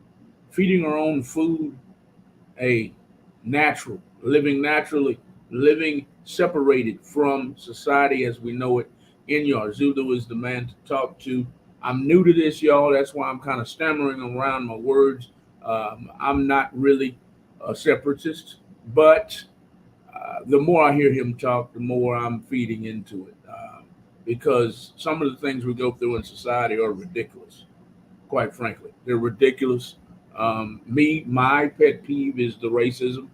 feeding our own food, living naturally, living separated from society as we know it. Inyar Zulu is the man to talk to. I'm new to this, y'all. That's why I'm kind of stammering around my words. I'm not really a separatist, but the more I hear him talk, the more I'm feeding into it. Because some of the things we go through in society are ridiculous, quite frankly. They're ridiculous. My pet peeve is the racism.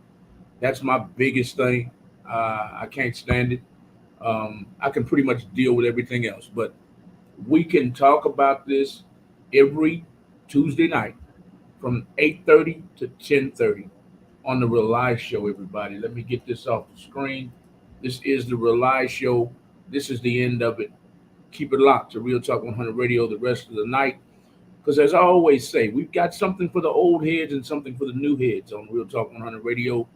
That's my biggest thing. I can't stand it. I can pretty much deal with everything else. But we can talk about this every Tuesday night from 8:30 to 10:30 on the R.A.U.L.I Show, everybody. Let me get this off the screen. This is the R.A.U.L.I Show. This is the end of it. Keep it locked to Real Talk 100 Radio the rest of the night. Because as I always say, we've got something for the old heads and something for the new heads on Real Talk 100 Radio.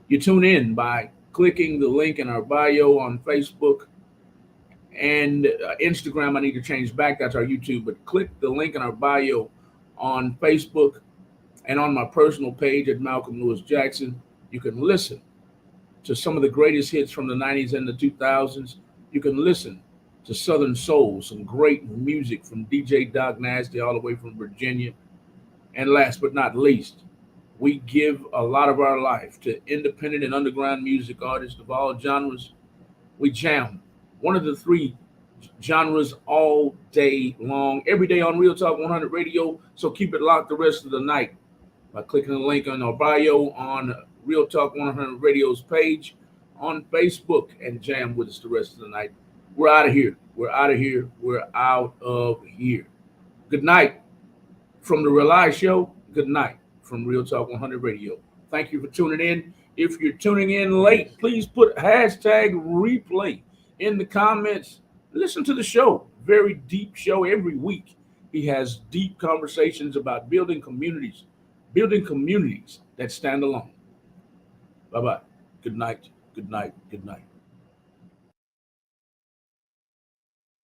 You tune in by clicking the link in our bio on Facebook and Instagram. I need to change back. That's our YouTube. But click the link in our bio on Facebook and on my personal page at Malcolm Lewis Jackson. You can listen to some of the greatest hits from the 90s and the 2000s. You can listen to Southern Soul, some great music from DJ Doc Nasty all the way from Virginia. And last but not least, we give a lot of our life to independent and underground music artists of all genres. We jam one of the three genres all day long, every day on Real Talk 100 Radio. So keep it locked the rest of the night by clicking the link on our bio on Real Talk 100 Radio's page on Facebook and jam with us the rest of the night. We're out of here. We're out of here. We're out of here. Good night from the R.A.U.L.I Show. Good night from Real Talk 100 Radio. Thank you for tuning in. If you're tuning in late, please put hashtag replay in the comments. Listen to the show. Very deep show every week. He has deep conversations about building communities that stand alone. Bye-bye. Good night. Good night. Good night.